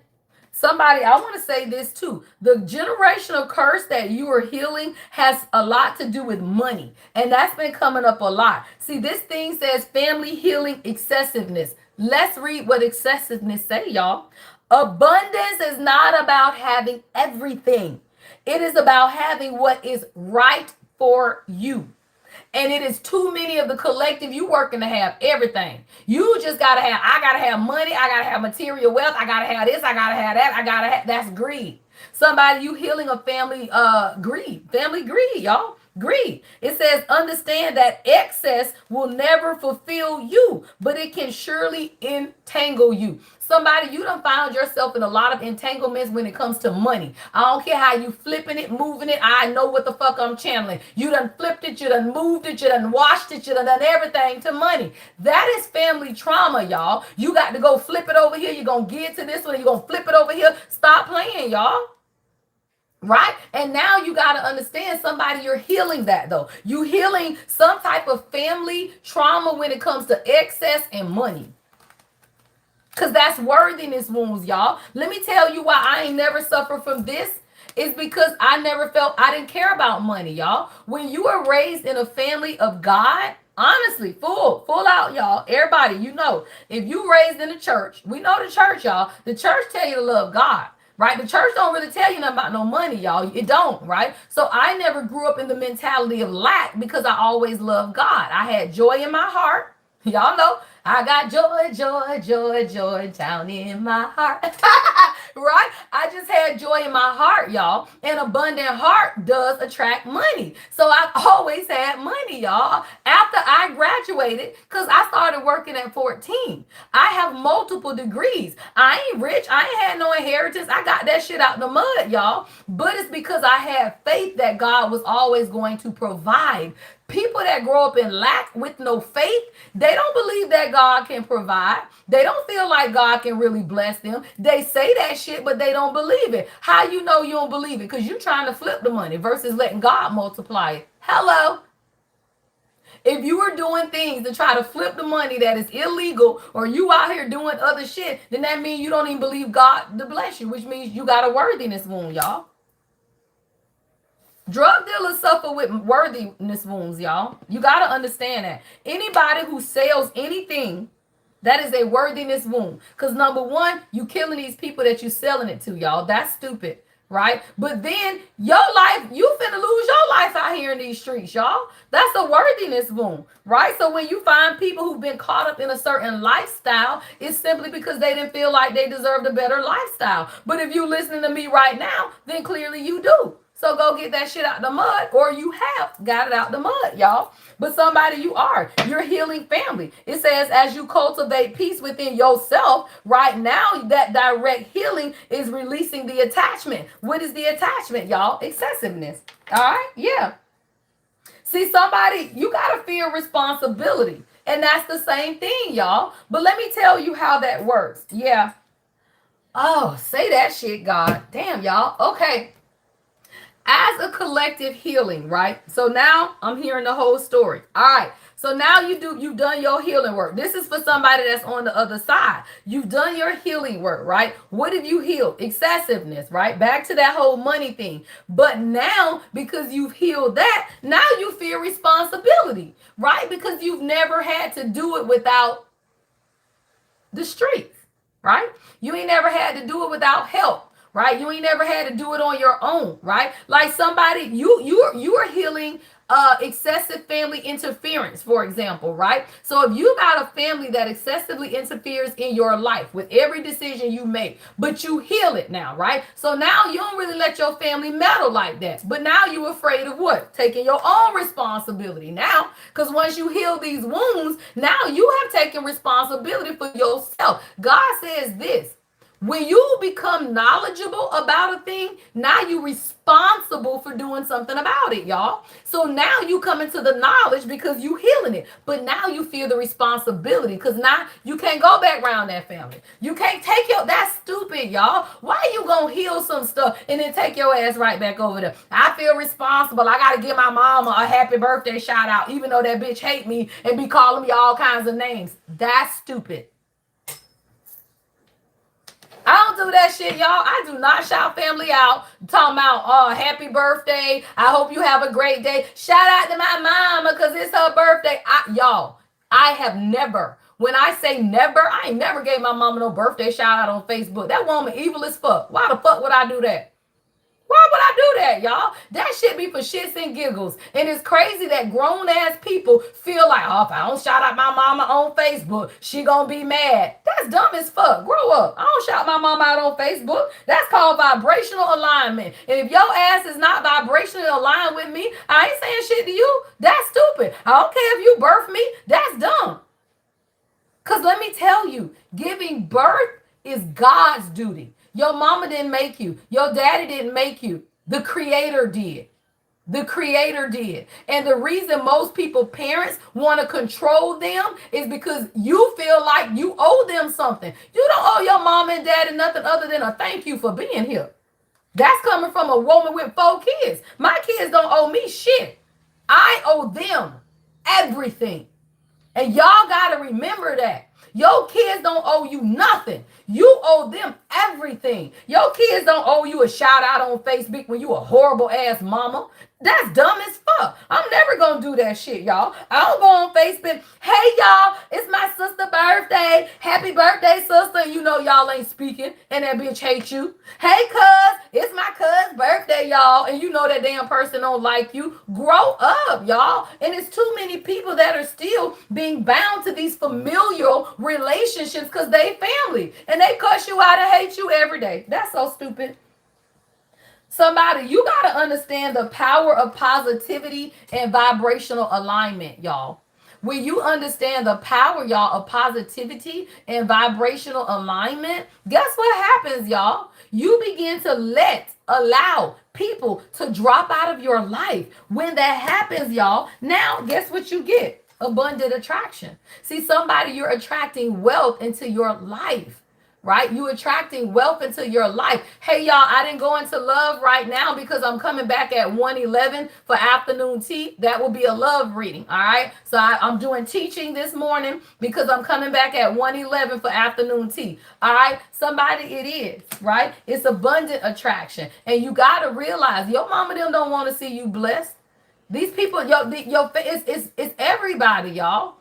somebody, I want to say this too. The generational curse that you are healing has a lot to do with money. And that's been coming up a lot. See, this thing says family healing excessiveness. Let's read what excessiveness say, y'all. Abundance is not about having everything. It is about having what is right for you. And it is too many of the collective you working to have everything. You just gotta have, I gotta have money, I gotta have material wealth, I gotta have this, I gotta have that, I gotta have, that's greed. Somebody, you healing a family greed, y'all. Greed. It says, understand that excess will never fulfill you, but it can surely entangle you. Somebody, you done found yourself in a lot of entanglements when it comes to money. I don't care how you flipping it, moving it. I know what the fuck I'm channeling. You done flipped it, you done moved it, you done washed it, you done everything to money. That is family trauma, y'all. You got to go flip it over here. You're going to get to this one. You're going to flip it over here. Stop playing, y'all. Right? And now you got to understand, somebody, you're healing that though. You healing some type of family trauma when it comes to excess and money. Because that's worthiness wounds, y'all. Let me tell you why I ain't never suffered from this. It's because I never felt I didn't care about money, y'all. When you are raised in a family of God, honestly, full out, y'all. Everybody, you know, if you raised in the church, we know the church, y'all. The church tell you to love God. Right? The church don't really tell you nothing about no money, y'all. It don't, right? So I never grew up in the mentality of lack because I always loved God. I had joy in my heart. Y'all know I got joy, joy, joy, joy down in my heart. Right? I just had joy in my heart, y'all. An abundant heart does attract money. So I've always had money, y'all. After I graduated, because I started working at 14, I have multiple degrees. I ain't rich. I ain't had no inheritance. I got that shit out the mud, y'all. But it's because I had faith that God was always going to provide. People that grow up in lack with no faith, they don't believe that God can provide. They don't feel like God can really bless them. They say that shit, but they don't believe it. How you know you don't believe it? Because you're trying to flip the money versus letting God multiply it. Hello? If you are doing things to try to flip the money that is illegal, or you out here doing other shit, then that means you don't even believe God to bless you, which means you got a worthiness wound, y'all. Drug dealers suffer with worthiness wounds, y'all. You got to understand that. Anybody who sells anything, that is a worthiness wound. Because number one, you killing these people that you selling it to, y'all. That's stupid, right? But then your life, you finna lose your life out here in these streets, y'all. That's a worthiness wound, right? So when you find people who've been caught up in a certain lifestyle, it's simply because they didn't feel like they deserved a better lifestyle. But if you listening to me right now, then clearly you do. So go get that shit out the mud, or you have got it out the mud, y'all. But somebody you are, you're healing family. It says as you cultivate peace within yourself, right now that direct healing is releasing the attachment. What is the attachment, y'all? Excessiveness. All right? Yeah. See, somebody, you got to feel responsibility. And that's the same thing, y'all. But let me tell you how that works. Yeah. Oh, say that shit, God. Damn, y'all. Okay. As a collective healing, right? So now I'm hearing the whole story. All right. So now you've done your healing work. This is for somebody that's on the other side. You've done your healing work, right? What have you healed? Excessiveness, right? Back to that whole money thing. But now, because you've healed that, now you feel responsibility, right? Because you've never had to do it without the streets, right? You ain't never had to do it without help. Right? You ain't never had to do it on your own, right? Like somebody, you are healing excessive family interference, for example, right? So if you got a family that excessively interferes in your life with every decision you make, but you heal it now, right? So now you don't really let your family meddle like that. But now you're afraid of what? Taking your own responsibility now, because once you heal these wounds, now you have taken responsibility for yourself. God says this. When you become knowledgeable about a thing, now you're responsible for doing something about it, y'all. So now you come into the knowledge because you healing it. But now you feel the responsibility because now you can't go back around that family. You can't take that's stupid, y'all. Why are you going to heal some stuff and then take your ass right back over there? I feel responsible. I got to give my mama a happy birthday shout out, even though that bitch hate me and be calling me all kinds of names. That's stupid. I don't do that shit, y'all. I do not shout family out. Talking about, happy birthday. I hope you have a great day. Shout out to my mama because it's her birthday. Y'all, I have never, when I say never, I ain't never gave my mama no birthday shout out on Facebook. That woman evil as fuck. Why the fuck would I do that? Why would I do that, y'all? That shit be for shits and giggles. And it's crazy that grown-ass people feel like, oh, if I don't shout out my mama on Facebook, she gonna be mad. That's dumb as fuck. Grow up. I don't shout my mama out on Facebook. That's called vibrational alignment. And if your ass is not vibrationally aligned with me, I ain't saying shit to you. That's stupid. I don't care if you birth me. That's dumb. Because let me tell you, giving birth is God's duty. Your mama didn't make you. Your daddy didn't make you. The creator did. The creator did. And the reason most people, parents, want to control them is because you feel like you owe them something. You don't owe your mom and daddy nothing other than a thank you for being here. That's coming from a woman with 4 kids. My kids don't owe me shit. I owe them everything. And y'all got to remember that. Your kids don't owe you nothing. You owe them everything. Your kids don't owe you a shout out on Facebook when you a horrible ass mama. That's dumb as fuck. I'm never gonna do that shit, y'all. I don't go on Facebook. Hey, y'all, it's my sister's birthday. Happy birthday, sister. And you know y'all ain't speaking, and that bitch hates you. Hey, cuz, it's my cousin's birthday, y'all, and you know that damn person don't like you. Grow up, y'all. And it's too many people that are still being bound to these familial relationships because they family, and they cuss you out and hate you every day. That's so stupid. Somebody, you got to understand the power of positivity and vibrational alignment, y'all. When you understand the power, y'all, of positivity and vibrational alignment, guess what happens, y'all? You begin to allow people to drop out of your life. When that happens, y'all, now guess what you get? Abundant attraction. See, somebody, you're attracting wealth into your life, right? You attracting wealth into your life. Hey, y'all, I didn't go into love right now because I'm coming back at 1:11 for afternoon tea. That will be a love reading, all right? So I'm doing teaching this morning because I'm coming back at 1:11 for afternoon tea, all right? Somebody, it is, right? It's abundant attraction. And you got to realize your mama them don't want to see you blessed. These people, it's everybody, y'all.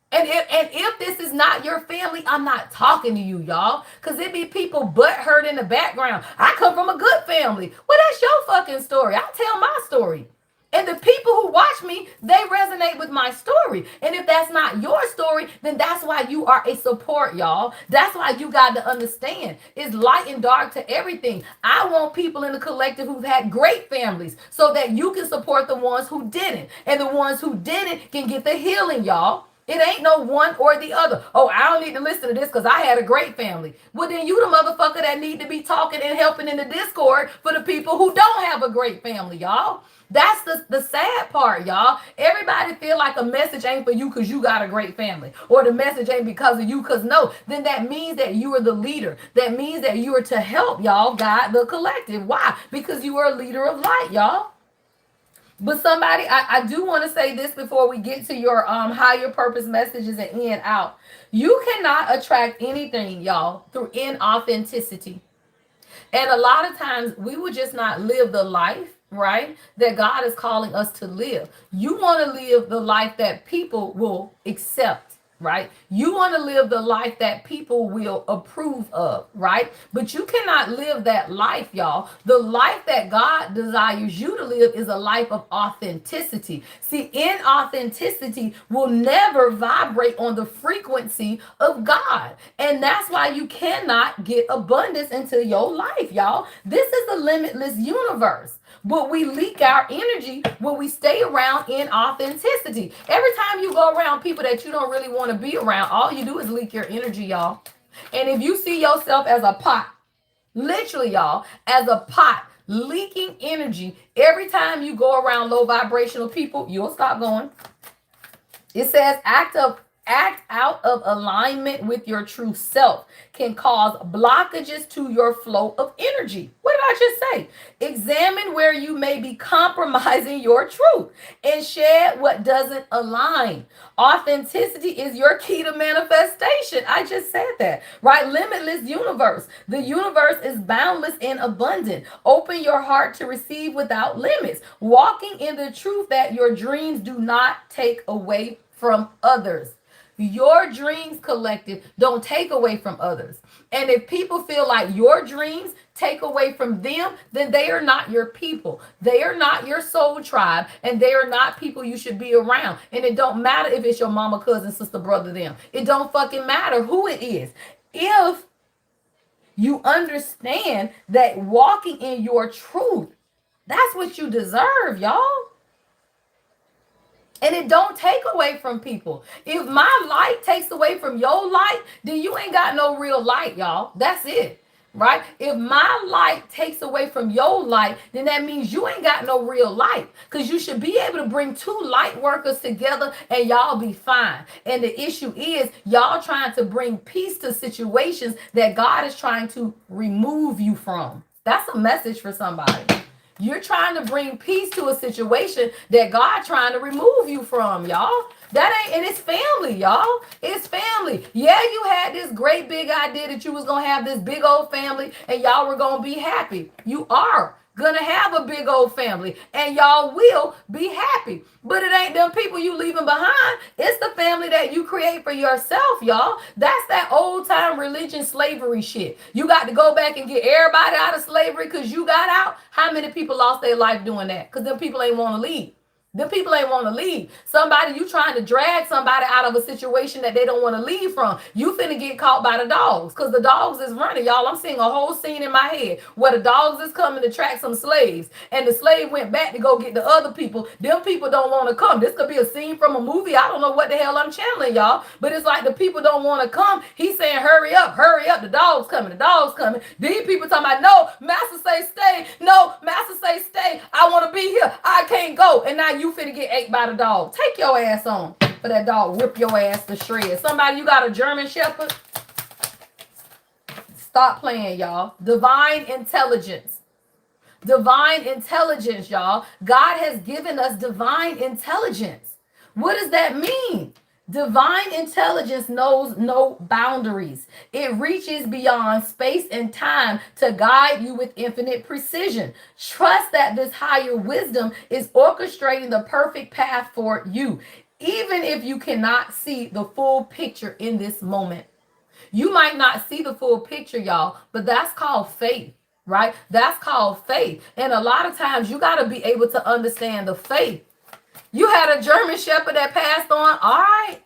And if this is not your family, I'm not talking to you, y'all. Because it be people butt hurt in the background. I come from a good family. Well, that's your fucking story. I tell my story. And the people who watch me, they resonate with my story. And if that's not your story, then that's why you are a support, y'all. That's why you got to understand. It's light and dark to everything. I want people in the collective who've had great families so that you can support the ones who didn't. And the ones who didn't can get the healing, y'all. It ain't no one or the other. Oh, I don't need to listen to this because I had a great family. Well, then you the motherfucker that need to be talking and helping in the Discord for the people who don't have a great family, y'all. That's the sad part, y'all. Everybody feel like a message ain't for you because you got a great family. Or the message ain't because of you because no. Then that means that you are the leader. That means that you are to help, y'all, guide the collective. Why? Because you are a leader of light, y'all. But somebody, I do want to say this before we get to your higher purpose messages and in out. You cannot attract anything, y'all, through inauthenticity. And a lot of times we would just not live the life, right, that God is calling us to live. You want to live the life that people will accept, right? You want to live the life that people will approve of, right? But you cannot live that life, y'all. The life that God desires you to live is a life of authenticity. See, inauthenticity will never vibrate on the frequency of God. And that's why you cannot get abundance into your life, y'all. This is a limitless universe. But we leak our energy when we stay around inauthenticity. Every time you go around people that you don't really want to be around, all you do is leak your energy, y'all. And if you see yourself as a pot, literally, y'all, as a pot leaking energy, every time you go around low vibrational people, you'll stop going. It says act out of alignment with your true self can cause blockages to your flow of energy. What did I just say? Examine where you may be compromising your truth and shed what doesn't align. Authenticity is your key to manifestation. I just said that, right? Limitless universe. The universe is boundless and abundant. Open your heart to receive without limits. Walking in the truth that your dreams do not take away from others. Your dreams, collective, don't take away from others. And if people feel like your dreams take away from them, then they are not your people. They are not your soul tribe, and they are not people you should be around. And it don't matter if it's your mama, cousin, sister, brother, them. It don't fucking matter who it is. If you understand that walking in your truth, that's what you deserve, y'all. And it don't take away from people. If my light takes away from your light, then you ain't got no real light, y'all. That's it, right? If my light takes away from your light, then that means you ain't got no real light. Because you should be able to bring two light workers together and y'all be fine. And the issue is y'all trying to bring peace to situations that God is trying to remove you from. That's a message for somebody. You're trying to bring peace to a situation that God trying to remove you from, y'all. That ain't, and it's family, y'all. It's family. Yeah, you had this great big idea that you was gonna have this big old family and y'all were gonna be happy. You are gonna have a big old family and y'all will be happy, but it ain't them people you leaving behind. It's the family that you create for yourself, y'all. That's that old time religion slavery shit. You got to go back and get everybody out of slavery because you got out. How many people lost their life doing that? Because them people ain't want to leave. Them people ain't want to leave. Somebody, you trying to drag somebody out of a situation that they don't want to leave from. You finna get caught by the dogs because the dogs is running, y'all. I'm seeing a whole scene in my head where the dogs is coming to track some slaves, and the slave went back to go get the other people. Them people don't want to come. This could be a scene from a movie. I don't know what the hell I'm channeling, y'all, but it's like the people don't want to come. He's saying, hurry up, the dog's coming, the dog's coming. These people talking about, no, master say stay. No, master say stay. I want to be here. I can't go. And now you finna get ate by the dog. Take your ass on for that dog. Whip your ass to shreds. Somebody, you got a German Shepherd? Stop playing, y'all. Divine intelligence. Divine intelligence, y'all. God has given us divine intelligence. What does that mean? Divine intelligence knows no boundaries. It reaches beyond space and time to guide you with infinite precision. Trust that this higher wisdom is orchestrating the perfect path for you, even if you cannot see the full picture in this moment. You might not see the full picture, y'all, but that's called faith, right? That's called faith. And a lot of times you got to be able to understand the faith. You had a German Shepherd that passed on. All right.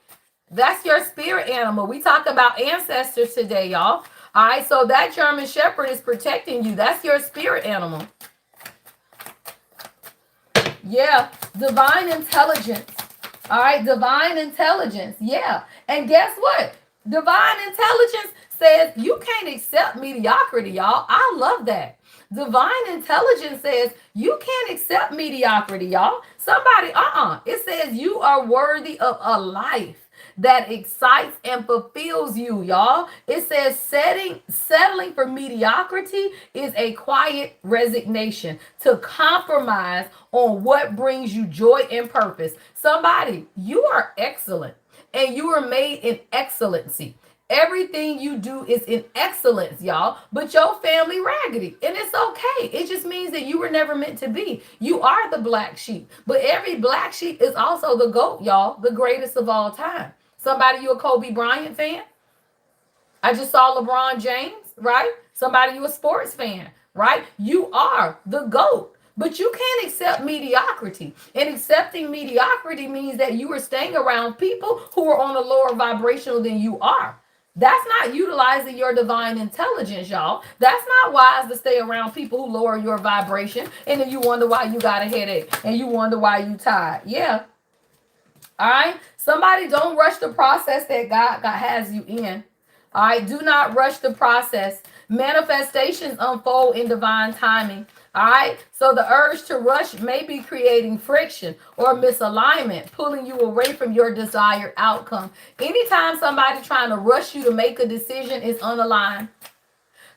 That's your spirit animal. We talk about ancestors today, y'all. All right. So that German Shepherd is protecting you. That's your spirit animal. Yeah. Divine intelligence. All right. Divine intelligence. Yeah. And guess what? Divine intelligence says you can't accept mediocrity, y'all. I love that. Divine intelligence says you can't accept mediocrity, y'all. Somebody, it says you are worthy of a life that excites and fulfills you, y'all. It says settling for mediocrity is a quiet resignation to compromise on what brings you joy and purpose. Somebody, you are excellent and you are made in excellency. Everything you do is in excellence, y'all, but your family raggedy, and it's okay. It just means that you were never meant to be. You are the black sheep, but every black sheep is also the GOAT, y'all, the greatest of all time. Somebody, you a Kobe Bryant fan? I just saw LeBron James, right? Somebody, you a sports fan, right? You are the GOAT. But you can't accept mediocrity. And accepting mediocrity means that you are staying around people who are on a lower vibrational than you are. That's not utilizing your divine intelligence, y'all. That's not wise to stay around people who lower your vibration. And then you wonder why you got a headache and you wonder why you tired. Yeah. All right. Somebody, don't rush the process that God has you in. All right. Do not rush the process. Manifestations unfold in divine timing. All right. So the urge to rush may be creating friction or misalignment, pulling you away from your desired outcome. Anytime somebody trying to rush you to make a decision is unaligned.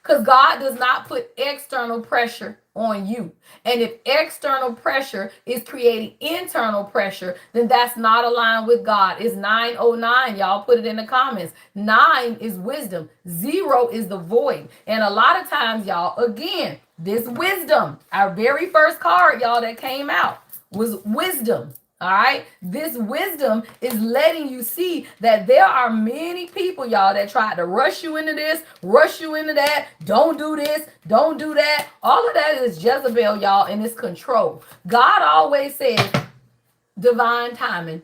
Because God does not put external pressure on you. And if external pressure is creating internal pressure, then that's not aligned with God. It's 909. Y'all put it in the comments. 9 is wisdom. 0 is the void. And a lot of times, y'all, again, this wisdom, our very first card, y'all, that came out was wisdom. All right. This wisdom is letting you see that there are many people, y'all, that try to rush you into this, rush you into that. Don't do this. Don't do that. All of that is Jezebel, y'all, and it's control. God always says divine timing.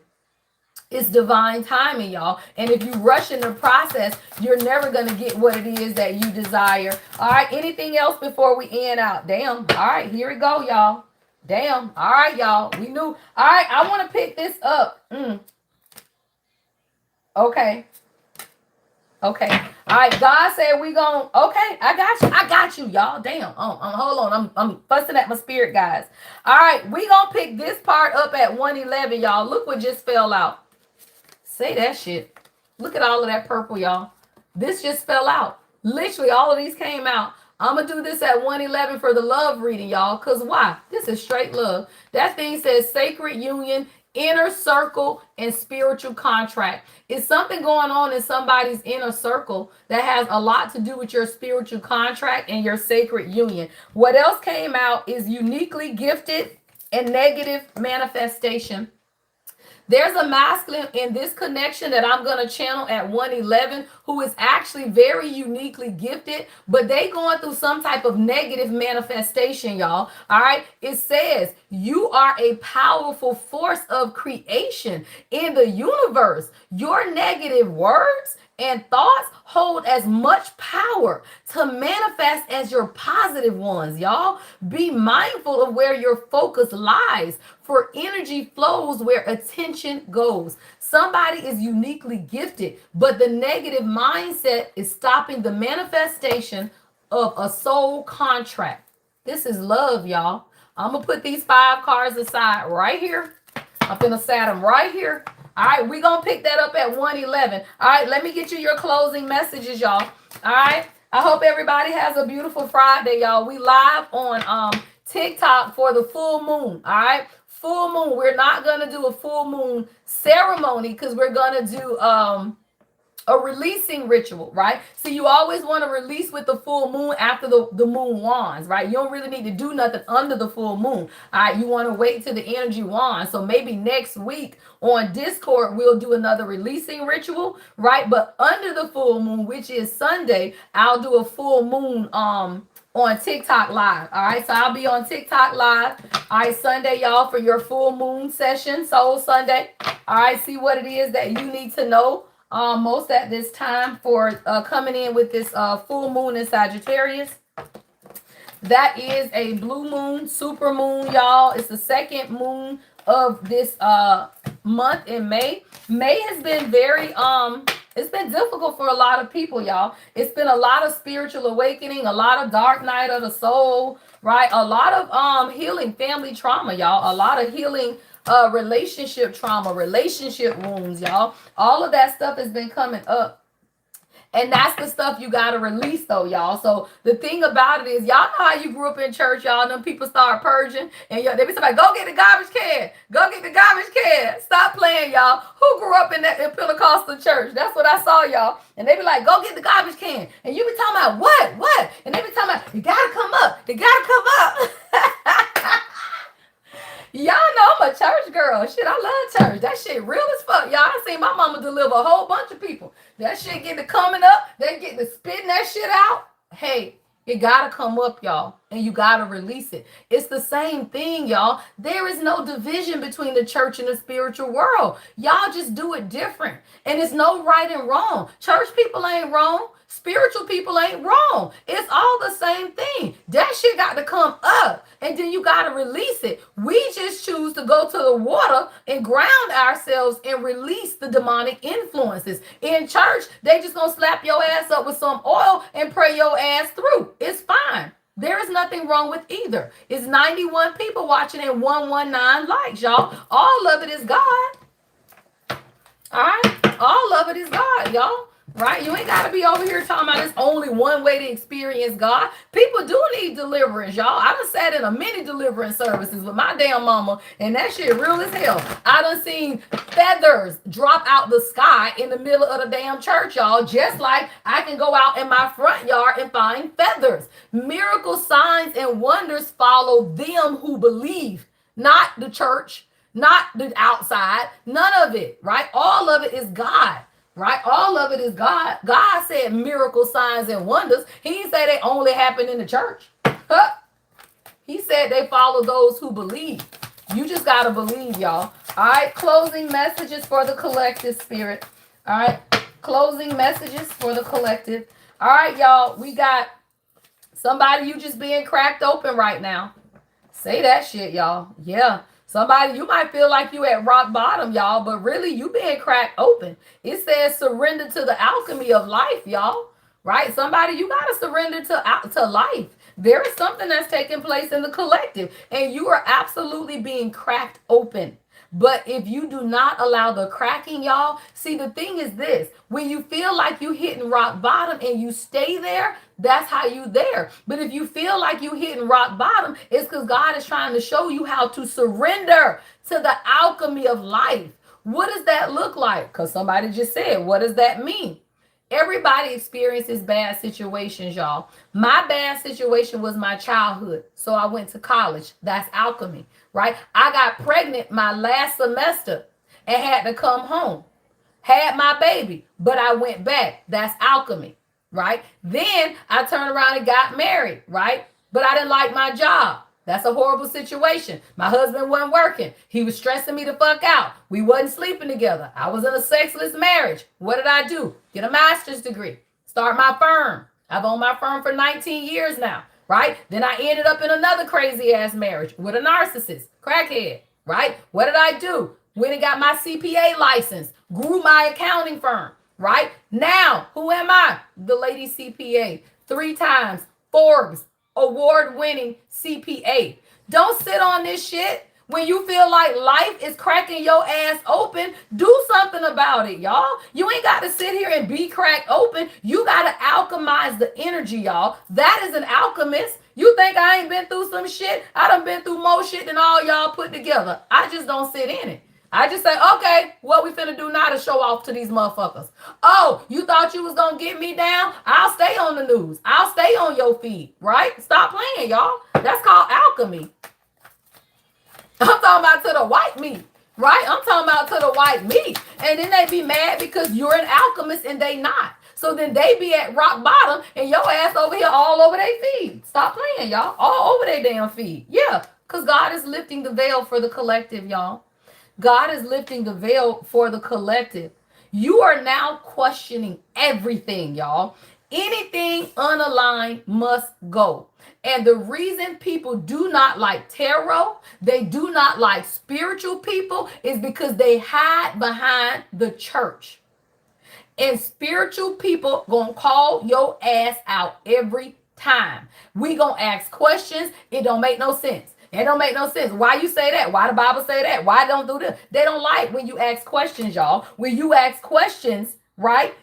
It's divine timing, y'all. And if you rush in the process, you're never going to get what it is that you desire. All right. Anything else before we end out? Damn. All right. Here we go, y'all. Damn. All right, y'all. We knew. All right. I want to pick this up. Okay. Okay. All right. God said we going to. Okay. I got you. I got you, y'all. Damn. Hold on. I'm fussing at my spirit, guys. All right. We going to pick this part up at 111, y'all. Look what just fell out. Say that shit. Look at all of that purple, y'all. This just fell out. Literally, all of these came out. I'm going to do this at 111 for the love reading, y'all. Because why? This is straight love. That thing says sacred union, inner circle, and spiritual contract. Is something going on in somebody's inner circle that has a lot to do with your spiritual contract and your sacred union. What else came out is uniquely gifted and negative manifestation. There's a masculine in this connection that I'm going to channel at 111 who is actually very uniquely gifted, but they going through some type of negative manifestation, y'all. All right. It says you are a powerful force of creation in the universe. Your negative words and thoughts hold as much power to manifest as your positive ones, y'all. Be mindful of where your focus lies, for energy flows where attention goes. Somebody is uniquely gifted, but the negative mindset is stopping the manifestation of a soul contract. This is love, y'all. I'm going to put these 5 cards aside right here. I'm going to set them right here. All right, we're going to pick that up at 111. All right, let me get you your closing messages, y'all. All right, I hope everybody has a beautiful Friday, y'all. We live on TikTok for the full moon, all right? Full moon. We're not going to do a full moon ceremony because we're going to do a releasing ritual, right? So you always want to release with the full moon after the moon wands, right? You don't really need to do nothing under the full moon. All right, you want to wait till the energy wands. So maybe next week on Discord, we'll do another releasing ritual, right? But under the full moon, which is Sunday, I'll do a full moon on TikTok live. All right, so I'll be on TikTok live. All right, Sunday, y'all, for your full moon session, Soul Sunday. All right, see what it is that you need to know most at this time for coming in with this full moon in Sagittarius. That is a blue moon, super moon, y'all. It's the second moon of this month in May. May has been very it's been difficult for a lot of people, y'all. It's been a lot of spiritual awakening, a lot of dark night of the soul, right? A lot of healing family trauma, y'all. A lot of healing relationship trauma, relationship wounds, y'all. All of that stuff has been coming up. And that's the stuff you got to release, though, y'all. So the thing about it is, y'all know how you grew up in church, y'all. Them people start purging. And they be somebody, go get the garbage can. Go get the garbage can. Stop playing, y'all. Who grew up in Pentecostal church? That's what I saw, y'all. And they be like, go get the garbage can. And you be talking about, what? And they be talking about, you got to come up. You got to come up. Y'all know I'm a church girl. Shit, I love church. That shit real as fuck. Y'all, I seen my mama deliver a whole bunch of people. That shit getting to coming up. They getting to spitting that shit out. Hey, it got to come up, y'all. And you got to release it. It's the same thing, y'all. There is no division between the church and the spiritual world. Y'all just do it different. And it's no right and wrong. Church people ain't wrong. Spiritual people ain't wrong. It's all the same thing. That shit got to come up. And then you got to release it. We just choose to go to the water and ground ourselves and release the demonic influences. In church, they just going to slap your ass up with some oil and pray your ass through. It's fine. There is nothing wrong with either. It's 91 people watching and 119 likes, y'all. All of it is God. All right? All of it is God, y'all. Right? You ain't got to be over here talking about it's only one way to experience God. People do need deliverance, y'all. I done sat in a many deliverance services with my damn mama, and that shit real as hell. I done seen feathers drop out the sky in the middle of the damn church, y'all. Just like I can go out in my front yard and find feathers. Miracle signs and wonders follow them who believe, not the church, not the outside, none of it, right? All of it is God. Right? All of it is God. God said miracle signs and wonders. He didn't say they only happen in the church. He said they follow those who believe. You just got to believe, y'all. All right. Closing messages for the collective spirit. All right. Closing messages for the collective. All right, y'all. We got somebody you just being cracked open right now. Say that shit, y'all. Yeah. Somebody, you might feel like you at rock bottom, y'all, but really you being cracked open. It says surrender to the alchemy of life, y'all, right? Somebody, you got to surrender to life. There is something that's taking place in the collective, and you are absolutely being cracked open But if you do not allow the cracking, y'all, see, the thing is this: when you feel like you hitting rock bottom and you stay there, that's how you there. But if you feel like you hitting rock bottom, it's because God is trying to show you how to surrender to the alchemy of life. What does that look like? Because somebody just said, what does that mean? Everybody experiences bad situations, y'all. My bad situation was my childhood. So I went to college. That's alchemy, right? I got pregnant my last semester and had to come home. Had my baby, but I went back. That's alchemy, right? Then I turned around and got married, right? But I didn't like my job. That's a horrible situation. My husband wasn't working. He was stressing me the fuck out. We wasn't sleeping together. I was in a sexless marriage. What did I do? Get a master's degree. Start my firm. I've owned my firm for 19 years now, right? Then I ended up in another crazy ass marriage with a narcissist, crackhead, right? What did I do? Went and got my CPA license, grew my accounting firm, right? Now, who am I? The lady CPA, 3 times Forbes award-winning CPA. Don't sit on this shit. When you feel like life is cracking your ass open, do something about it, y'all. You ain't got to sit here and be cracked open. You got to alchemize the energy, y'all. That is an alchemist. You think I ain't been through some shit? I done been through more shit than all y'all put together. I just don't sit in it. I just say, okay, what we finna do now to show off to these motherfuckers? Oh, you thought you was gonna get me down? I'll stay on the news. I'll stay on your feed, right? Stop playing, y'all. That's called alchemy. I'm talking about to the white meat, right? I'm talking about to the white meat. And then they be mad because you're an alchemist and they not. So then they be at rock bottom and your ass over here all over their feed. Stop playing, y'all. All over their damn feed. Yeah, because God is lifting the veil for the collective, y'all. God is lifting the veil for the collective. You are now questioning everything, y'all. Anything unaligned must go. And the reason people do not like tarot, they do not like spiritual people, is because they hide behind the church. And spiritual people gonna call your ass out every time. We gonna ask questions. It don't make no sense. It don't make no sense. Why you say that? Why the Bible say that? Why don't do this? They don't like when you ask questions, y'all. When you ask questions, right?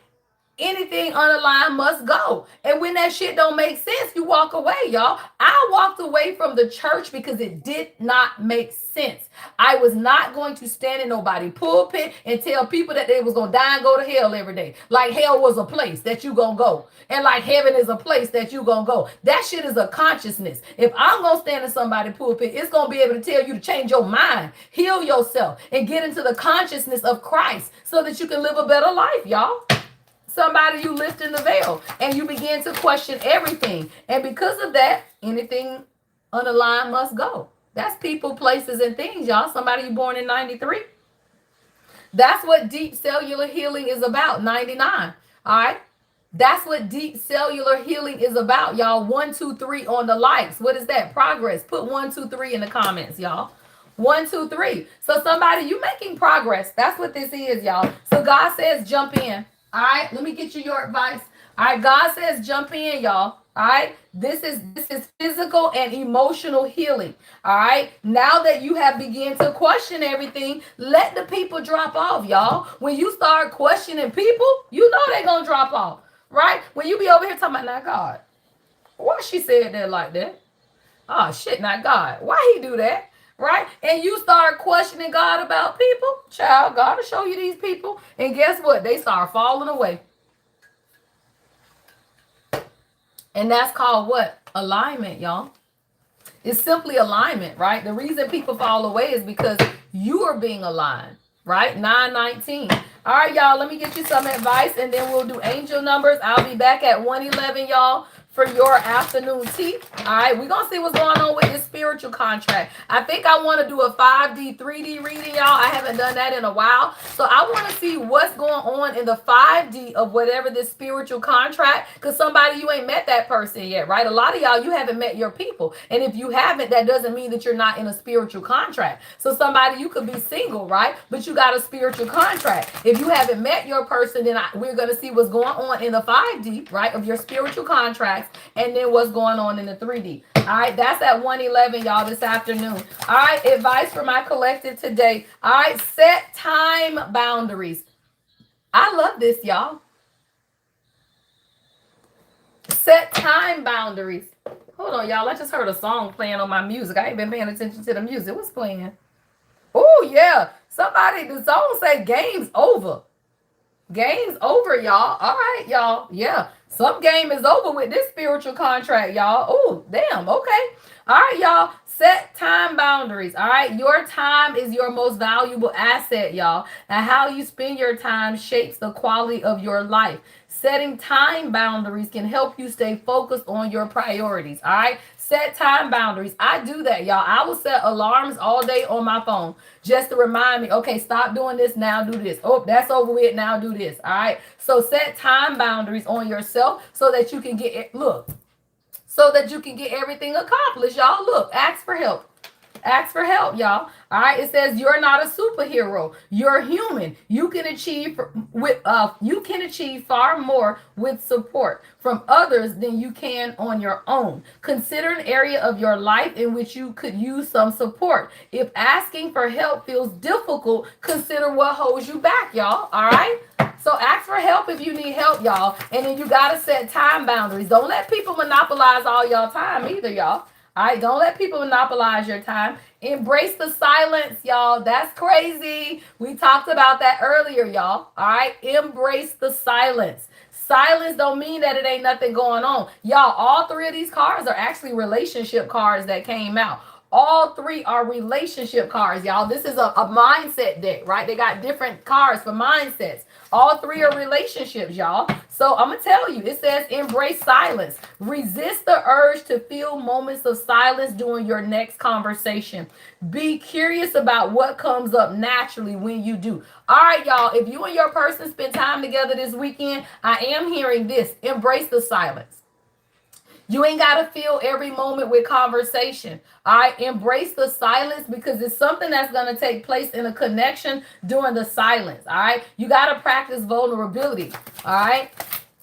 Anything unaligned must go. And when that shit don't make sense, you walk away, y'all. I walked away from the church because it did not make sense. I was not going to stand in nobody's pulpit and tell people that they was going to die and go to hell every day. Like hell was a place that you going to go. And like heaven is a place that you going to go. That shit is a consciousness. If I'm going to stand in somebody's pulpit, it's going to be able to tell you to change your mind, heal yourself, and get into the consciousness of Christ so that you can live a better life, y'all. Somebody, you lifting the veil and you begin to question everything. And because of that, anything unaligned must go. That's people, places, and things, y'all. Somebody you born in 93. That's what deep cellular healing is about, 99. All right. That's what deep cellular healing is about, y'all. 1, 2, 3 on the likes. What is that? Progress. Put 1, 2, 3 in the comments, y'all. 1, 2, 3. So somebody, you making progress. That's what this is, y'all. So God says jump in. All right, let me get you your advice. All right, God says jump in, y'all. All right, this is physical and emotional healing. All right, now that you have begun to question everything, let the people drop off, y'all. When you start questioning people, you know they're gonna drop off, right? When you be over here talking about, now God, why she said that like that? Oh shit, not God. Why he do that? Right? And you start questioning God about people, child, God will show you these people. And guess what? They start falling away. And that's called what? Alignment, y'all. It's simply alignment, right? The reason people fall away is because you are being aligned, right? 919. All right, y'all, let me get you some advice and then we'll do angel numbers. I'll be back at 1:11, y'all, for your afternoon tea. All right, we're going to see what's going on with this spiritual contract. I think I want to do a 5D, 3D reading, y'all. I haven't done that in a while. So I want to see what's going on in the 5D of whatever this spiritual contract, because somebody, you ain't met that person yet, right? A lot of y'all, you haven't met your people. And if you haven't, that doesn't mean that you're not in a spiritual contract. So somebody, you could be single, right? But you got a spiritual contract. If you haven't met your person, then we're going to see what's going on in the 5D, right, of your spiritual contracts. And then what's going on in the 3D. All All right, that's at 1:11, y'all, this afternoon. All right, advice for my collective today. All right, set time boundaries. I love this, y'all. Set time boundaries. Hold on, y'all. I just heard a song playing on my music. I ain't been paying attention to the music. What's playing? Oh, yeah. Somebody, the song say game's over. Game's over, y'all. All right, y'all. Yeah. Some game is over with this spiritual contract, y'all. Oh, damn. Okay. All right, y'all. Set time boundaries. All right. Your time is your most valuable asset, y'all. And how you spend your time shapes the quality of your life. Setting time boundaries can help you stay focused on your priorities. All right. Set time boundaries. I do that, y'all. I will set alarms all day on my phone just to remind me, okay, stop doing this, now do this. Oh, that's over with, now do this. All right. So set time boundaries on yourself so that you can get it. Look, so that you can get everything accomplished, y'all. Look, ask for help. Ask for help, y'all. All right. It says you're not a superhero. You're human. You can achieve far more with support from others than you can on your own. Consider an area of your life in which you could use some support. If asking for help feels difficult, consider what holds you back, y'all. All right. So ask for help if you need help, y'all. And then you got to set time boundaries. Don't let people monopolize all y'all time either, y'all. All right, don't let people monopolize your time. Embrace the silence, y'all. That's crazy. We talked about that earlier, y'all. All right, embrace the silence. Silence don't mean that it ain't nothing going on. Y'all, all three of these cards are actually relationship cards that came out. All three are relationship cards, y'all. This is a mindset deck, right? They got different cards for mindsets. All three are relationships, y'all. So I'm going to tell you, it says embrace silence. Resist the urge to feel moments of silence during your next conversation. Be curious about what comes up naturally when you do. All right, y'all, if you and your person spend time together this weekend, I am hearing this. Embrace the silence. You ain't got to fill every moment with conversation. All right. Embrace the silence because it's something that's going to take place in a connection during the silence. All right. You got to practice vulnerability. All right.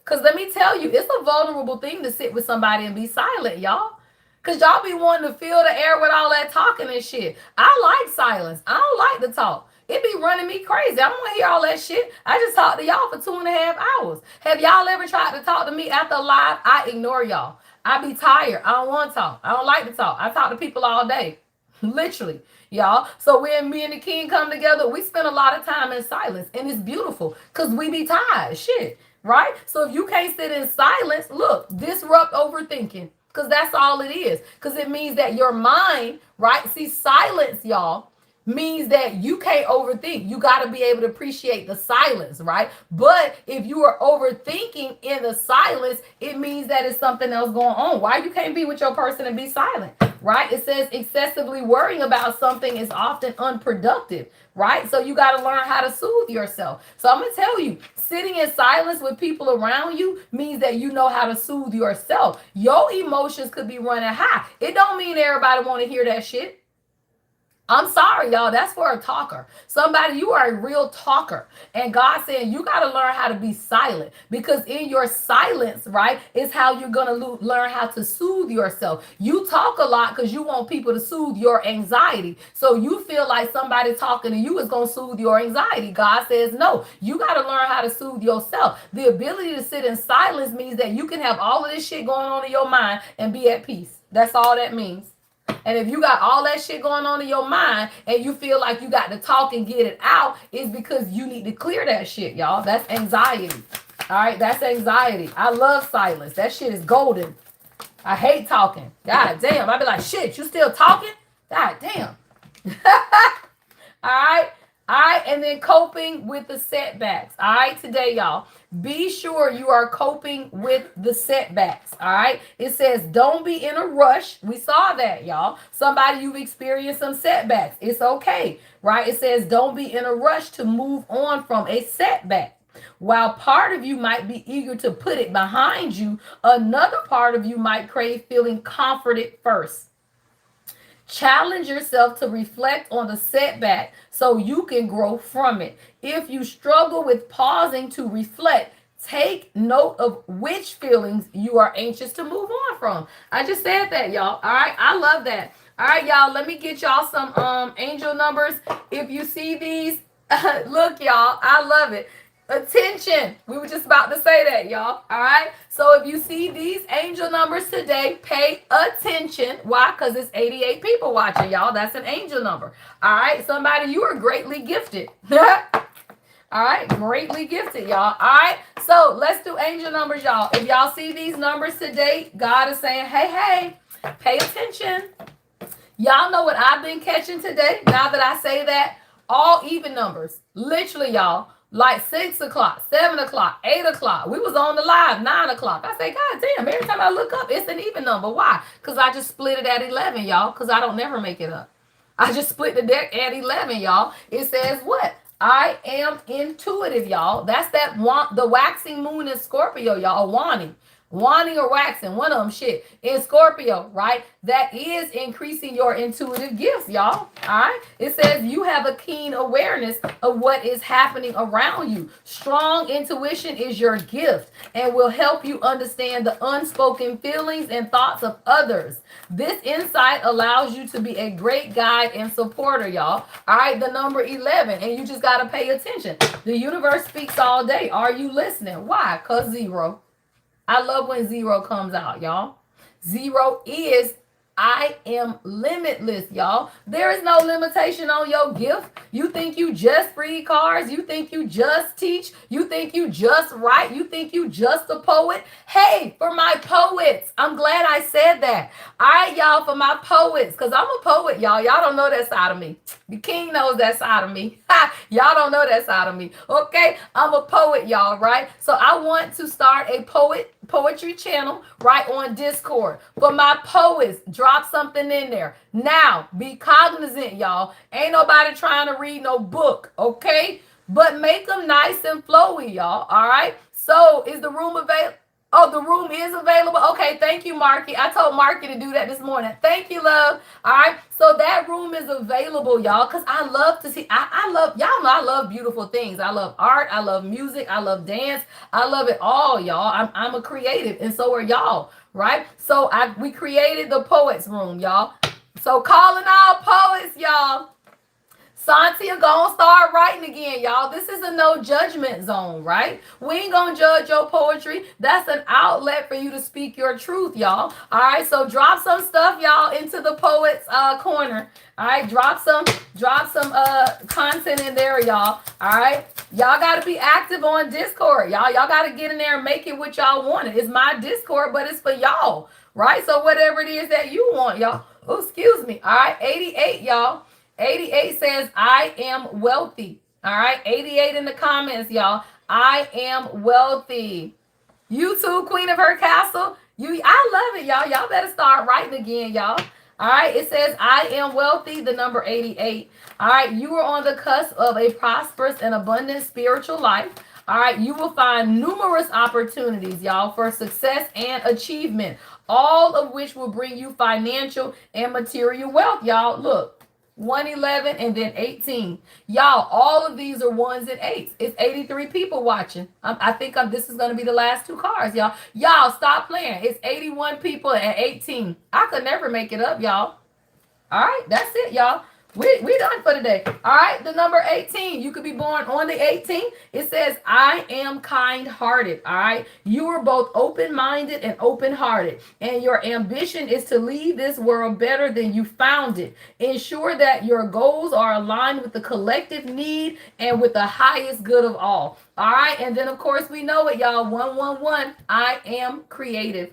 Because let me tell you, it's a vulnerable thing to sit with somebody and be silent, y'all. Because y'all be wanting to fill the air with all that talking and shit. I like silence. I don't like to talk. It be running me crazy. I don't want to hear all that shit. I just talked to y'all for 2.5 hours. Have y'all ever tried to talk to me after a live? I ignore y'all. I be tired. I don't want to talk. I don't like to talk. I talk to people all day. Literally, y'all. So when me and the king come together, we spend a lot of time in silence. And it's beautiful because we be tired. Shit. Right? So if you can't sit in silence, look, disrupt overthinking. Because that's all it is. Because it means that your mind, right? See, silence, y'all, means that you can't overthink. You got to be able to appreciate the silence, right? But if you are overthinking in the silence, it means that it's something else going on. Why you can't be with your person and be silent, right? It says excessively worrying about something is often unproductive, right? So you got to learn how to soothe yourself. So I'm going to tell you, sitting in silence with people around you means that you know how to soothe yourself. Your emotions could be running high. It don't mean everybody want to hear that shit. I'm sorry, y'all. That's for a talker. Somebody, you are a real talker. And God saying you got to learn how to be silent because in your silence, right, is how you're going to learn how to soothe yourself. You talk a lot because you want people to soothe your anxiety. So you feel like somebody talking to you is going to soothe your anxiety. God says, no, you got to learn how to soothe yourself. The ability to sit in silence means that you can have all of this shit going on in your mind and be at peace. That's all that means. And if you got all that shit going on in your mind and you feel like you got to talk and get it out, it's because you need to clear that shit, y'all. That's anxiety. All right, that's anxiety. I love silence. That shit is golden. I hate talking. God damn. I be like, shit, you still talking? God damn. All right. All right. And then coping with the setbacks. All right. Today, y'all, be sure you are coping with the setbacks. All right. It says don't be in a rush. We saw that, y'all. Somebody, you've experienced some setbacks. It's okay. Right. It says don't be in a rush to move on from a setback. While part of you might be eager to put it behind you, another part of you might crave feeling comforted first. Challenge yourself to reflect on the setback so you can grow from it. If you struggle with pausing to reflect, Take note of which feelings you are anxious to move on from. I just said that, y'all. All right. I love that. All right, y'all. Let me get y'all some angel numbers. If you see these, look, y'all. I love it. Attention. We were just about to say that, y'all. All right. So if you see these angel numbers today, pay attention. Why? Because it's 88 people watching, y'all. That's an angel number. All right. Somebody, you are greatly gifted. All right, greatly gifted, y'all. All right, so let's do angel numbers, y'all. If y'all see these numbers today, God is saying, hey, hey, pay attention. Y'all know what I've been catching today? Now that I say that, all even numbers. Literally, y'all. Like 6 o'clock, 7 o'clock, 8 o'clock. We was on the live, 9 o'clock. I say, God damn, every time I look up, it's an even number. Why? Because I just split it at 11, y'all, because I don't never make it up. I just split the deck at 11, y'all. It says what? I am intuitive, y'all. That's that the waxing moon in Scorpio, y'all. Wanting or waxing, one of them shit. In Scorpio, right? That is increasing your intuitive gifts, y'all. All right? It says you have a keen awareness of what is happening around you. Strong intuition is your gift and will help you understand the unspoken feelings and thoughts of others. This insight allows you to be a great guide and supporter, y'all. All right, the number 11, and you just got to pay attention. The universe speaks all day. Are you listening? Why? Because 0. I love when 0 comes out, y'all. 0 is I am limitless, y'all. There is no limitation on your gift. You think you just read cards? You think you just teach? You think you just write? You think you just a poet? Hey, for my poets, I'm glad I said that. All right, y'all, for my poets, because I'm a poet, y'all. Y'all don't know that side of me. The king knows that side of me. Y'all don't know that side of me. Okay, I'm a poet, y'all, right? So I want to start a poetry channel right on Discord. For my poets, drop something in there. Now, be cognizant, y'all. Ain't nobody trying to read no book, okay? But make them nice and flowy, y'all, all right? So is the room available? Oh, the room is available. Okay, thank you, Marky. I told Marky to do that this morning. Thank you, love. All right, so that room is available, y'all, because I love to see. I love, y'all know I love beautiful things. I love art. I love music. I love dance. I love it all, y'all. I'm a creative, and so are y'all, right? So we created the poets room, y'all. So calling all poets, y'all. Santia gonna start writing again, y'all. This is a no judgment zone, right? We ain't gonna judge your poetry. That's an outlet for you to speak your truth, y'all. All right, so drop some stuff, y'all, into the poets corner. All right, drop some content in there, y'all. All right, y'all got to be active on Discord, y'all. Y'all got to get in there and make it what y'all want. It's my Discord, but it's for y'all, right? So whatever it is that you want, y'all. Oh, excuse me. All right, 88, y'all. 88 says, I am wealthy. All right. 88 in the comments, y'all. I am wealthy. You too, Queen of Her Castle. I love it, y'all. Y'all better start writing again, y'all. All right. It says, I am wealthy, the number 88. All right. You are on the cusp of a prosperous and abundant spiritual life. All right. You will find numerous opportunities, y'all, for success and achievement, all of which will bring you financial and material wealth, y'all. Look. 111 and then 18. Y'all, all of these are 1s and 8s. It's 83 people watching. I think this is going to be the last 2 cards, y'all. Y'all, stop playing. It's 81 people and 18. I could never make it up, y'all. All right, that's it, y'all. We done for today. All right, the number 18. You could be born on the 18th. It says, I am kind-hearted. All right. You are both open-minded and open-hearted. And your ambition is to leave this world better than you found it. Ensure that your goals are aligned with the collective need and with the highest good of all. All right. And then, of course, we know it, y'all. 111. I am creative.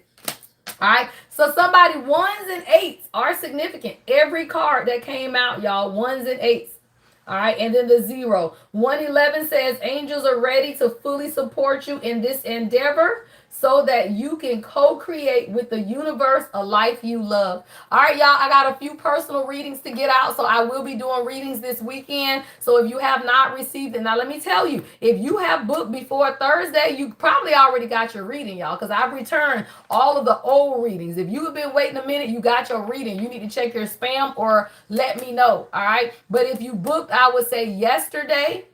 All right, so somebody 1s and 8s are significant. Every card that came out, y'all, 1s and 8s. All right, and then the 0. 111 says angels are ready to fully support you in this endeavor so that you can co-create with the universe a life you love. All right, y'all, I got a few personal readings to get out, so I will be doing readings this weekend. So if you have not received it, now let me tell you, if you have booked before Thursday, you probably already got your reading, y'all, because I've returned all of the old readings. If you have been waiting a minute, you got your reading. You need to check your spam or let me know, all right? But if you booked, I would say yesterday,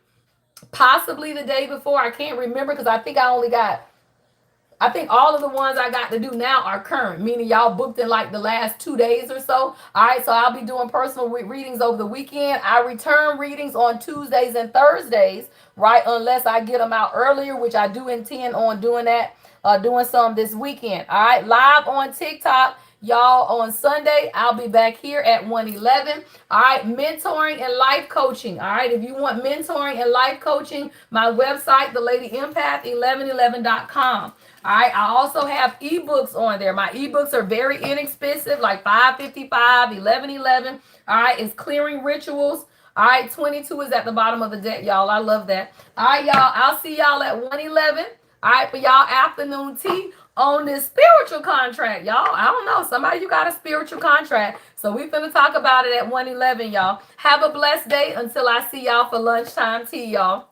possibly the day before. I can't remember because I think all of the ones I got to do now are current, meaning y'all booked in like the last 2 days or so. All right, so I'll be doing personal readings over the weekend. I return readings on Tuesdays and Thursdays, right? Unless I get them out earlier, which I do intend on doing that, doing some this weekend. All right, live on TikTok. Y'all, on Sunday, I'll be back here at 111. All right, mentoring and life coaching. All right, if you want mentoring and life coaching, my website, the Lady Empath 1111.com. All right, I also have ebooks on there. My ebooks are very inexpensive, like $5.55, $11.11. All right, it's clearing rituals. All right, 22 is at the bottom of the deck, y'all. I love that. All right, y'all, I'll see y'all at 111. All right, for y'all afternoon tea on this spiritual contract, y'all. I don't know. Somebody, you got a spiritual contract. So we finna talk about it at 111, y'all. Have a blessed day until I see y'all for lunchtime tea, y'all.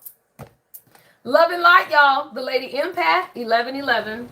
Love and light, y'all. The Lady Empath 1111.